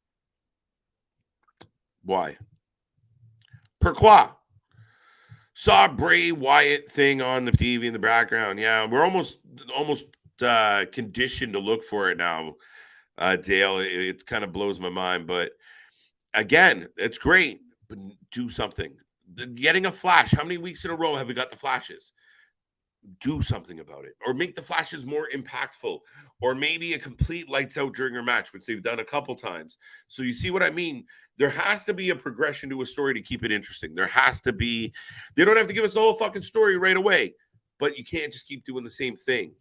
Why? Pourquoi? Saw Bray Wyatt thing on the TV in the background. Yeah, we're almost conditioned to look for it now, Dale. It kind of blows my mind, but again, it's great, but do something. Getting a flash. How many weeks in a row have we got the flashes? Do something about it, or make the flashes more impactful, or maybe a complete lights out during your match, which they've done a couple times. So you see what I mean? There has to be a progression to a story to keep it interesting. There has to be. They don't have to give us the whole fucking story right away, but you can't just keep doing the same thing.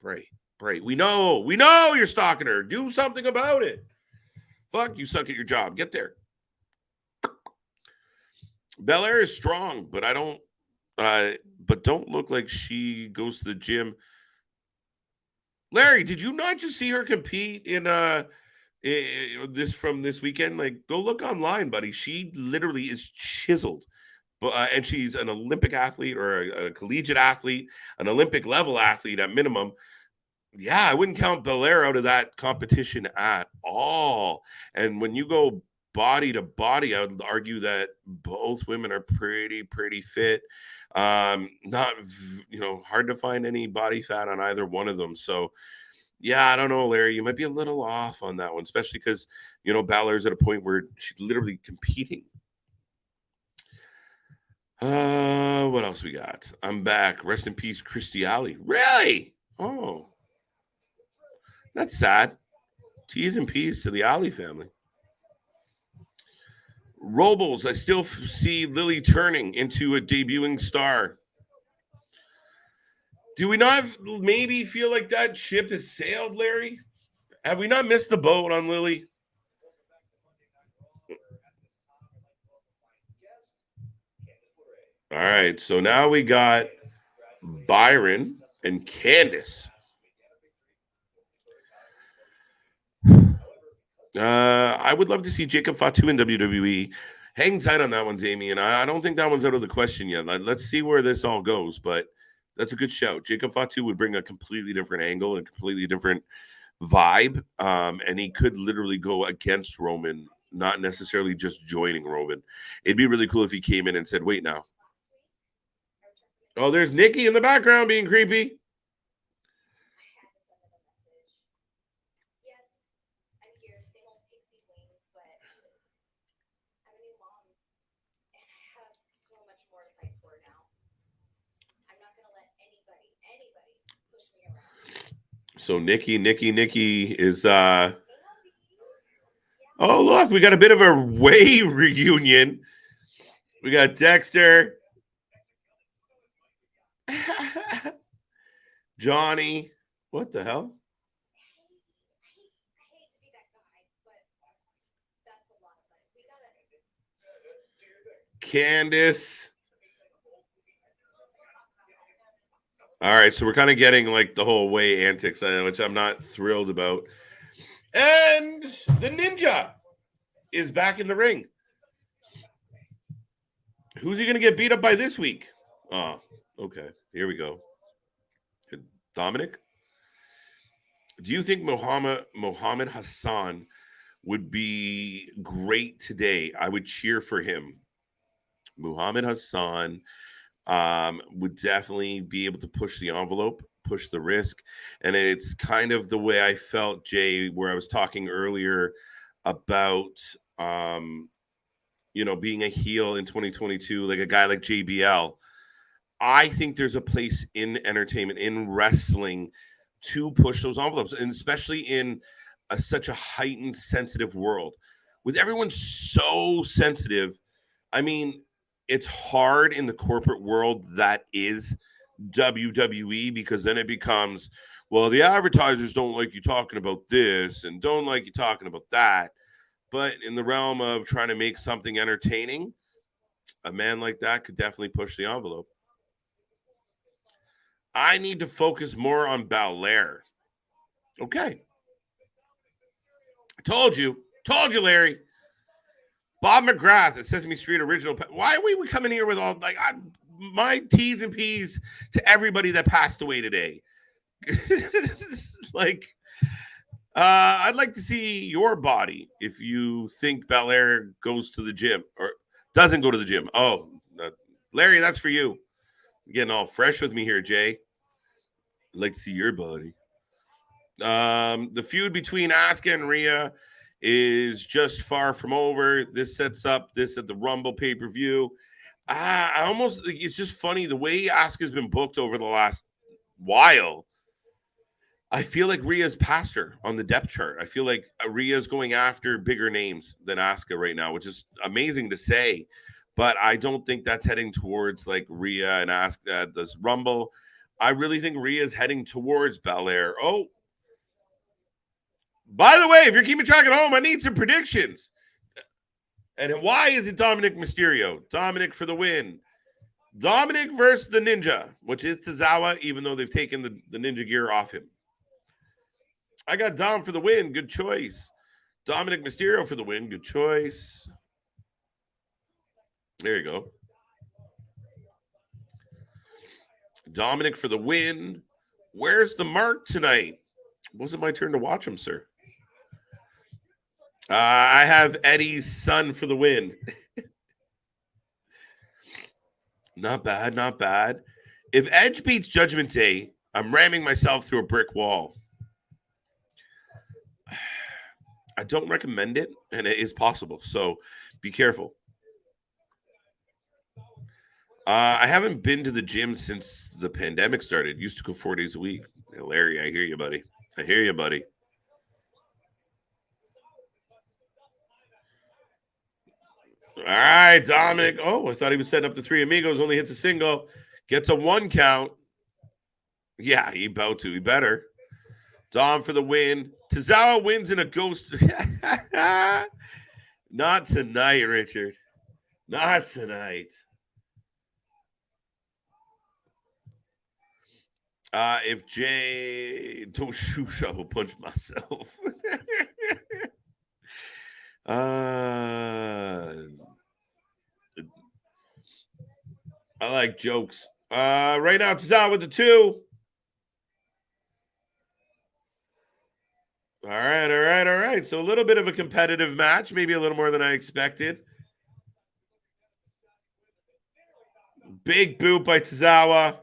Bray. We know you're stalking her. Do something about it. Fuck, you suck at your job. Get there. Belair is strong, but don't look like she goes to the gym. Larry, did you not just see her compete in this weekend? Like, go look online, buddy. She literally is chiseled. And she's an Olympic athlete or a collegiate athlete, an Olympic level athlete at minimum. Yeah, I wouldn't count Belair out of that competition at all. And when you go body to body, I would argue that both women are pretty fit. Not, hard to find any body fat on either one of them. So, yeah, I don't know, Larry. You might be a little off on that one, especially because, Balor's at a point where she's literally competing. What else we got? I'm back. Rest in peace, Christy Alley. Really? Oh, that's sad. T's and P's to the Alley family. Robles, I still see Lily turning into a debuting star. Do we not maybe feel like that ship has sailed, Larry? Have we not missed the boat on Lily? All right, so now we got Byron and Candice. I would love to see Jacob Fatu in WWE. Hang tight on that one, Damien. I don't think that one's out of the question yet. Let's see where this all goes, but that's a good shout. Jacob Fatu would bring a completely different angle and a completely different vibe, and he could literally go against Roman, not necessarily just joining Roman. It'd be really cool if he came in and said, wait now. Oh, there's Nikki in the background being creepy. So Nikki is oh, look, we got a bit of a Way reunion. We got Dexter, Johnny. What the hell? Candice. All right, so we're kind of getting like the whole Way antics, which I'm not thrilled about. And the Ninja is back in the ring. Who's he going to get beat up by this week? Oh, okay. Here we go. Dominic? Do you think Mohammed Hassan would be great today? I would cheer for him. Muhammad Hassan would definitely be able to push the envelope, push the risk. And it's kind of the way I felt, Jay, where I was talking earlier about being a heel in 2022, like a guy like JBL. I think there's a place in entertainment, in wrestling, to push those envelopes, and especially in such a heightened, sensitive world. With everyone so sensitive, I mean, it's hard in the corporate world that is WWE, because then it becomes, well, the advertisers don't like you talking about this and don't like you talking about that. But in the realm of trying to make something entertaining, a man like that could definitely push the envelope. I need to focus more on Belair. Okay. Told you, Larry. Bob McGrath at Sesame Street original. Why are we coming here with all my T's and P's to everybody that passed away today? I'd like to see your body if you think Belair goes to the gym or doesn't go to the gym. Oh, Larry, that's for you. You're getting all fresh with me here, Jay. I'd like to see your body. The feud between Asuka and Rhea is just far from over. This sets up this at the Rumble pay-per-view. It's just funny the way Asuka's been booked over the last while. I feel like Rhea's past her on the depth chart. I feel like Rhea's going after bigger names than Asuka right now, which is amazing to say. But I don't think that's heading towards like Rhea and Asuka at this Rumble. I really think Rhea's heading towards Belair. Oh, by the way, if you're keeping track at home, I need some predictions. And why is it Dominic Mysterio? Dominic for the win. Dominic versus the Ninja, which is Tozawa, even though they've taken the Ninja gear off him. I got Dom for the win. Good choice. Dominic Mysterio for the win. Good choice. There you go. Dominic for the win. Where's the mark tonight? Wasn't my turn to watch him, sir. I have Eddie's son for the win. Not bad, not bad. If Edge beats Judgment Day, I'm ramming myself through a brick wall. I don't recommend it, and it is possible, so be careful. I haven't been to the gym since the pandemic started. Used to go 4 days a week. Hey, Larry, I hear you, buddy. I hear you, buddy. All right, Dominic. Oh, I thought he was setting up the Three Amigos. Only hits a single. Gets a 1 count. Yeah, he about to. He better. Dom for the win. Tozawa wins in a ghost. Not tonight, Richard. Not tonight. If Jay don't shoot, I will punch myself. I like jokes. Right now, Tozawa with the 2. All right. So a little bit of a competitive match, maybe a little more than I expected. Big boot by Tozawa.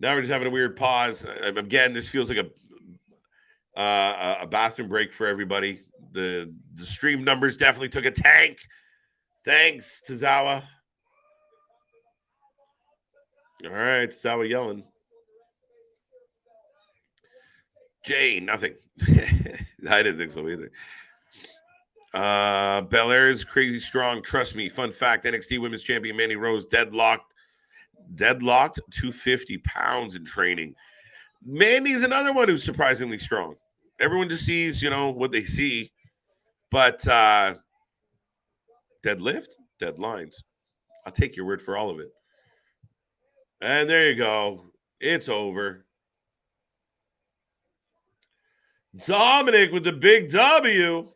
Now we're just having a weird pause. Again, this feels like a bathroom break for everybody. The stream numbers definitely took a tank. Thanks, Tozawa. All right, Tozawa yelling. Jay, nothing. I didn't think so either. Belair is crazy strong. Trust me. Fun fact: NXT Women's Champion Mandy Rose deadlocked 250 pounds in training. Mandy's another one who's surprisingly strong. Everyone just sees, what they see. But deadlift, deadlines. I'll take your word for all of it. And there you go. It's over. Dominic with the big W.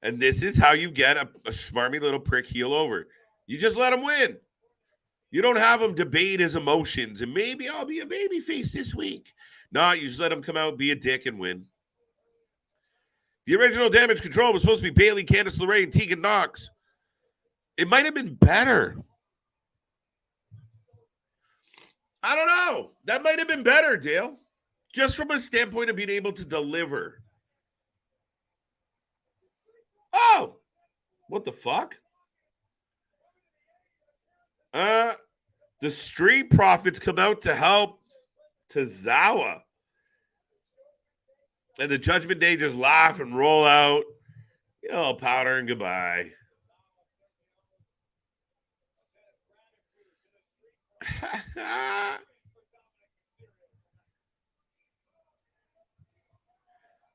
And this is how you get a smarmy little prick heel over. You just let him win. You don't have him debate his emotions and maybe I'll be a babyface this week. No, you just let him come out, be a dick, and win. The original Damage Control was supposed to be Bayley, Candice LeRae, and Tegan Knox. It might have been better. I don't know. That might have been better, Dale. Just from a standpoint of being able to deliver. Oh, what the fuck? The Street Profits come out to help Tozawa. And the Judgment Day just laugh and roll out. Powder and goodbye.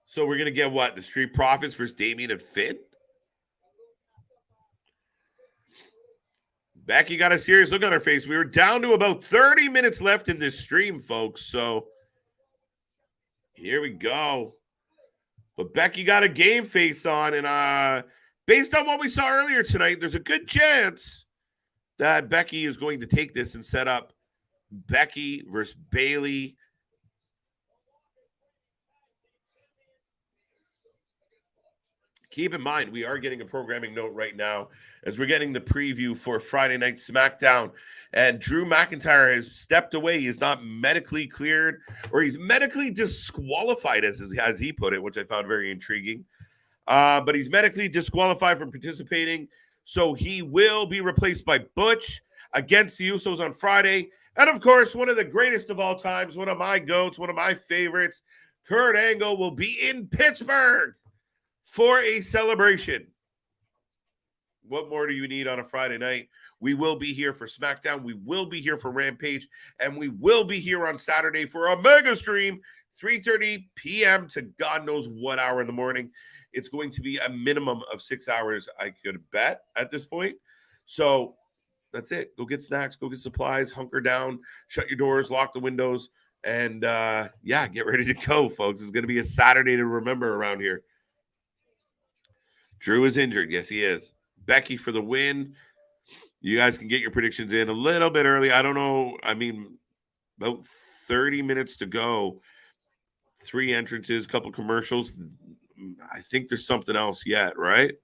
So we're going to get what? The Street Profits versus Damien and Finn? Becky got a serious look on her face. We were down to about 30 minutes left in this stream, folks. So here we go. But Becky got a game face on, and based on what we saw earlier tonight, there's a good chance that Becky is going to take this and set up Becky versus Bayley. Keep in mind, we are getting a programming note right now as we're getting the preview for Friday Night SmackDown. And Drew McIntyre has stepped away. He's not medically cleared, or he's medically disqualified, as he put it, which I found very intriguing. But he's medically disqualified from participating. So he will be replaced by Butch against the Usos on Friday. And, of course, one of the greatest of all times, one of my goats, one of my favorites, Kurt Angle will be in Pittsburgh for a celebration. What more do you need on a Friday night? We will be here for SmackDown. We will be here for Rampage. And we will be here on Saturday for a mega stream, 3:30 p.m. to God knows what hour in the morning. It's going to be a minimum of 6 hours, I could bet, at this point. So that's it. Go get snacks, go get supplies, hunker down, shut your doors, lock the windows, and get ready to go, folks. It's going to be a Saturday to remember around here. Drew is injured. Yes, he is. Becky for the win. You guys can get your predictions in a little bit early. I don't know. I mean, about 30 minutes to go. 3 entrances, couple commercials. I think there's something else yet, right?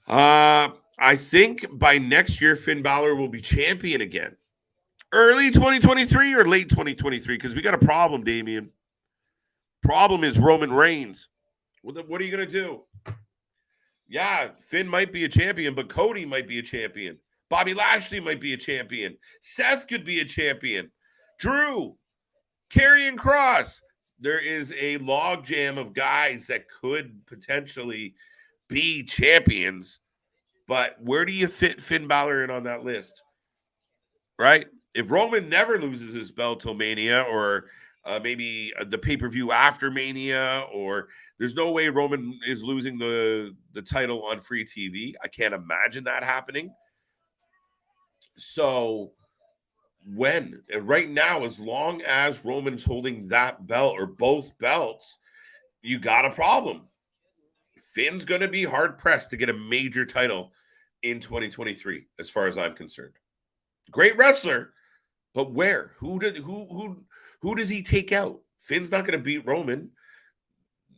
I think by next year, Finn Balor will be champion again. Early 2023 or late 2023? Because we got a problem, Damian. Problem is Roman Reigns. What are you going to do? Yeah, Finn might be a champion, but Cody might be a champion. Bobby Lashley might be a champion. Seth could be a champion. Drew, Karrion Kross. There is a logjam of guys that could potentially be champions. But where do you fit Finn Balor in on that list? Right? If Roman never loses his belt till Mania, or maybe the pay-per-view after Mania, or there's no way Roman is losing the title on free TV. I can't imagine that happening. So right now, as long as Roman's holding that belt or both belts, you got a problem. Finn's going to be hard-pressed to get a major title in 2023, as far as I'm concerned. Great wrestler, but where? Who does he take out? Finn's not going to beat Roman.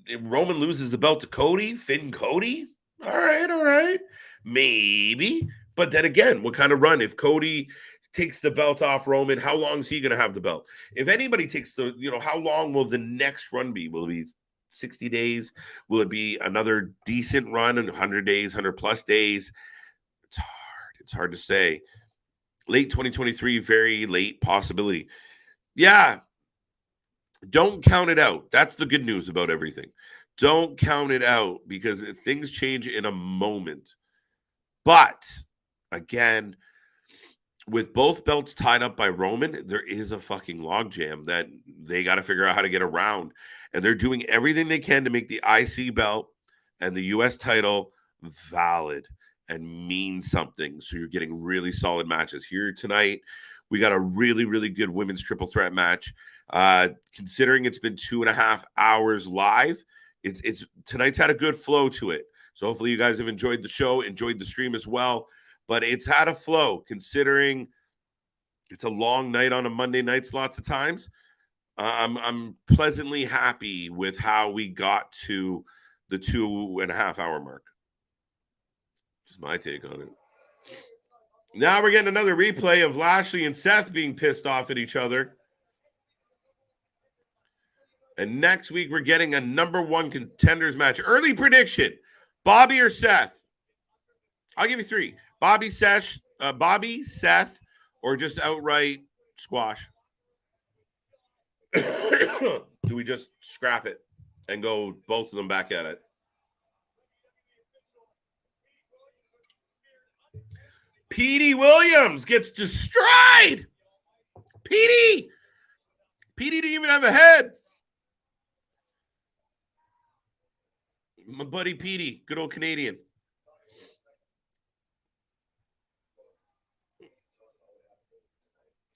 If Roman loses the belt to Cody, Finn Cody? All right. Maybe. But then again, what kind of run? If Cody takes the belt off Roman, how long is he going to have the belt? If anybody takes how long will the next run be? Will it be 60 days? Will it be another decent run in 100 days, 100 plus days? It's hard to say. Late 2023, very late possibility. Yeah. Don't count it out. That's the good news about everything. Don't count it out, because things change in a moment. But again, with both belts tied up by Roman, there is a fucking logjam that they got to figure out how to get around. And they're doing everything they can to make the IC belt and the US title valid and mean something. So you're getting really solid matches here tonight. We got a really, really good women's triple threat match. Considering it's been 2.5 hours live, it's tonight's had a good flow to it. So hopefully you guys have enjoyed the show, enjoyed the stream as well. But it's had a flow, considering it's a long night on a Monday nights lots of times. I'm pleasantly happy with how we got to the 2.5 hour mark. Just my take on it. Now we're getting another replay of Lashley and Seth being pissed off at each other. And next week, we're getting a #1 contenders match. Early prediction, Bobby or Seth? I'll give you 3. Bobby, Seth, or just outright squash? Do we just scrap it and go both of them back at it? Petey Williams gets destroyed. Petey didn't even have a head. My buddy Petey, good old Canadian.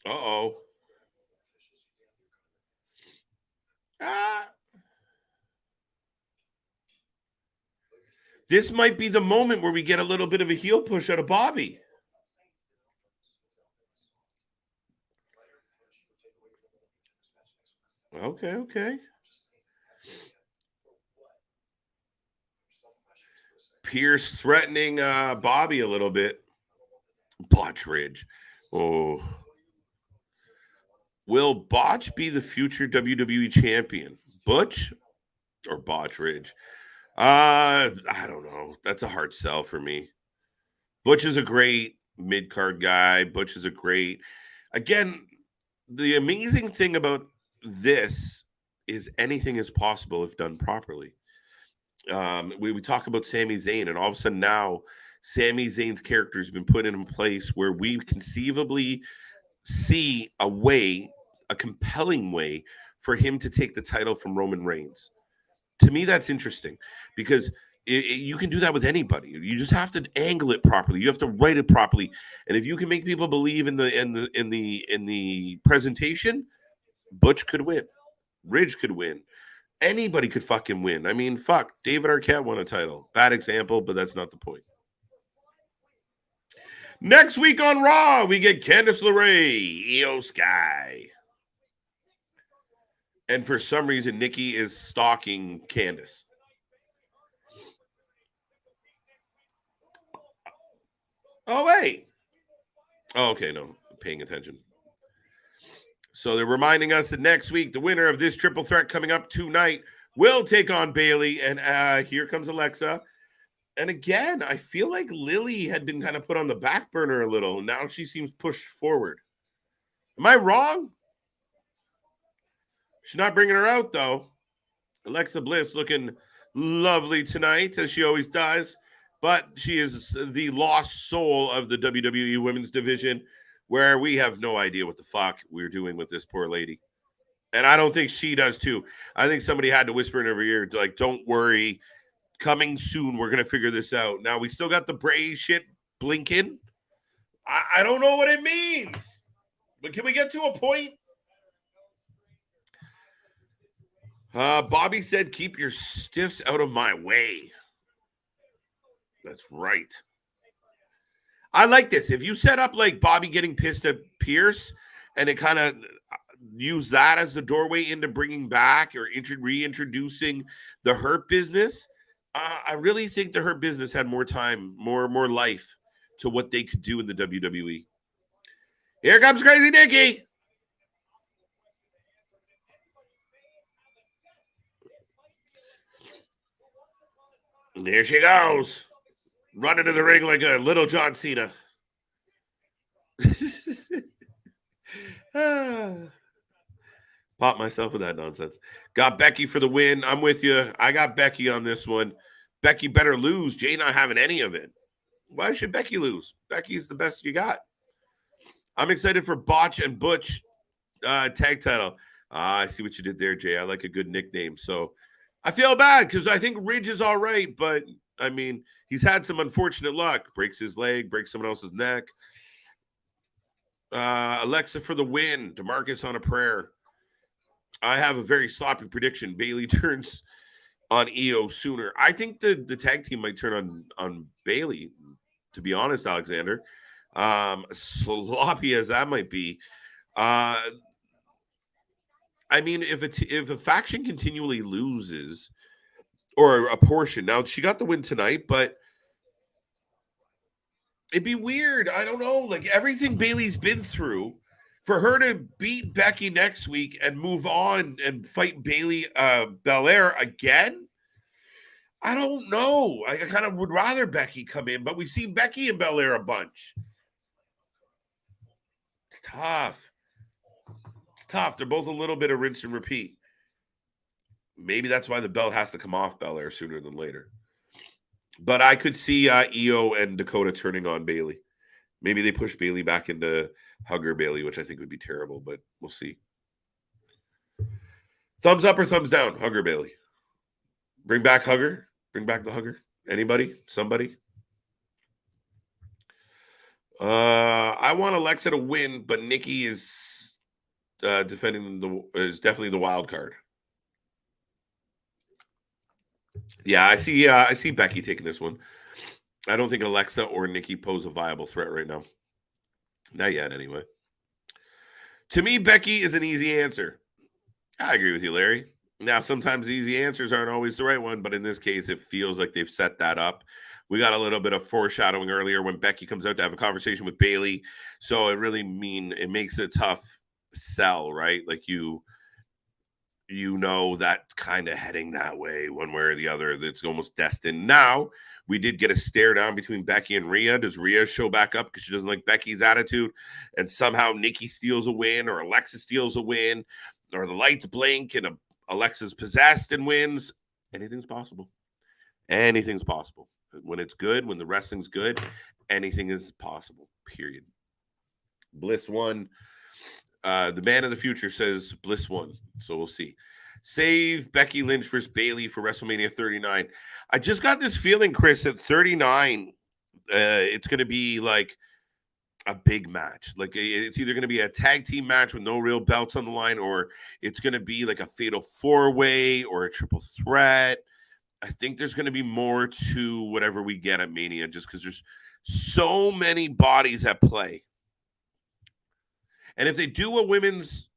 Uh-oh. This might be the moment where we get a little bit of a heel push out of Bobby. Okay. Pierce threatening Bobby a little bit. Botch Ridge. Oh. Will Botch be the future WWE champion? Butch or Botch Ridge? I don't know. That's a hard sell for me. Butch is a great mid-card guy. Butch is a great... Again, the amazing thing about this is anything is possible if done properly. We talk about Sami Zayn, and all of a sudden now Sami Zayn's character has been put in a place where we conceivably see a compelling way for him to take the title from Roman Reigns. To me, that's interesting because you can do that with anybody. You just have to angle it properly. You have to write it properly, and if you can make people believe in the presentation, Butch could win, Ridge could win, anybody could fucking win. I mean, fuck, David Arquette won a title. Bad example, but that's not the point. Next week on Raw, we get Candice LeRae, Io Sky. And for some reason, Nikki is stalking Candice. Oh, wait. Oh, okay, no. I'm paying attention. So they're reminding us that next week, the winner of this triple threat coming up tonight will take on Bayley. And here comes Alexa. And again, I feel like Lily had been kind of put on the back burner a little. Now she seems pushed forward. Am I wrong? She's not bringing her out, though. Alexa Bliss looking lovely tonight, as she always does. But she is the lost soul of the WWE Women's Division, where we have no idea what the fuck we're doing with this poor lady. And I don't think she does, too. I think somebody had to whisper in her ear, like, don't worry. Coming soon, we're going to figure this out. Now, we still got the Bray shit blinking. I don't know what it means. But can we get to a point? Bobby said, keep your stiffs out of my way. That's right. I like this. If you set up like Bobby getting pissed at Pierce and it kind of use that as the doorway into bringing back or reintroducing the Hurt Business, I really think the Hurt Business had more time, more life to what they could do in the WWE. Here comes Crazy Nikki. And there she goes. Running to the ring like a little John Cena. Pop myself with that nonsense. Got Becky for the win. I'm with you. I got Becky on this one. Becky better lose. Jay not having any of it. Why should Becky lose? Becky's the best you got. I'm excited for Botch and Butch tag title. I see what you did there, Jay. I like a good nickname. So I feel bad because I think Ridge is all right, but I mean, he's had some unfortunate luck. Breaks his leg, breaks someone else's neck. Alexa for the win. DeMarcus on a prayer. I have a very sloppy prediction. Bayley turns on Io sooner. I think the tag team might turn on Bayley, to be honest, Alexander. Sloppy as that might be. I mean, if a faction continually loses, or a portion. Now, she got the win tonight, but It'd be weird. I don't know. Like everything Bailey's been through, for her to beat Becky next week and move on and fight Bailey Belair again, I don't know. I kind of would rather Becky come in, but we've seen Becky and Belair a bunch. It's tough. It's tough. They're both a little bit of rinse and repeat. Maybe that's why the belt has to come off Belair sooner than later. But I could see Io and Dakota turning on Bailey. Maybe they push Bailey back into Hugger Bailey, which I think would be terrible, but we'll see. Thumbs up or thumbs down, Hugger Bailey? Bring back Hugger? Bring back the Hugger? Anybody? Somebody? I want Alexa to win, but Nikki is is definitely the wild card. Yeah, I see Becky taking this one. I don't think Alexa or Nikki pose a viable threat right now. Not yet, anyway. To me, Becky is an easy answer. I agree with you, Larry. Now, sometimes easy answers aren't always the right one, but in this case, it feels like they've set that up. We got a little bit of foreshadowing earlier when Becky comes out to have a conversation with Bailey. So it makes it a tough sell, right? Like you know that kind of heading that way one way or the other. That's almost destined. Now, we did get a stare down between Becky and Rhea. Does Rhea show back up because she doesn't like Becky's attitude? And somehow Nikki steals a win or Alexa steals a win or the lights blink and Alexa's possessed and wins. Anything's possible. Anything's possible. When it's good, when the wrestling's good, anything is possible, period. Bliss won. The man of the future says Bliss won. So we'll see. Save Becky Lynch versus Bailey for WrestleMania 39. I just got this feeling, Chris, at 39, it's going to be like a big match. Like it's either going to be a tag team match with no real belts on the line, or it's going to be like a fatal 4-way or a triple threat. I think there's going to be more to whatever we get at Mania, just because there's so many bodies at play. And if they do a women's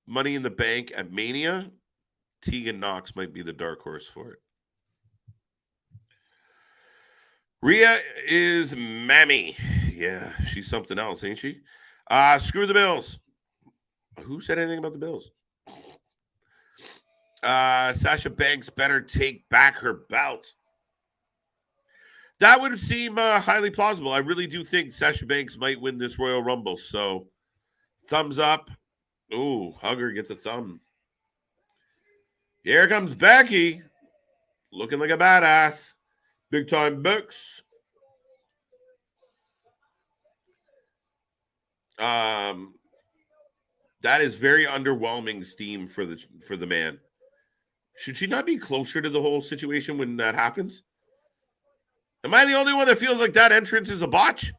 Money in the Bank at Mania, Tegan Knox might be the dark horse for it. Rhea is mammy. Yeah, she's something else, ain't she? Screw the Bills. Who said anything about the Bills? Sasha Banks better take back her belt. That would seem highly plausible. I really do think Sasha Banks might win this Royal Rumble. So, thumbs up. Ooh, Hugger gets a thumb. Here comes Becky. Looking like a badass. Big time books. That is very underwhelming steam for the man. Should she not be closer to the whole situation when that happens? Am I the only one that feels like that entrance is a botch?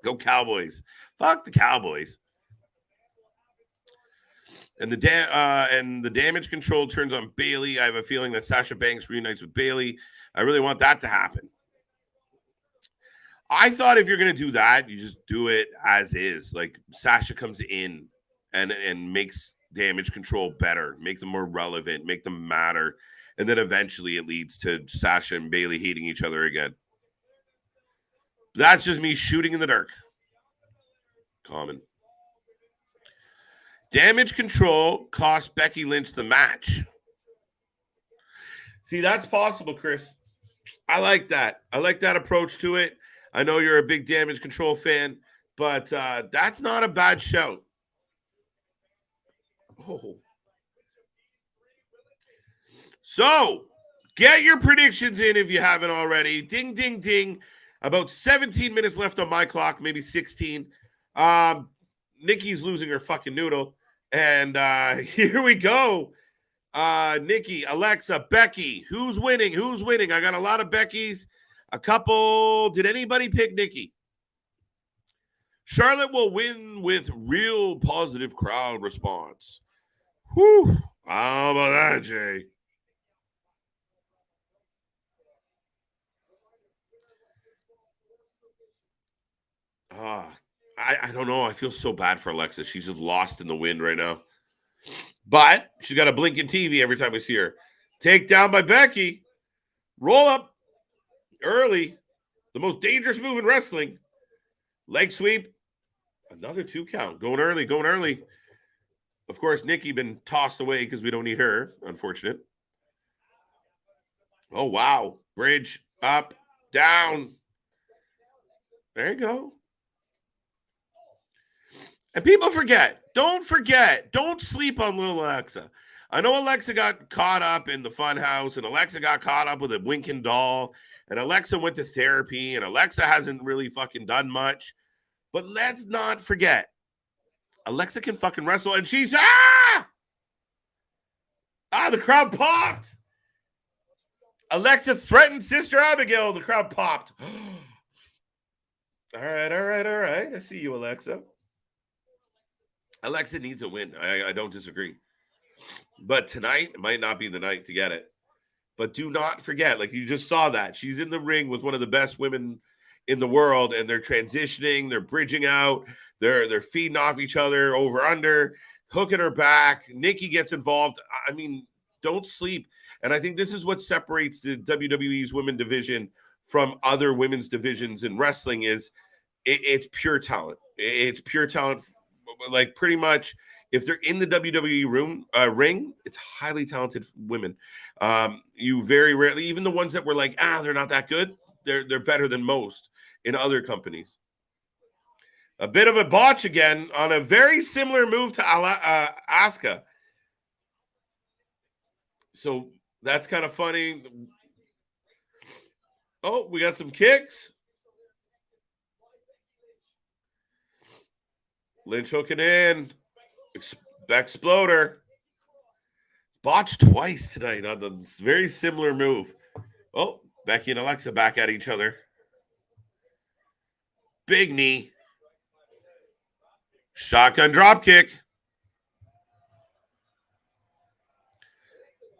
Go Cowboys. Fuck the Cowboys. And the damage control turns on Bailey. I have a feeling that Sasha Banks reunites with Bailey. I really want that to happen. I thought if you're going to do that, you just do it as is. Like Sasha comes in and makes damage control better, make them more relevant, make them matter. And then eventually it leads to Sasha and Bailey hating each other again. That's just me shooting in the dark. Common. Damage control cost Becky Lynch the match. See, that's possible, Chris. I like that. I like that approach to it. I know you're a big damage control fan, but that's not a bad shout. Oh. So, get your predictions in if you haven't already. Ding, ding, ding. About 17 minutes left on my clock, maybe 16. Nikki's losing her fucking noodle. And here we go. Nikki, Alexa, Becky. Who's winning? Who's winning? I got a lot of Beckys. A couple. Did anybody pick Nikki? Charlotte will win with real positive crowd response. Whew. How about that, Jay? I don't know. I feel so bad for Alexa. She's just lost in the wind right now. But she's got a blinking TV every time we see her. Take down by Becky. Roll up. early. The most dangerous move in wrestling. Leg sweep. Another 2 count. Going early, going early. Of course, Nikki been tossed away because we don't need her. Unfortunate. Oh, wow. Bridge. Up. Down. There you go. And people forget. Don't forget. Don't sleep on little Alexa. I know Alexa got caught up in the fun house, and Alexa got caught up with a winking doll, and Alexa went to therapy, and Alexa hasn't really fucking done much. But let's not forget, Alexa can fucking wrestle, and she's the crowd popped. Alexa threatened Sister Abigail. The crowd popped. All right. I see you, Alexa. Alexa needs a win. I don't disagree. But tonight might not be the night to get it. But do not forget, like you just saw that. She's in the ring with one of the best women in the world, and they're transitioning, they're bridging out, they're feeding off each other over under, hooking her back. Nikki gets involved. I mean, don't sleep. And I think this is what separates the WWE's women division from other women's divisions in wrestling is it's pure talent. It's pure talent. Like pretty much if they're in the WWE ring, it's highly talented women. You very rarely, even the ones that were like, they're not that good. They're better than most in other companies. A bit of a botch again on a very similar move to Asuka. So that's kind of funny. Oh, we got some kicks. Lynch hooking in. Exploder. Botched twice tonight on the very similar move. Oh, Becky and Alexa back at each other. Big knee. Shotgun drop kick.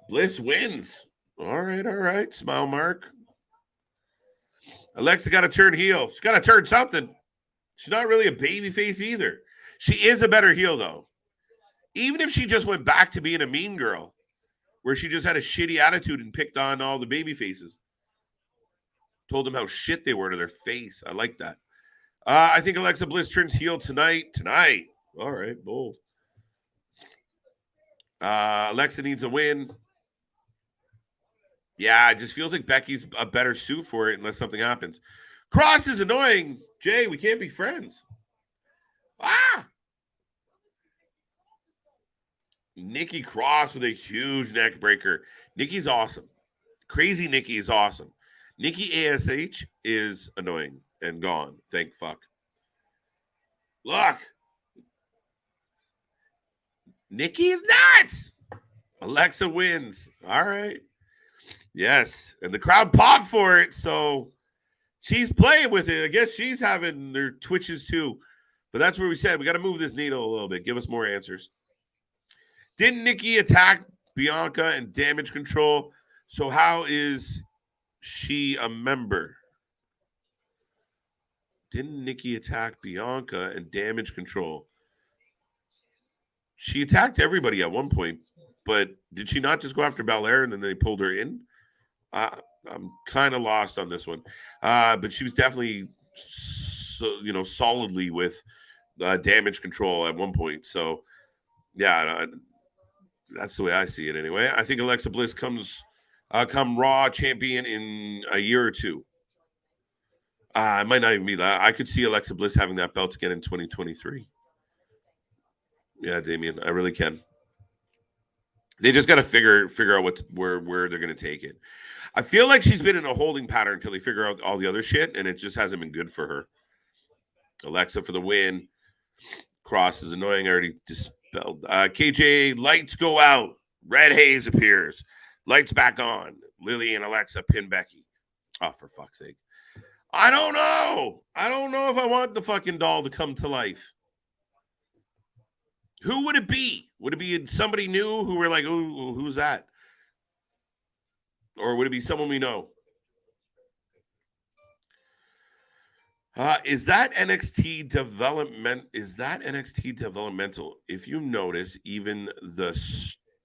Bliss wins. All right. Smile mark. Alexa got to turn heel. She's got to turn something. She's not really a baby face either. She is a better heel, though. Even if she just went back to being a mean girl, where she just had a shitty attitude and picked on all the baby faces. Told them how shit they were to their face. I like that. I think Alexa Bliss turns heel tonight. Tonight. All right, bold. Alexa needs a win. Yeah, it just feels like Becky's a better suit for it unless something happens. Cross is annoying. Jay, we can't be friends. Nikki Cross with a huge neck breaker. Nikki's awesome. Crazy Nikki is awesome. Nikki ASH is annoying and gone. Thank fuck. Look. Nikki is nuts. Alexa wins. All right. Yes. And the crowd popped for it. So she's playing with it. I guess she's having their twitches too. But that's where we said we got to move this needle a little bit. Give us more answers. Didn't Nikki attack Bianca and Damage Control? So how is she a member? Didn't Nikki attack Bianca and Damage Control? She attacked everybody at one point, but did she not just go after Belair and then they pulled her in? I'm kind of lost on this one. But she was definitely, solidly with Damage Control at one point. So, yeah, that's the way I see it anyway. I think Alexa Bliss come Raw champion in a year or two. It might not even be that. I could see Alexa Bliss having that belt again in 2023. Yeah, Damien, I really can. They just got to figure out where they're going to take it. I feel like she's been in a holding pattern until they figure out all the other shit, and it just hasn't been good for her. Alexa for the win. Cross is annoying. I already dispelled. KJ, lights go out. Red haze appears. Lights back on. Lily and Alexa pin Becky. Oh, for fuck's sake. I don't know. I don't know if I want the fucking doll to come to life. Who would it be? Would it be somebody new who we're like, ooh, who's that? Or would it be someone we know? Is that NXT development? Is that NXT developmental? If you notice, even the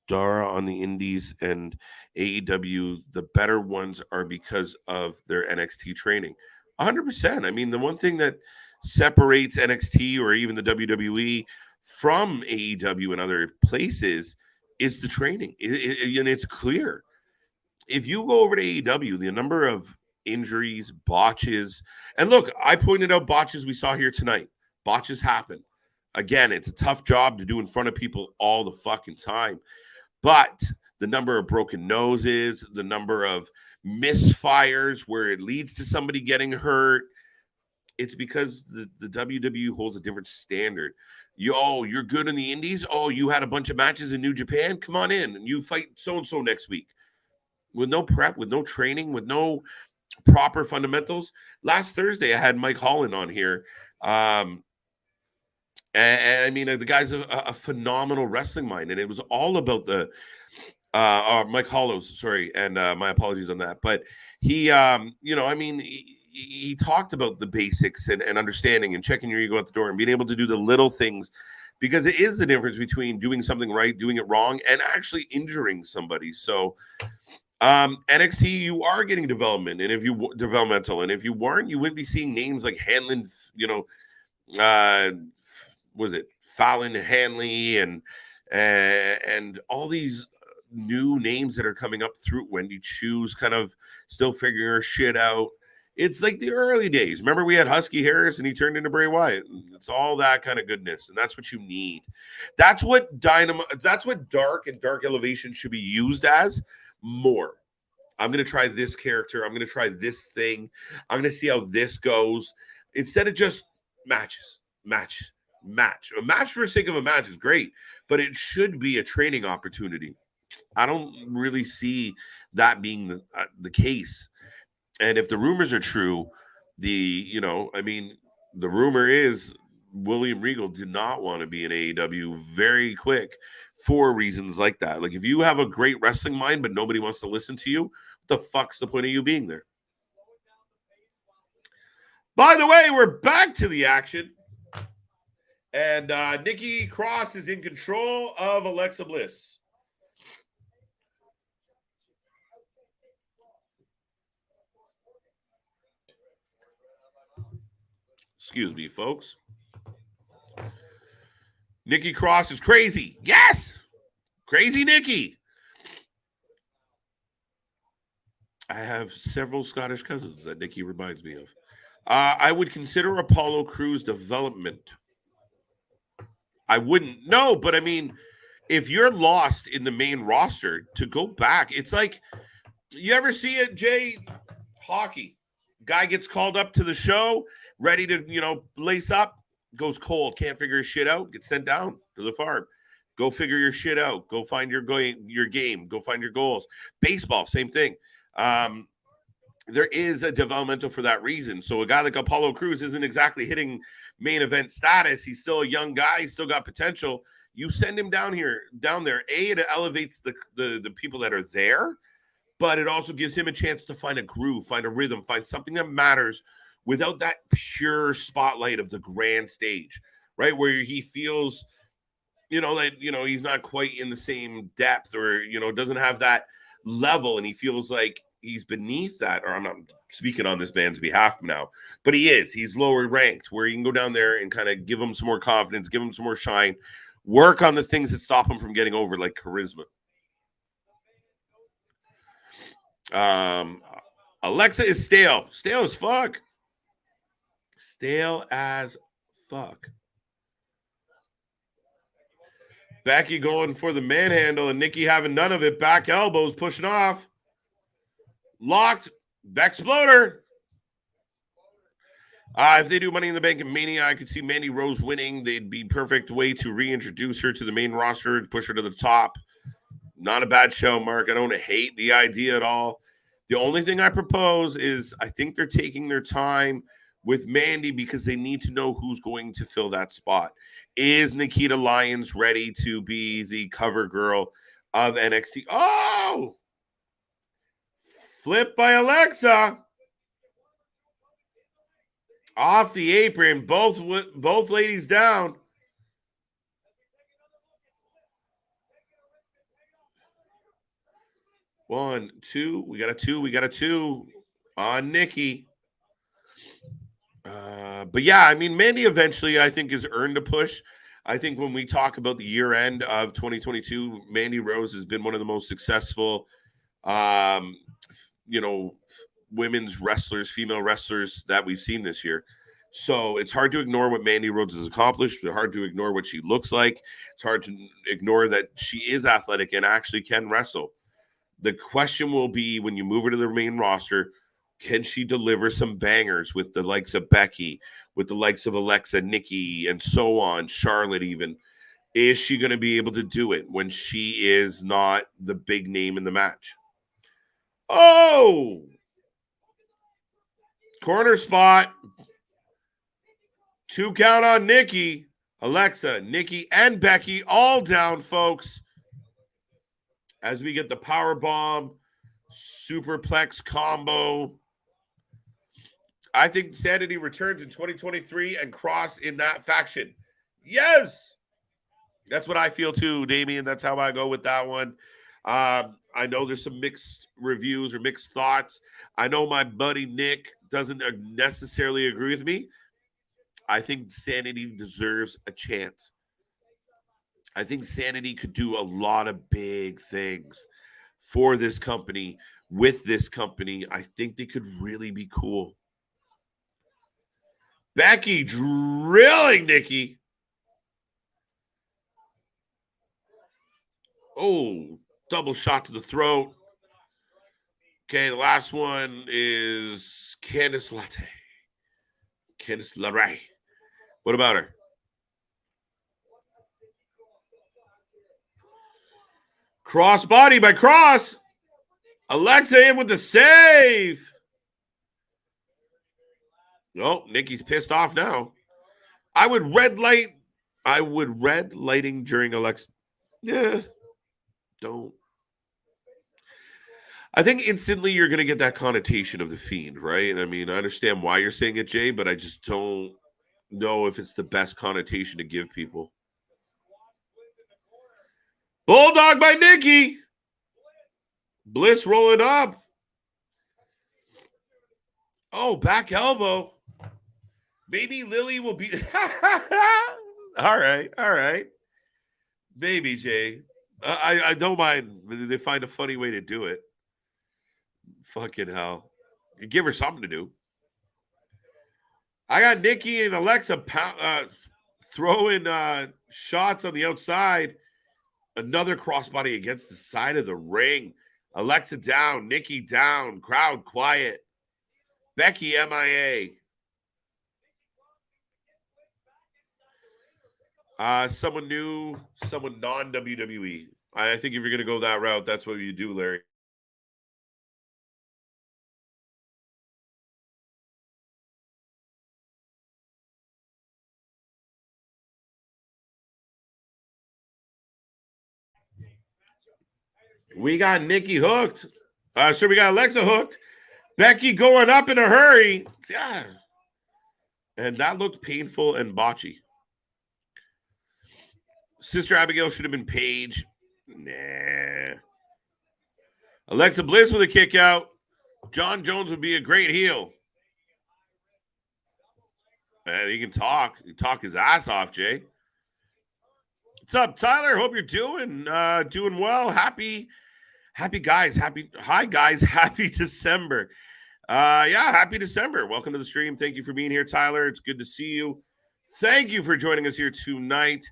Dara on the Indies and AEW, the better ones are because of their NXT training. 100%. I mean, the one thing that separates NXT or even the WWE from AEW and other places is the training. And it's clear. If you go over to AEW, the number of injuries, botches, and look, I pointed out botches we saw here tonight. Botches happen. Again, it's a tough job to do in front of people all the fucking time. But the number of broken noses, the number of misfires where it leads to somebody getting hurt, it's because the WWE holds a different standard. You're good in the indies. Oh, you had a bunch of matches in New Japan. Come on in and you fight so and so next week with no prep, with no training, with no proper fundamentals. Last Thursday, I had Mike Holland on here. And I mean, the guy's a phenomenal wrestling mind, and it was all about the Mike Hollows, sorry, and my apologies on that. But he, I mean, he talked about the basics and understanding and checking your ego at the door and being able to do the little things, because it is the difference between doing something right, doing it wrong, and actually injuring somebody. So NXT, you are getting development, and if you developmental, and if you weren't, you wouldn't be seeing names like Hanlon, was it Fallon Hanley and all these new names that are coming up through Wendy Chu's kind of still figuring her shit out. It's like the early days. Remember we had Husky Harris and he turned into Bray Wyatt. It's all that kind of goodness, and that's what you need. That's what that's what Dark and Dark Elevation should be used as more. I'm going to try this character. I'm going to try this thing. I'm going to see how this goes. Instead of just matches. A match for the sake of a match is great, but it should be a training opportunity. I don't really see that being the case. And if the rumors are true, the rumor is William Regal did not want to be in AEW very quick for reasons like that. Like, if you have a great wrestling mind, but nobody wants to listen to you, what the fuck's the point of you being there? By the way, we're back to the action. And Nikki Cross is in control of Alexa Bliss. Excuse me, folks. Nikki Cross is crazy. Yes! Crazy Nikki. I have several Scottish cousins that Nikki reminds me of. I would consider Apollo Crews development. I wouldn't. No, but I mean, if you're lost in the main roster, to go back, it's like, you ever see it, Jay? Hockey. Guy gets called up to the show, ready to, lace up, goes cold, can't figure his shit out, gets sent down to the farm. Go figure your shit out. Go find your game. Go find your goals. Baseball, same thing. There is a developmental for that reason. So a guy like Apollo Crews isn't exactly hitting main event status. He's still a young guy. He's still got potential. You send him down there. It elevates the people that are there, but it also gives him a chance to find a groove, find a rhythm, find something that matters without that pure spotlight of the grand stage, right? Where he feels, he's not quite in the same depth, or, doesn't have that level, and he feels like he's beneath that. Or I'm not speaking on this man's behalf now, but he's lower ranked, where you can go down there and kind of give him some more confidence, give him some more shine, work on the things that stop him from getting over, like charisma. Alexa is stale as fuck. Becky going for the manhandle and Nikki having none of it. Back elbows, pushing off. Locked. Backsploder. If they do Money in the Bank and Mania, I could see Mandy Rose winning. They'd be perfect way to reintroduce her to the main roster, push her to the top. Not a bad show, Mark. I don't hate the idea at all. The only thing I propose is I think they're taking their time with Mandy because they need to know who's going to fill that spot. Is Nikita Lyons ready to be the cover girl of NXT? Oh! Flip by Alexa. Off the apron, both ladies down. 1, 2. We got a 2. We got a 2 on Nikki. But yeah, I mean, Mandy eventually, I think, has earned a push. I think when we talk about the year end of 2022, Mandy Rose has been one of the most successful, um, you know, women's wrestlers, female wrestlers that we've seen this year. So it's hard to ignore what Mandy Rhodes has accomplished. It's hard to ignore what she looks like. It's hard to ignore that she is athletic and actually can wrestle. The question will be when you move her to the main roster, can she deliver some bangers with the likes of Becky, with the likes of Alexa, Nikki, and so on, Charlotte even? Is she going to be able to do it when she is not the big name in the match? Oh, corner spot. 2 count on Nikki. Alexa, Nikki, and Becky all down, folks. As we get the power bomb, superplex combo. I think Sanity returns in 2023 and Cross in that faction. Yes! That's what I feel too, Damien. That's how I go with that one. I know there's some mixed reviews or mixed thoughts. I know my buddy Nick doesn't necessarily agree with me. I think Sanity deserves a chance. I think Sanity could do a lot of big things for this company, with this company. I think they could really be cool. Becky drilling Nikki. Oh, double shot to the throat. Okay, the last one is Candice Latte. Candice LeRae. What about her? Cross body by Cross. Alexa in with the save. Oh, Nikki's pissed off now. I would red lighting during Alexa. Yeah, don't. I think instantly you're going to get that connotation of the Fiend, right? I mean, I understand why you're saying it, Jay, but I just don't know if it's the best connotation to give people. Bulldog by Nikki. Bliss rolling up. Oh, back elbow. Maybe Lily will be. All right. Maybe, Jay. I don't mind. They find a funny way to do it. Fucking hell. You give her something to do. I got Nikki and Alexa throwing shots on the outside. Another crossbody against the side of the ring. Alexa down, Nikki down, crowd quiet. Becky MIA. Someone new, someone non-WWE. I think if you're going to go that route, that's what you do, Larry. We got Nikki hooked. So we got Alexa hooked. Becky going up in a hurry. Yeah. And that looked painful and botchy. Sister Abigail should have been Paige. Nah. Alexa Bliss with a kick out. John Jones would be a great heel. He can talk. He talk his ass off, Jay. What's up, Tyler? Hope you're doing well. Happy guys. Hi guys. Happy December. Happy December. Welcome to the stream. Thank you for being here, Tyler. It's good to see you. Thank you for joining us here tonight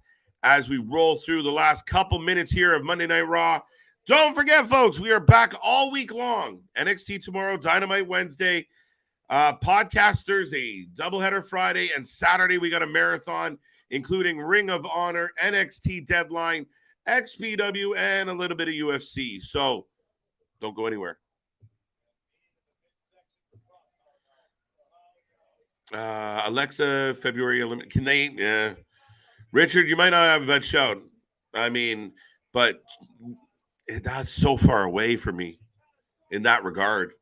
as we roll through the last couple minutes here of Monday Night Raw. Don't forget, folks, we are back all week long. NXT tomorrow, Dynamite Wednesday, podcast Thursday, doubleheader Friday, and Saturday we got a marathon, including Ring of Honor, NXT Deadline, XPW, and a little bit of UFC. So don't go anywhere. Alexa, February, can they? Yeah. Richard, you might not have a bad shout. I mean, but that's so far away from me in that regard.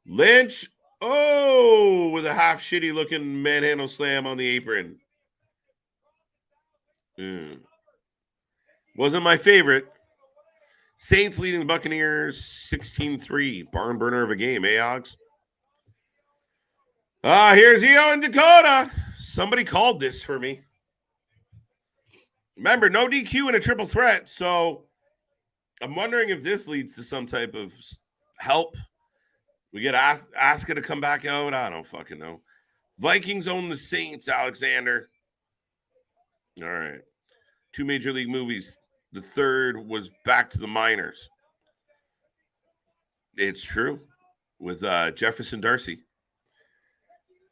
Lynch, with a half shitty looking manhandle slam on the apron. Wasn't my favorite. Saints leading the Buccaneers 16-3. Barn burner of a game, eh, Ogs? Here's EO in Dakota. Somebody called this for me. Remember, no DQ in a triple threat, so I'm wondering if this leads to some type of help. We get Asuka to come back out. I don't fucking know. Vikings own the Saints, Alexander. All right. 2 major league movies. The third was Back to the Minors. It's true. With Jefferson Darcy.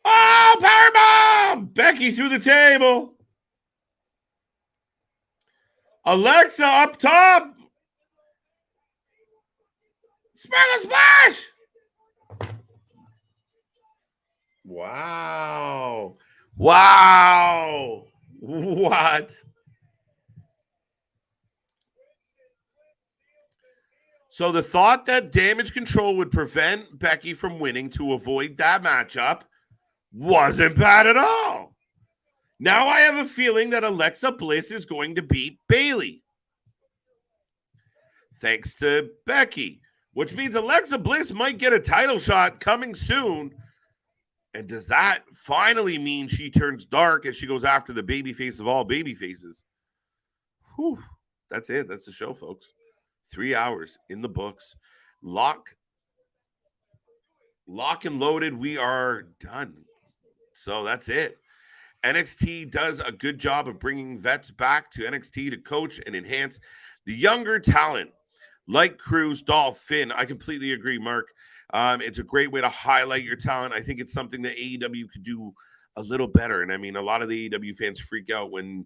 Oh, powerbomb! Becky through the table. Alexa up top. Sparkle splash! Wow. Wow. What? So the thought that damage control would prevent Becky from winning to avoid that matchup wasn't bad at all. Now I have a feeling that Alexa Bliss is going to beat Bayley. Thanks to Becky, which means Alexa Bliss might get a title shot coming soon. And does that finally mean she turns dark as she goes after the babyface of all babyfaces? Whew. That's it. That's the show, folks. 3 hours in the books. Lock and loaded. We are done. So that's it. NXT does a good job of bringing vets back to NXT to coach and enhance the younger talent like Cruz, Dolph, Finn. I completely agree, Mark. It's a great way to highlight your talent. I think it's something that AEW could do a little better. And I mean, a lot of the AEW fans freak out when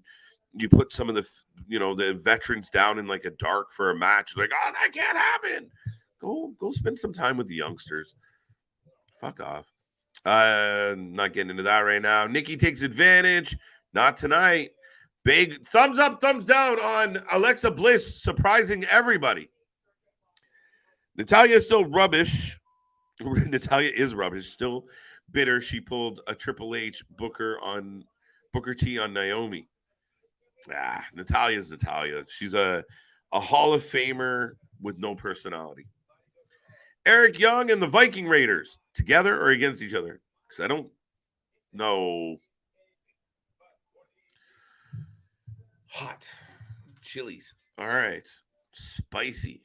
you put some of the, the veterans down in like a dark for a match. Like, oh, that can't happen. Go spend some time with the youngsters. Fuck off. Not getting into that right now. Nikki takes advantage. Not tonight. Big thumbs up, thumbs down on Alexa Bliss surprising everybody. Natalya is still rubbish. Natalya is rubbish. Still bitter. She pulled a Triple H Booker T on Naomi. Natalya's Natalya. She's a Hall of Famer with no personality. Eric Young and the Viking Raiders together or against each other? Because I don't know. Hot chilies. All right. Spicy.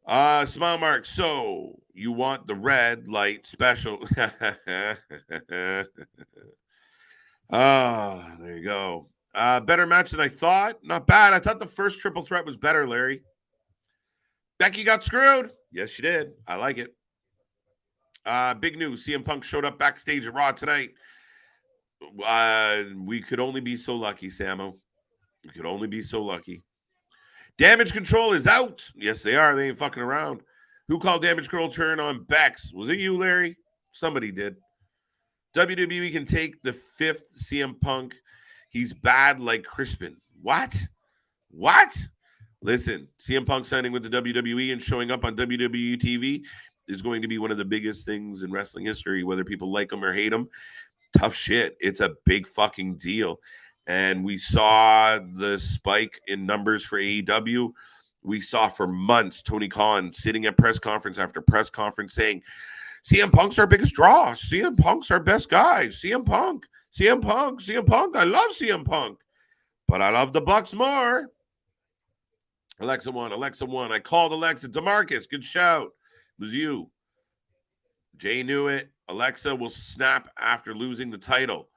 Smile Mark. So you want the red light special? There you go. Better match than I thought. Not bad. I thought the first triple threat was better, Larry. Becky got screwed. Yes, she did. I like it. Big news. CM Punk showed up backstage at Raw tonight. We could only be so lucky, Samo. We could only be so lucky. Damage control is out. Yes, they are. They ain't fucking around. Who called damage control turn on Bex? Was it you, Larry? Somebody did. WWE can take the 5th CM Punk. He's bad like Crispin. What? Listen, CM Punk signing with the WWE and showing up on WWE TV is going to be one of the biggest things in wrestling history, whether people like him or hate him. Tough shit. It's a big fucking deal. And we saw the spike in numbers for AEW. We saw for months Tony Khan sitting at press conference after press conference saying, CM Punk's our biggest draw. CM Punk's our best guy. CM Punk. I love CM Punk. But I love the Bucks more. Alexa won. I called Alexa. DeMarcus, good shout. It was you. Jay knew it. Alexa will snap after losing the title.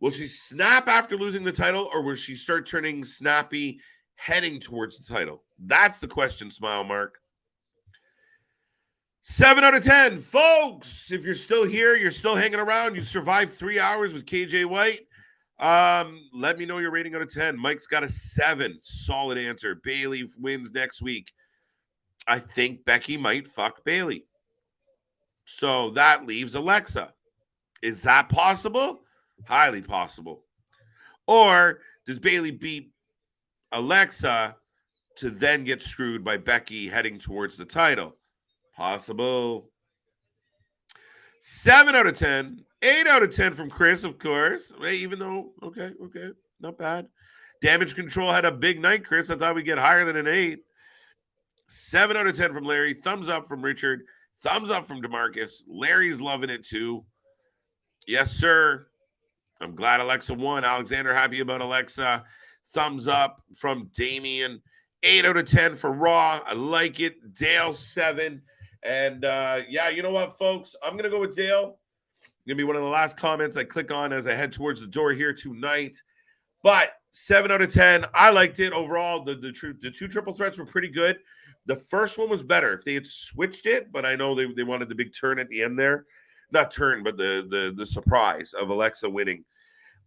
Will she snap after losing the title, or will she start turning snappy heading towards the title? That's the question, Smile Mark. 7 out of 10. Folks, if you're still here, you're still hanging around, you survived 3 hours with KJ White, let me know your rating out of 10. Mike's got a 7. Solid answer. Bayley wins next week. I think Becky might fuck Bayley. So that leaves Alexa. Is that possible? Highly possible. Or does Bayley beat Alexa to then get screwed by Becky heading towards the title? Possible. 7 out of 10. 8 out of 10 from Chris, of course. Even though, okay, not bad. Damage control had a big night, Chris. I thought we'd get higher than an 8. 7 out of 10 from Larry. Thumbs up from Richard. Thumbs up from DeMarcus. Larry's loving it too. Yes, sir. I'm glad Alexa won. Alexander, happy about Alexa. Thumbs up from Damien. 8 out of 10 for Raw. I like it. Dale, 7. And yeah, you know what, folks? I'm going to go with Dale. Going to be one of the last comments I click on as I head towards the door here tonight. But 7 out of 10. I liked it overall. The two triple threats were pretty good. The first one was better if they had switched it, but I know they wanted the big turn at the end there. Not turn, but the surprise of Alexa winning.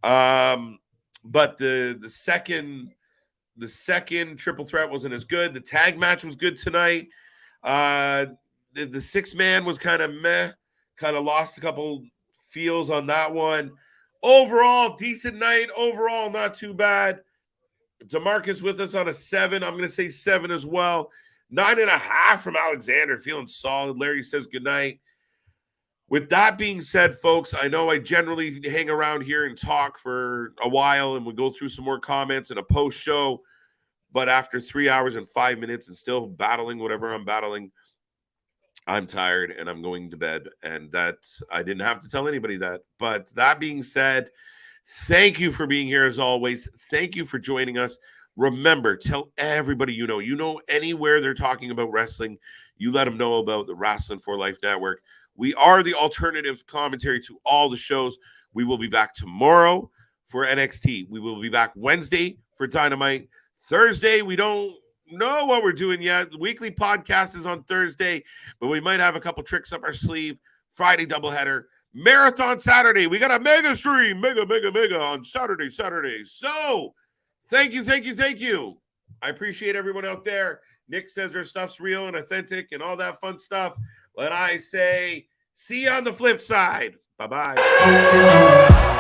But the second triple threat wasn't as good. The tag match was good tonight. The 6-man was kind of meh. Kind of lost a couple feels on that one. Overall, decent night. Overall, not too bad. DeMarcus with us on a 7. I'm going to say 7 as well. 9.5 from Alexander. Feeling solid. Larry says goodnight. With that being said, folks, I know I generally hang around here and talk for a while, and we go through some more comments and a post show. But after 3 hours and 5 minutes and still battling whatever I'm battling, I'm tired and I'm going to bed. And that I didn't have to tell anybody that. But that being said, thank you for being here as always. Thank you for joining us. Remember, tell everybody you know anywhere they're talking about wrestling, you let them know about the Wrasslin for Life Network. We are the alternative commentary to all the shows. We will be back tomorrow for NXT. We will be back Wednesday for Dynamite. Thursday, we don't know what we're doing yet. The weekly podcast is on Thursday, but we might have a couple tricks up our sleeve. Friday doubleheader. Marathon Saturday. We got a mega stream. Mega on Saturday. So, thank you. I appreciate everyone out there. Nick says their stuff's real and authentic and all that fun stuff. And I say, see you on the flip side. Bye-bye.